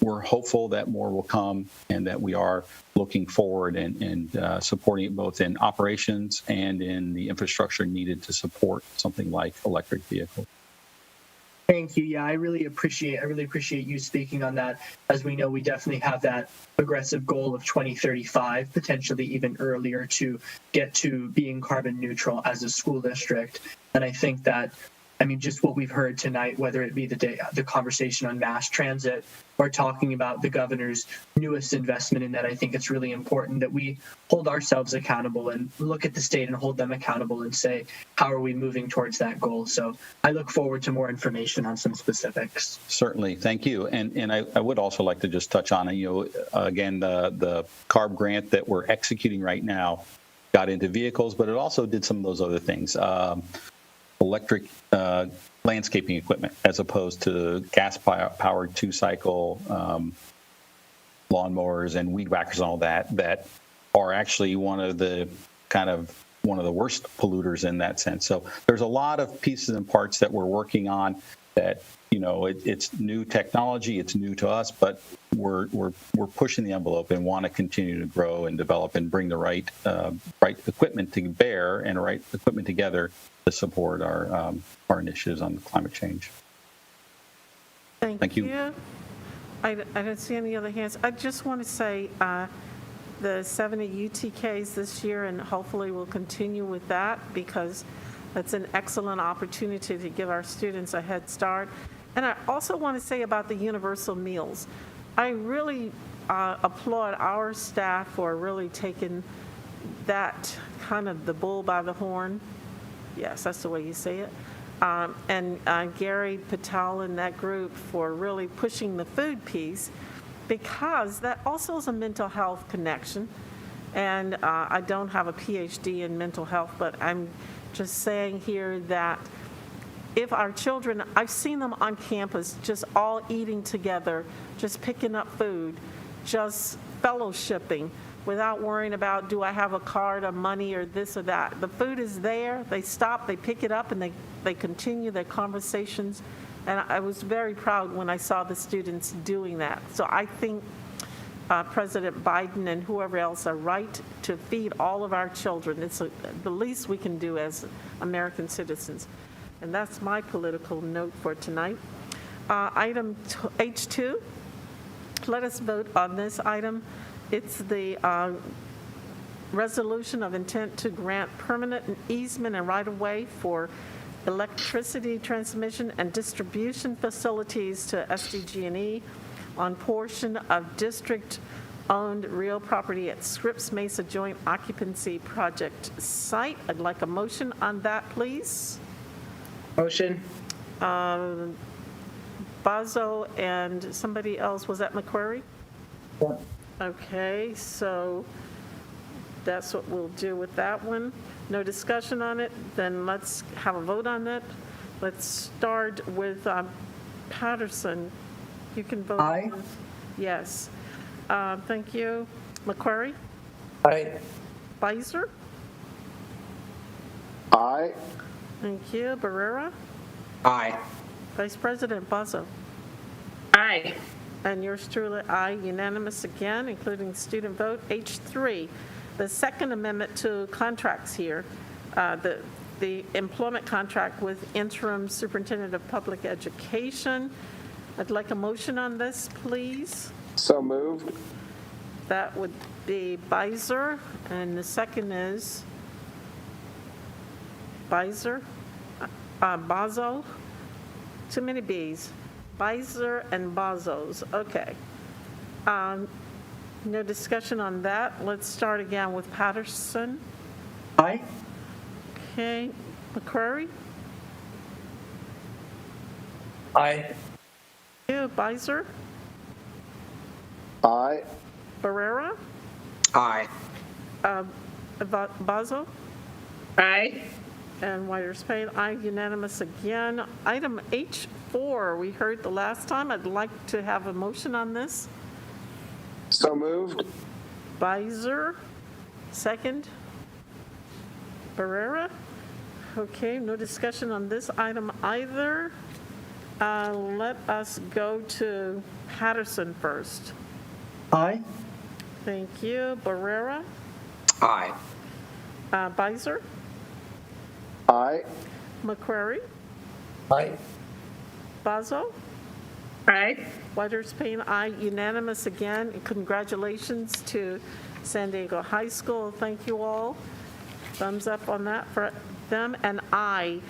[SPEAKER 13] We're hopeful that more will come and that we are looking forward and supporting it both in operations and in the infrastructure needed to support something like electric vehicles.
[SPEAKER 12] Thank you. Yeah, I really appreciate you speaking on that. As we know, we definitely have that aggressive goal of 2035, potentially even earlier, to get to being carbon neutral as a school district. And I think that, just what we've heard tonight, whether it be the conversation on mass transit or talking about the governor's newest investment in that, I think it's really important that we hold ourselves accountable and look at the state and hold them accountable and say, how are we moving towards that goal? So I look forward to more information on some specifics.
[SPEAKER 13] Certainly. Thank you. And I would also like to just touch on, again, the CARB grant that we're executing right now got into vehicles, but it also did some of those other things. Electric landscaping equipment as opposed to gas-powered 2-cycle lawnmowers and weed whackers and all that are actually one of the worst polluters in that sense. So there's a lot of pieces and parts that we're working on that, it's new technology, it's new to us, but we're pushing the envelope and want to continue to grow and develop and bring the right equipment to bear and right equipment together to support our initiatives on climate change. Thank you.
[SPEAKER 1] I don't see any other hands. I just want to say the 70 UTKs this year, and hopefully we'll continue with that because that's an excellent opportunity to give our students a head start. And I also want to say about the universal meals. I really applaud our staff for really taking that kind of the bull by the horn. Yes, that's the way you say it. And Gary Patel and that group for really pushing the food piece, because that also is a mental health connection. And I don't have a PhD in mental health, but I'm just saying here that if our children, I've seen them on campus just all eating together, just picking up food, just fellowshipping, without worrying about, do I have a card or money or this or that. The food is there, they stop, they pick it up, and they continue their conversations. And I was very proud when I saw the students doing that. So I think President Biden and whoever else a right to feed all of our children. It's the least we can do as American citizens. And that's my political note for tonight. Item H2, let us vote on this item. It's the resolution of intent to grant permanent easement and right-of-way for electricity transmission and distribution facilities to SDG&E on portion of district-owned real property at Scripps Mesa Joint Occupancy Project site. I'd like a motion on that, please.
[SPEAKER 15] Motion.
[SPEAKER 1] Bazo and somebody else, was that McQuarrie?
[SPEAKER 11] Yeah.
[SPEAKER 1] Okay, so that's what we'll do with that one. No discussion on it, then let's have a vote on that. Let's start with Patterson. You can vote.
[SPEAKER 11] Aye.
[SPEAKER 1] Yes. Thank you. McQuarrie?
[SPEAKER 11] Aye.
[SPEAKER 1] Beiser?
[SPEAKER 18] Aye.
[SPEAKER 1] Thank you. Barrera?
[SPEAKER 3] Aye.
[SPEAKER 1] Vice President Bazo?
[SPEAKER 15] Aye.
[SPEAKER 1] And yours truly, aye, unanimous again, including student vote. H3, the Second Amendment to contracts here, the employment contract with interim superintendent of public education. I'd like a motion on this, please.
[SPEAKER 18] So moved.
[SPEAKER 1] That would be Beiser, and the second is Beiser, Bazo. Too many B's. Beiser and Bazos. Okay. No discussion on that. Let's start again with Patterson.
[SPEAKER 11] Aye.
[SPEAKER 1] Okay. McQuarrie?
[SPEAKER 11] Aye.
[SPEAKER 1] You, Beiser?
[SPEAKER 18] Aye.
[SPEAKER 1] Barrera?
[SPEAKER 3] Aye.
[SPEAKER 1] Bazo?
[SPEAKER 15] Aye.
[SPEAKER 1] And Whiters Payne, aye, unanimous again. Item H4, we heard the last time. I'd like to have a motion on this.
[SPEAKER 18] So moved.
[SPEAKER 1] Beiser, second. Barrera? Okay, no discussion on this item either. Let us go to Patterson first.
[SPEAKER 11] Aye.
[SPEAKER 1] Thank you. Barrera?
[SPEAKER 3] Aye.
[SPEAKER 1] Beiser?
[SPEAKER 18] Aye.
[SPEAKER 1] McQuarrie?
[SPEAKER 11] Aye.
[SPEAKER 1] Bazo?
[SPEAKER 15] Aye.
[SPEAKER 1] Whiters Payne, aye, unanimous again. And congratulations to San Diego High School. Thank you all. Thumbs up on that for them. And I'd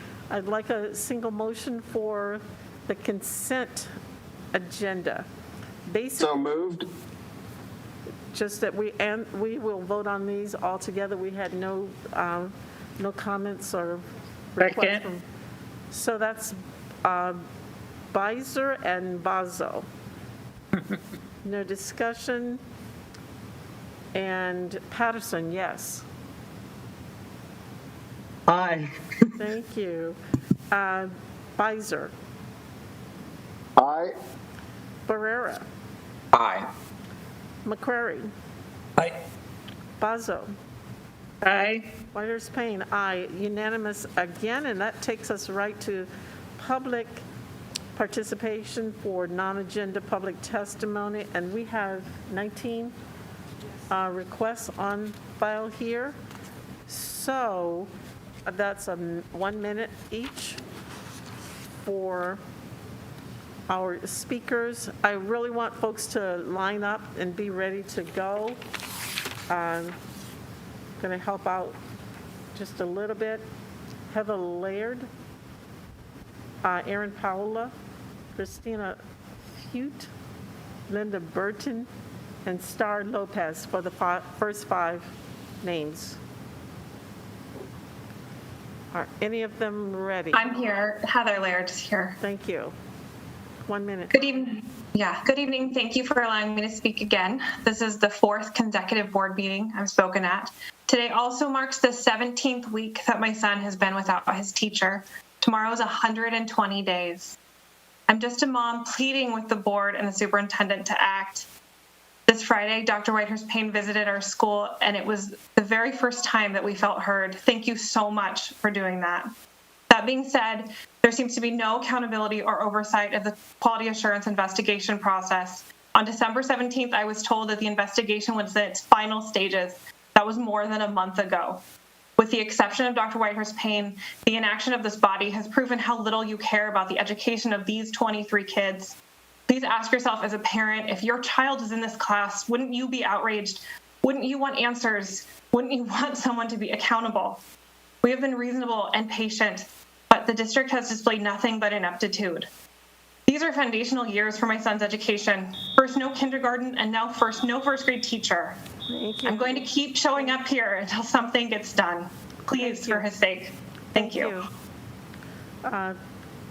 [SPEAKER 1] like a single motion for the consent agenda. Basically,
[SPEAKER 18] So moved.
[SPEAKER 1] just that we will vote on these all together. We had no comments or requests.
[SPEAKER 15] Second.
[SPEAKER 1] So that's Beiser and Bazo. No discussion. And Patterson, yes.
[SPEAKER 12] Aye.
[SPEAKER 1] Thank you. Beiser.
[SPEAKER 18] Aye.
[SPEAKER 1] Barrera.
[SPEAKER 3] Aye.
[SPEAKER 1] McQuarrie.
[SPEAKER 11] Aye.
[SPEAKER 1] Bazo.
[SPEAKER 15] Aye.
[SPEAKER 1] Whiters Payne, aye. Unanimous again, and that takes us right to public participation for non-agenda public testimony, and we have 19 requests on file here. So that's 1 minute each for our speakers. I really want folks to line up and be ready to go. I'm going to help out just a little bit. Heather Laird, Erin Paola, Christina Fute, Linda Burton, and Star Lopez for the first 5 names. Are any of them ready?
[SPEAKER 14] I'm here. Heather Laird is here.
[SPEAKER 1] Thank you. 1 minute.
[SPEAKER 14] Good evening. Yeah, good evening. Thank you for allowing me to speak again. This is the 4th consecutive board meeting I've spoken at. Today also marks the 17th week that my son has been without his teacher. Tomorrow is 120 days. I'm just a mom pleading with the board and the superintendent to act. This Friday, Dr. Whitehurst Payne visited our school, and it was the very first time that we felt heard. Thank you so much for doing that. That being said, there seems to be no accountability or oversight of the quality assurance investigation process. On December 17th, I was told that the investigation was in its final stages. That was more than a month ago. With the exception of Dr. Whitehurst Payne, the inaction of this body has proven how little you care about the education of these 23 kids. Please ask yourself as a parent, if your child is in this class, wouldn't you be outraged? Wouldn't you want answers? Wouldn't you want someone to be accountable? We have been reasonable and patient, but the district has displayed nothing but ineptitude. These are foundational years for my son's education. First, no kindergarten, and now no first grade teacher. I'm going to keep showing up here until something gets done. Please, for his sake. Thank you.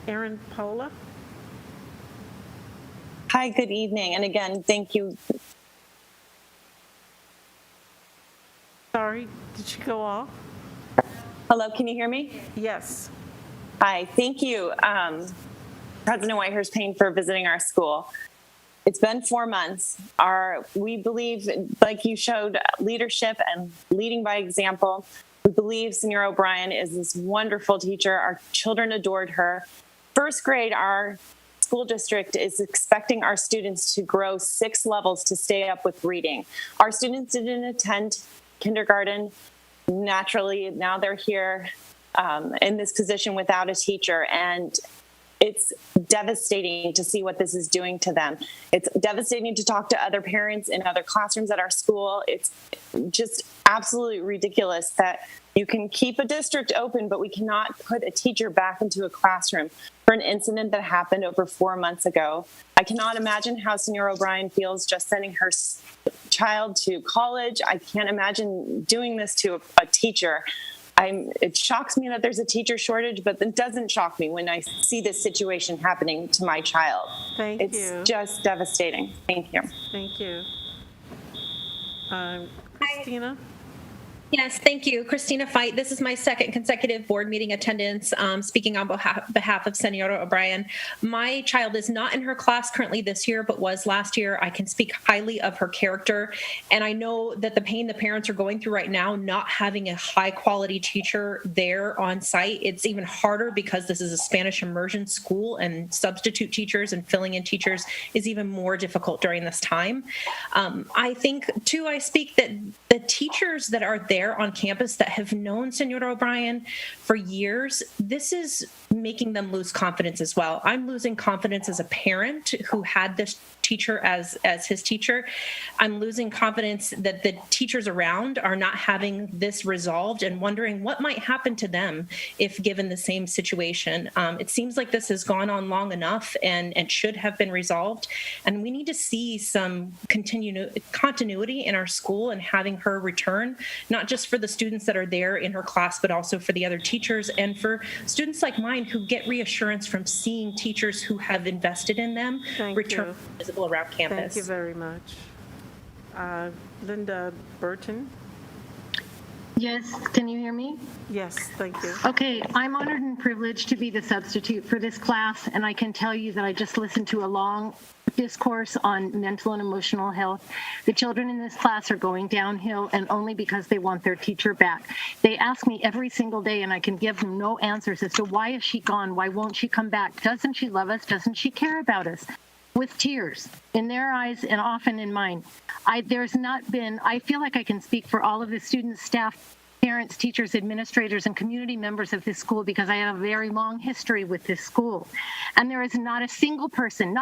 [SPEAKER 1] Erin Pola.
[SPEAKER 17] Hi, good evening. And again, thank you.
[SPEAKER 1] Sorry, did you go off?
[SPEAKER 17] Hello, can you hear me?
[SPEAKER 1] Yes.
[SPEAKER 17] Hi, thank you, President Whitehurst Payne, for visiting our school. It's been 4 months. We believe, like you showed, leadership and leading by example. We believe Senora O'Brien is this wonderful teacher. Our children adored her. First grade, our school district is expecting our students to grow 6 levels to stay up with reading. Our students didn't attend kindergarten. Naturally, now they're here in this position without a teacher, and it's devastating to see what this is doing to them. It's devastating to talk to other parents in other classrooms at our school. It's just absolutely ridiculous that you can keep a district open, but we cannot put a teacher back into a classroom for an incident that happened over 4 months ago. I cannot imagine how Senora O'Brien feels just sending her child to college. I can't imagine doing this to a teacher. It shocks me that there's a teacher shortage, but it doesn't shock me when I see this situation happening to my child. It's just devastating. Thank you.
[SPEAKER 1] Thank you. Christina?
[SPEAKER 19] Yes, thank you. Christina Fight. This is my second consecutive board meeting attendance, speaking on behalf of Senora O'Brien. My child is not in her class currently this year, but was last year. I can speak highly of her character, and I know that the pain the parents are going through right now, not having a high-quality teacher there on site, it's even harder because this is a Spanish immersion school, and substitute teachers and filling in teachers is even more difficult during this time. I think, too, I speak that the teachers that are there on campus that have known Senora O'Brien for years, this is making them lose confidence as well. I'm losing confidence as a parent who had this teacher as his teacher. I'm losing confidence that the teachers around are not having this resolved and wondering what might happen to them if given the same situation. It seems like this has gone on long enough and should have been resolved. And we need to see some continuity in our school and having her return, not just for the students that are there in her class, but also for the other teachers and for students like mine who get reassurance from seeing teachers who have invested in them return visible around campus.
[SPEAKER 1] Thank you very much. Linda Burton.
[SPEAKER 21] Yes, can you hear me?
[SPEAKER 1] Yes, thank you.
[SPEAKER 21] Okay, I'm honored and privileged to be the substitute for this class, and I can tell you that I just listened to a long discourse on mental and emotional health. The children in this class are going downhill, and only because they want their teacher back. They ask me every single day, and I can give them no answers as to why is she gone? Why won't she come back? Doesn't she love us? Doesn't she care about us? With tears in their eyes and often in mine. I feel like I can speak for all of the students, staff, parents, teachers, administrators, and community members of this school because I have a very long history with this school. And there is not a single person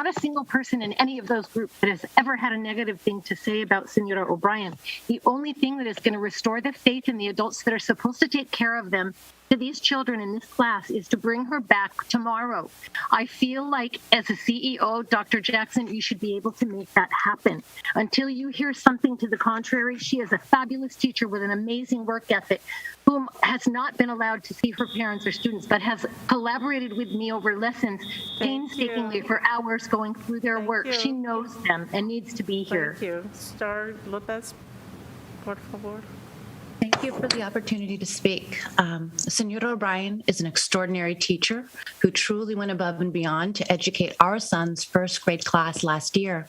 [SPEAKER 21] in any of those groups that has ever had a negative thing to say about Senora O'Brien. The only thing that is going to restore the faith in the adults that are supposed to take care of them to these children in this class is to bring her back tomorrow. I feel like as a CEO, Dr. Jackson, you should be able to make that happen. Until you hear something to the contrary, she is a fabulous teacher with an amazing work ethic whom has not been allowed to see her parents or students, but has collaborated with me over lessons painstakingly for hours going through their work. She knows them and needs to be here.
[SPEAKER 1] Thank you. Star Lopez, por favor.
[SPEAKER 19] Thank
[SPEAKER 9] Thank you for the opportunity to speak. Senora O'Brien is an extraordinary teacher who truly went above and beyond to educate our son's first grade class last year.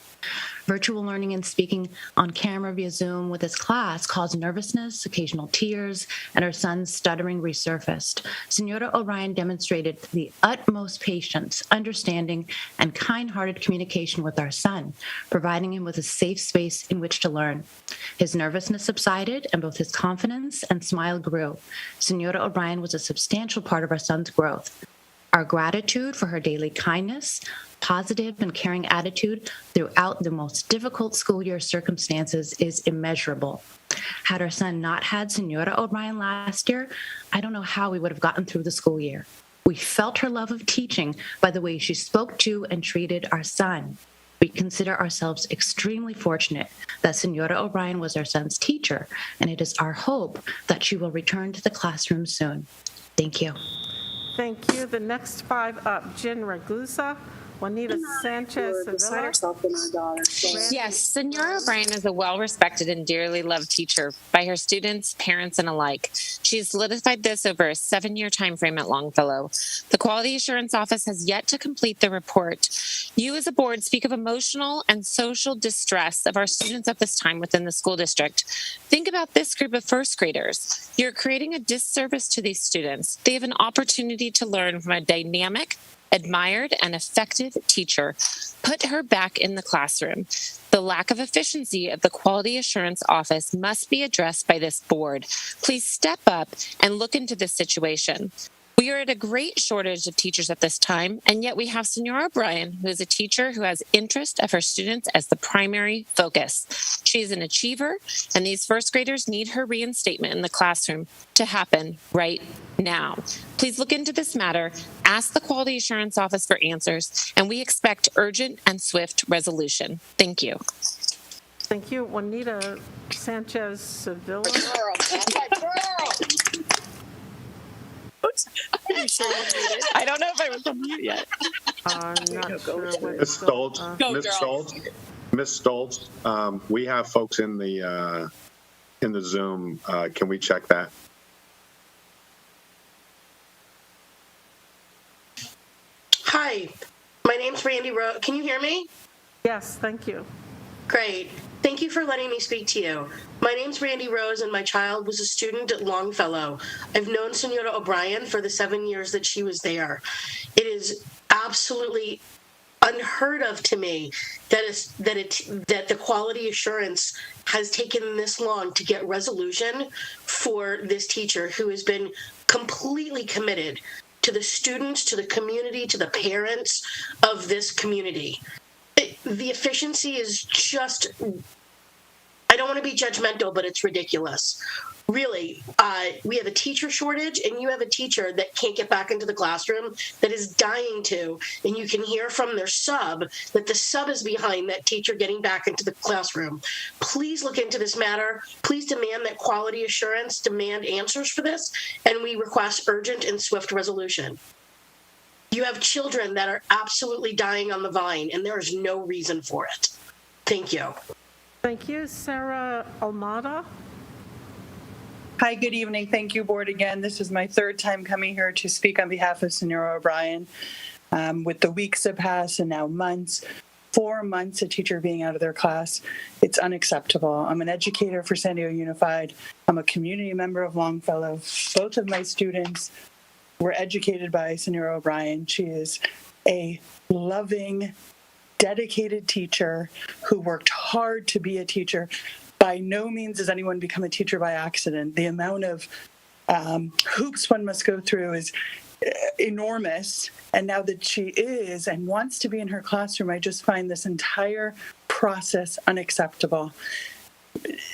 [SPEAKER 9] Virtual learning and speaking on camera via Zoom with his class caused nervousness, occasional tears, and our son's stuttering resurfaced. Senora O'Brien demonstrated the utmost patience, understanding, and kind-hearted communication with our son, providing him with a safe space in which to learn. His nervousness subsided, and both his confidence and smile grew. Senora O'Brien was a substantial part of our son's growth. Our gratitude for her daily kindness, positive and caring attitude throughout the most difficult school year circumstances is immeasurable. Had our son not had Senora O'Brien last year, I don't know how we would have gotten through the school year. We felt her love of teaching by the way she spoke to and treated our son. We consider ourselves extremely fortunate that Senora O'Brien was our son's teacher, and it is our hope that she will return to the classroom soon. Thank you.
[SPEAKER 1] Thank you. The next five up, Jen Ragusa, Juanita Sanchez Sevilla.
[SPEAKER 22] Yes, Senora O'Brien is a well-respected and dearly loved teacher by her students, parents, and alike. She's solidified this over a 7-year time frame at Longfellow. The Quality Assurance Office has yet to complete the report. You as a board speak of emotional and social distress of our students at this time within the school district. Think about this group of first graders. You're creating a disservice to these students. They have an opportunity to learn from a dynamic, admired, and effective teacher. Put her back in the classroom. The lack of efficiency of the Quality Assurance Office must be addressed by this board. Please step up and look into this situation. We are at a great shortage of teachers at this time, and yet we have Senora O'Brien, who is a teacher who has interest of her students as the primary focus. She is an achiever, and these first graders need her reinstatement in the classroom to happen right now. Please look into this matter, ask the Quality Assurance Office for answers, and we expect urgent and swift resolution. Thank you.
[SPEAKER 1] Thank you. Juanita Sanchez Sevilla.
[SPEAKER 22] I don't know if I was on mute yet.
[SPEAKER 1] I'm not sure.
[SPEAKER 7] Ms. Stoltz, Ms. Stoltz, we have folks in the Zoom. Can we check that?
[SPEAKER 23] Hi, my name's Randy Rose. Can you hear me?
[SPEAKER 1] Yes, thank you.
[SPEAKER 23] Great. Thank you for letting me speak to you. My name's Randy Rose, and my child was a student at Longfellow. I've known Senora O'Brien for the 7 years that she was there. It is absolutely unheard of to me that the quality assurance has taken this long to get resolution for this teacher who has been completely committed to the students, to the community, to the parents of this community. The efficiency is just, I don't want to be judgmental, but it's ridiculous. Really, we have a teacher shortage, and you have a teacher that can't get back into the classroom, that is dying to, and you can hear from their sub that the sub is behind that teacher getting back into the classroom. Please look into this matter. Please demand that Quality Assurance demand answers for this, and we request urgent and swift resolution. You have children that are absolutely dying on the vine, and there is no reason for it. Thank you.
[SPEAKER 1] Thank you. Sarah Almada.
[SPEAKER 24] Hi, good evening. Thank you, board, again. This is my third time coming here to speak on behalf of Senora O'Brien. With the weeks that pass and now months, 4 months a teacher being out of their class, it's unacceptable. I'm an educator for San Diego Unified. I'm a community member of Longfellow. Both of my students were educated by Senora O'Brien. She is a loving, dedicated teacher who worked hard to be a teacher. By no means does anyone become a teacher by accident. The amount of hoops one must go through is enormous. And now that she is and wants to be in her classroom, I just find this entire process unacceptable.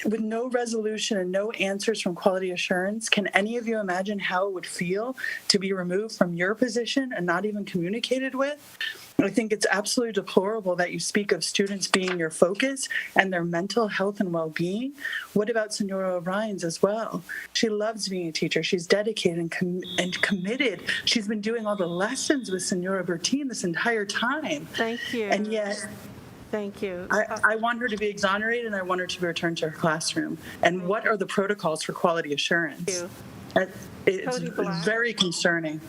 [SPEAKER 24] With no resolution and no answers from Quality Assurance, can any of you imagine how it would feel to be removed from your position and not even communicated with? I think it's absolutely deplorable that you speak of students being your focus and their mental health and well-being. What about Senora O'Brien's as well? She loves being a teacher. She's dedicated and committed. She's been doing all the lessons with Senora Bertine this entire time.
[SPEAKER 1] Thank you.
[SPEAKER 24] And yet,
[SPEAKER 1] Thank you.
[SPEAKER 24] I want her to be exonerated, and I want her to be returned to her classroom. And what are the protocols for quality assurance? It's
[SPEAKER 1] Cody Black.
[SPEAKER 24] very concerning.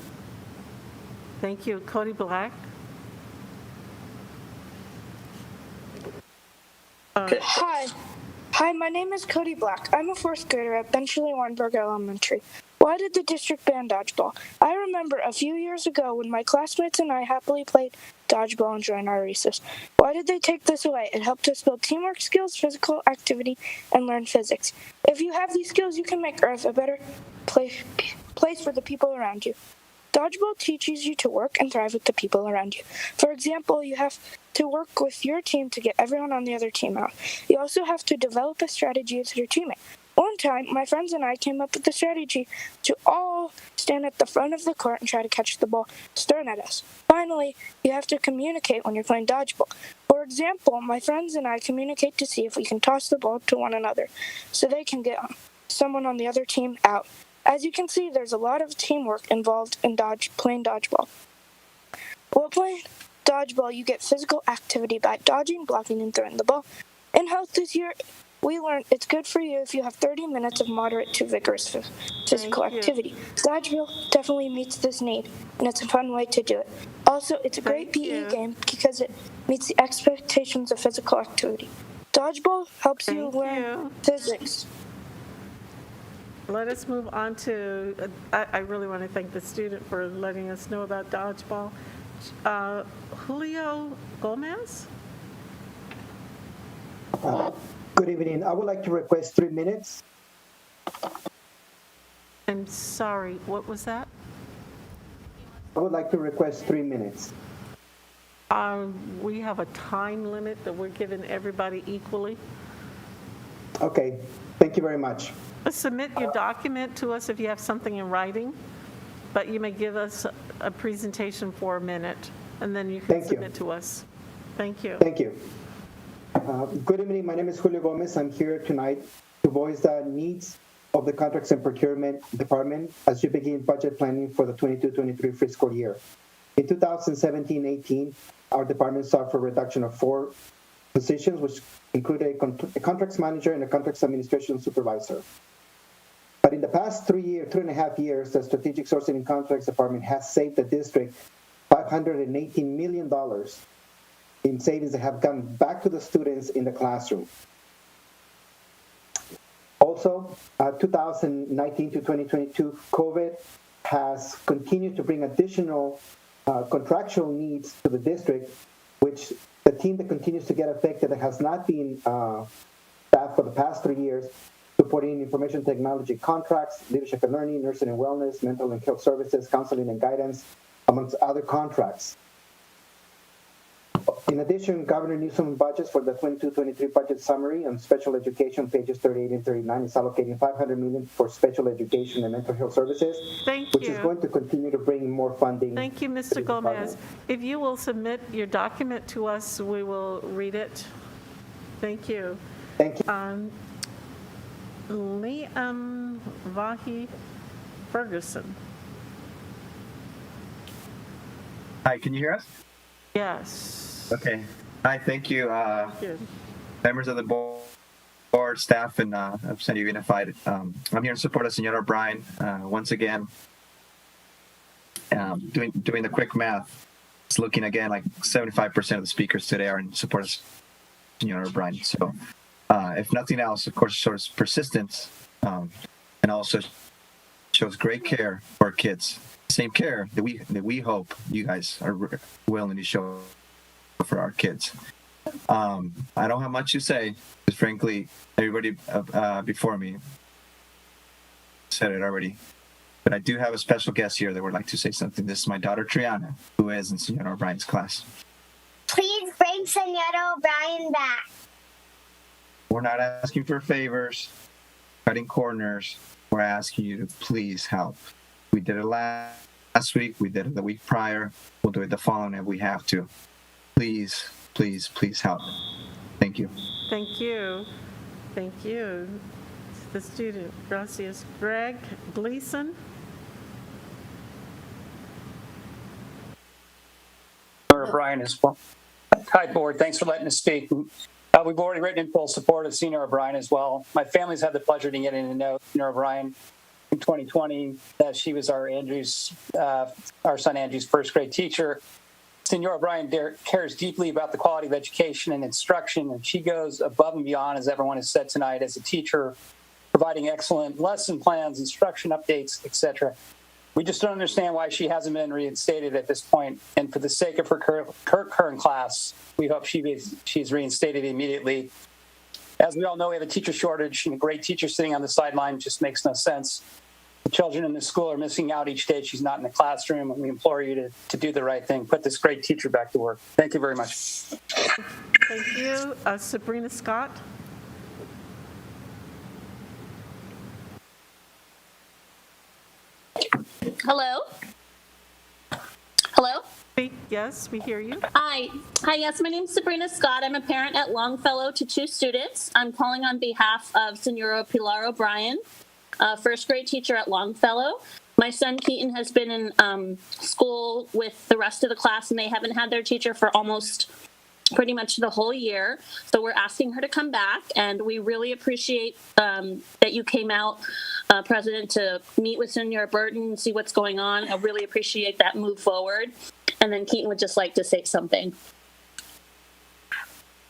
[SPEAKER 1] Thank you. Cody Black.
[SPEAKER 2] Hi, my name is Cody Black. I'm a fourth grader at Benchley Weinberg Elementary. Why did the district ban dodgeball? I remember a few years ago when my classmates and I happily played dodgeball during our recess. Why did they take this away? It helped us build teamwork skills, physical activity, and learn physics. If you have these skills, you can make Earth a better place for the people around you. Dodgeball teaches you to work and thrive with the people around you. For example, you have to work with your team to get everyone on the other team out. You also have to develop a strategy with your teammate. One time, my friends and I came up with the strategy to all stand at the front of the court and try to catch the ball thrown at us. Finally, you have to communicate when you're playing dodgeball. For example, my friends and I communicate to see if we can toss the ball to one another so they can get someone on the other team out. As you can see, there's a lot of teamwork involved in playing dodgeball. While playing dodgeball, you get physical activity by dodging, blocking, and throwing the ball. In health this year, we learned it's good for you if you have 30 minutes of moderate to vigorous physical activity. Dodgeball definitely meets this need, and it's a fun way to do it. Also, it's a great PE game because it meets the expectations of physical activity. Dodgeball helps you learn physics.
[SPEAKER 1] Let us move on to, I really want to thank the student for letting us know about dodgeball. Julio Gomez?
[SPEAKER 4] Good evening. I would like to request 3 minutes.
[SPEAKER 1] I'm sorry, what was that?
[SPEAKER 4] I would like to request 3 minutes.
[SPEAKER 1] We have a time limit that we're giving everybody equally.
[SPEAKER 4] Okay, thank you very much.
[SPEAKER 1] Submit your document to us if you have something in writing, but you may give us a presentation for a minute, and then you can submit to us. Thank you.
[SPEAKER 4] Thank you. Good evening. My name is Julio Gomez. I'm here tonight to voice the needs of the Contracts and Procurement Department as you begin budget planning for the 22-23 fiscal year. In 2017-18, our department saw for a reduction of 4 positions, which included a contracts manager and a contracts administration supervisor. But in the past 3.5 years, the Strategic Sourcing and Contracts Department has saved the district $518 million in savings that have gone back to the students in the classroom. Also, 2019 to 2022, COVID has continued to bring additional contractual needs to the district, which the team that continues to get affected that has not been staffed for the past 3 years, supporting information technology contracts, leadership and learning, nursing and wellness, mental and health services, counseling and guidance, amongst other contracts. In addition, Governor Newsom's budgets for the 22-23 budget summary on special education, pages 38 and 39, is allocating $500 million for special education and mental health services, which is going to continue to bring more funding.
[SPEAKER 1] Thank you, Mr. Gomez. If you will submit your document to us, we will read it. Thank you.
[SPEAKER 4] Thank you.
[SPEAKER 1] Liam Vahi Ferguson.
[SPEAKER 5] Hi, can you hear us?
[SPEAKER 1] Yes.
[SPEAKER 5] Okay. Hi, thank you, members of the board, staff, and of San Diego Unified. I'm here in support of Senora O'Brien. Once again, doing the quick math, it's looking again like 75% of the speakers today are in support of Senora O'Brien. So, if nothing else, of course, it shows persistence and also shows great care for our kids. Same care that we hope you guys are willing to show for our kids. I don't have much to say, because frankly, everybody before me said it already. But I do have a special guest here that would like to say something. This is my daughter, Triana, who is in Senora O'Brien's class.
[SPEAKER 10] Please bring Senora O'Brien back.
[SPEAKER 5] We're not asking for favors, cutting corners. We're asking you to please help. We did it last week. We did it the week prior. We'll do it the following if we have to. Please, please, please help. Thank you.
[SPEAKER 1] Thank you. Thank you. The student, gracias. Greg Gleason.
[SPEAKER 6] Hi, board. Thanks for letting us speak. We've already written in full support of Senior O'Brien as well. My family's had the pleasure of getting to know Senior O'Brien in 2020. She was our son Andrew's first grade teacher. Senior O'Brien cares deeply about the quality of education and instruction, and she goes above and beyond, as everyone has said tonight, as a teacher, providing excellent lesson plans, instruction updates, etc. We just don't understand why she hasn't been reinstated at this point. And for the sake of her current class, we hope she's reinstated immediately. As we all know, we have a teacher shortage, and a great teacher sitting on the sideline just makes no sense. The children in the school are missing out each day she's not in the classroom, and we implore you to do the right thing. Put this great teacher back to work. Thank you very much.
[SPEAKER 1] Thank you. Sabrina Scott.
[SPEAKER 8] Hello? Hello?
[SPEAKER 1] Yes, we hear you.
[SPEAKER 8] Hi, yes, my name's Sabrina Scott. I'm a parent at Longfellow to 2 students. I'm calling on behalf of Senora Pilar O'Brien, first grade teacher at Longfellow. My son Keaton has been in school with the rest of the class, and they haven't had their teacher for almost pretty much the whole year. So we're asking her to come back, and we really appreciate that you came out, President, to meet with Senora Burton and see what's going on. I really appreciate that move forward. And then Keaton would just like to say something.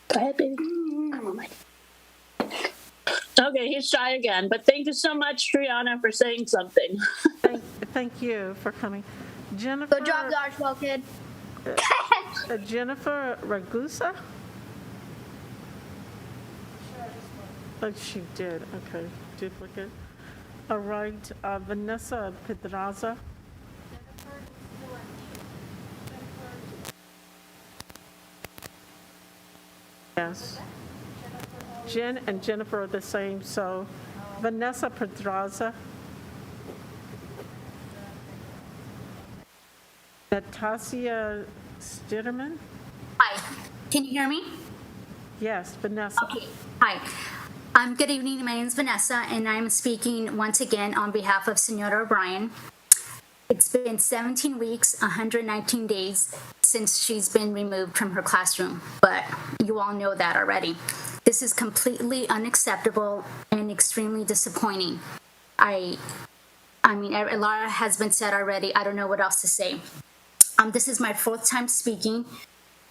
[SPEAKER 8] Go ahead, baby. Okay, he's shy again, but thank you so much, Triana, for saying something.
[SPEAKER 1] Thank you for coming. Jennifer.
[SPEAKER 10] Good job, dodgeball kid.
[SPEAKER 1] Jennifer Ragusa? Oh, she did. Okay, duplicate. All right, Vanessa Pedraza. Yes. Jen and Jennifer are the same, so Vanessa Pedraza. Natasha Stitterman?
[SPEAKER 16] Hi, can you hear me?
[SPEAKER 1] Yes, Vanessa.
[SPEAKER 16] Okay, hi. Good evening, my name is Vanessa, and I'm speaking once again on behalf of Senora O'Brien. It's been 17 weeks, 119 days since she's been removed from her classroom, but you all know that already. This is completely unacceptable and extremely disappointing. I mean, a lot has been said already. I don't know what else to say. This is my 4th time speaking,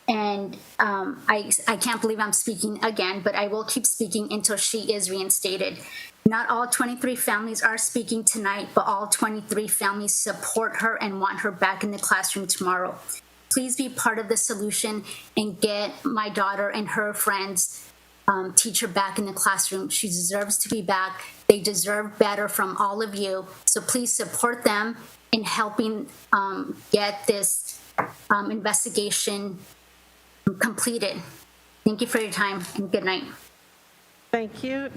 [SPEAKER 16] and I can't believe I'm speaking again, but I will keep speaking until she is reinstated. Not all 23 families are speaking tonight, but all 23 families support her and want her back in the classroom tomorrow. Please be part of the solution and get my daughter and her friends teacher back in the classroom. She deserves to be back. They deserve better from all of you. So please support them in helping get this investigation completed. Thank you for your time and good night.
[SPEAKER 1] Thank you.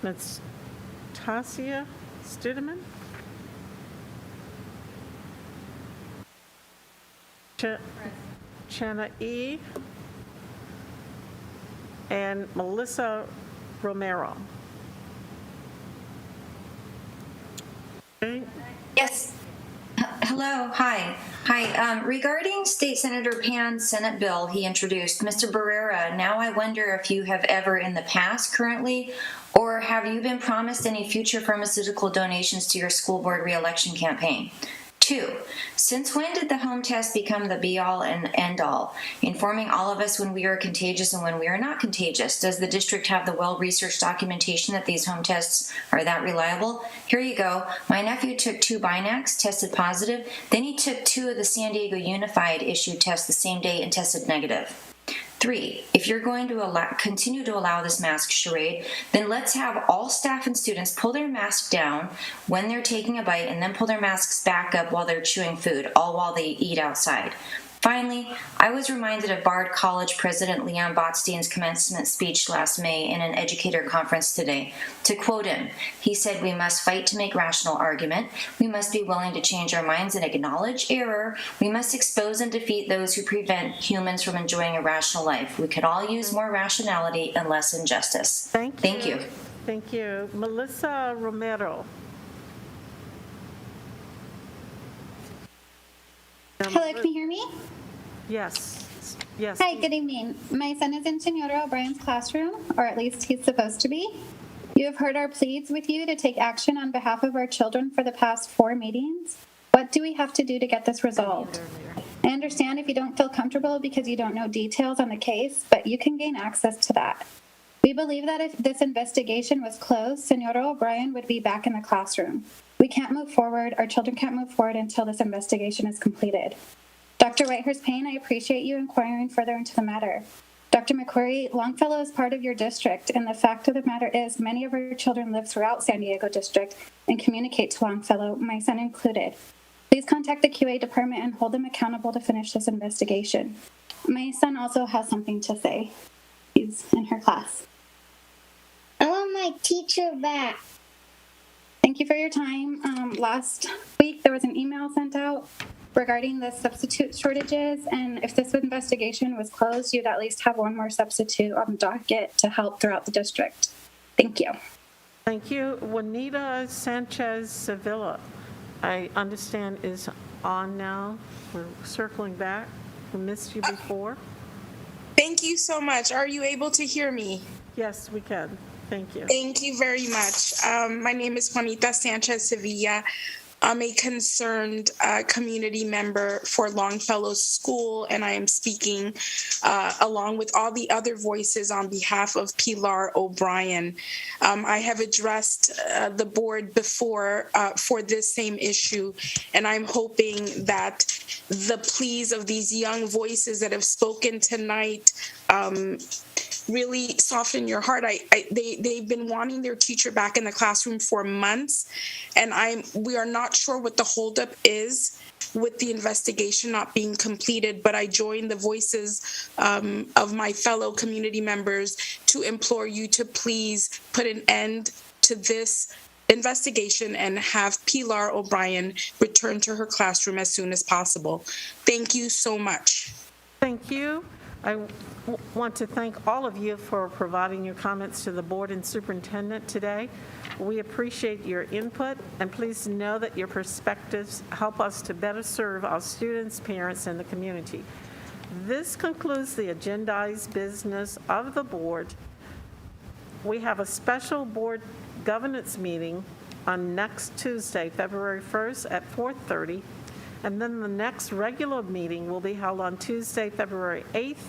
[SPEAKER 1] Natasha Stidman? Chana E. And Melissa Romero. Okay.
[SPEAKER 20] Yes. Hello. Hi. Regarding State Senator Pan's Senate bill he introduced, Mr. Barrera, now I wonder if you have ever in the past, currently, or have you been promised any future pharmaceutical donations to your school board reelection campaign? 2, since when did the home test become the be-all and end-all, informing all of us when we are contagious and when we are not contagious? Does the district have the well-researched documentation that these home tests are that reliable? Here you go. My nephew took 2 Binacs, tested positive. Then he took 2 of the San Diego Unified issued tests the same day and tested negative. 3, if you're going to continue to allow this mask charade, then let's have all staff and students pull their mask down when they're taking a bite and then pull their masks back up while they're chewing food, all while they eat outside. Finally, I was reminded of Bard College President Leon Botstein's commencement speech last May in an educator conference today. To quote him, he said, "We must fight to make rational argument. We must be willing to change our minds and acknowledge error. We must expose and defeat those who prevent humans from enjoying a rational life. We could all use more rationality and less injustice." Thank you.
[SPEAKER 1] Thank you. Melissa Romero.
[SPEAKER 25] Hello, can you hear me?
[SPEAKER 1] Yes. Yes.
[SPEAKER 3] Hi, good evening. My son is in Senora O'Brien's classroom, or at least he's supposed to be. You have heard our pleas with you to take action on behalf of our children for the past 4 meetings. What do we have to do to get this resolved? I understand if you don't feel comfortable because you don't know details on the case, but you can gain access to that. We believe that if this investigation was closed, Senora O'Brien would be back in the classroom. We can't move forward, our children can't move forward until this investigation is completed. Dr. Whitehurst-Payne, I appreciate you inquiring further into the matter. Dr. McQuarrie, Longfellow is part of your district, and the fact of the matter is many of our children live throughout San Diego District and communicate to Longfellow, my son included. Please contact the QA department and hold them accountable to finish this investigation. My son also has something to say. He's in her class.
[SPEAKER 10] I want my teacher back.
[SPEAKER 3] Thank you for your time. Last week, there was an email sent out regarding the substitute shortages, and if this investigation was closed, you'd at least have one more substitute on the docket to help throughout the district. Thank you.
[SPEAKER 1] Thank you. Juanita Sanchez Sevilla, I understand, is on now. We're circling back. We missed you before.
[SPEAKER 12] Thank you so much. Are you able to hear me?
[SPEAKER 1] Yes, we can. Thank you.
[SPEAKER 12] Thank you very much. My name is Juanita Sanchez Sevilla. I'm a concerned community member for Longfellow School, and I am speaking along with all the other voices on behalf of Pilar O'Brien. I have addressed the board before for this same issue, and I'm hoping that the pleas of these young voices that have spoken tonight really soften your heart. They've been wanting their teacher back in the classroom for months, and we are not sure what the holdup is with the investigation not being completed, but I join the voices of my fellow community members to implore you to please put an end to this investigation and have Pilar O'Brien return to her classroom as soon as possible. Thank you so much.
[SPEAKER 1] Thank you. I want to thank all of you for providing your comments to the board and superintendent today. We appreciate your input, and please know that your perspectives help us to better serve our students, parents, and the community. This concludes the agendized business of the board. We have a special board governance meeting on next Tuesday, February 1st at 4:30, and then the next regular meeting will be held on Tuesday, February 8th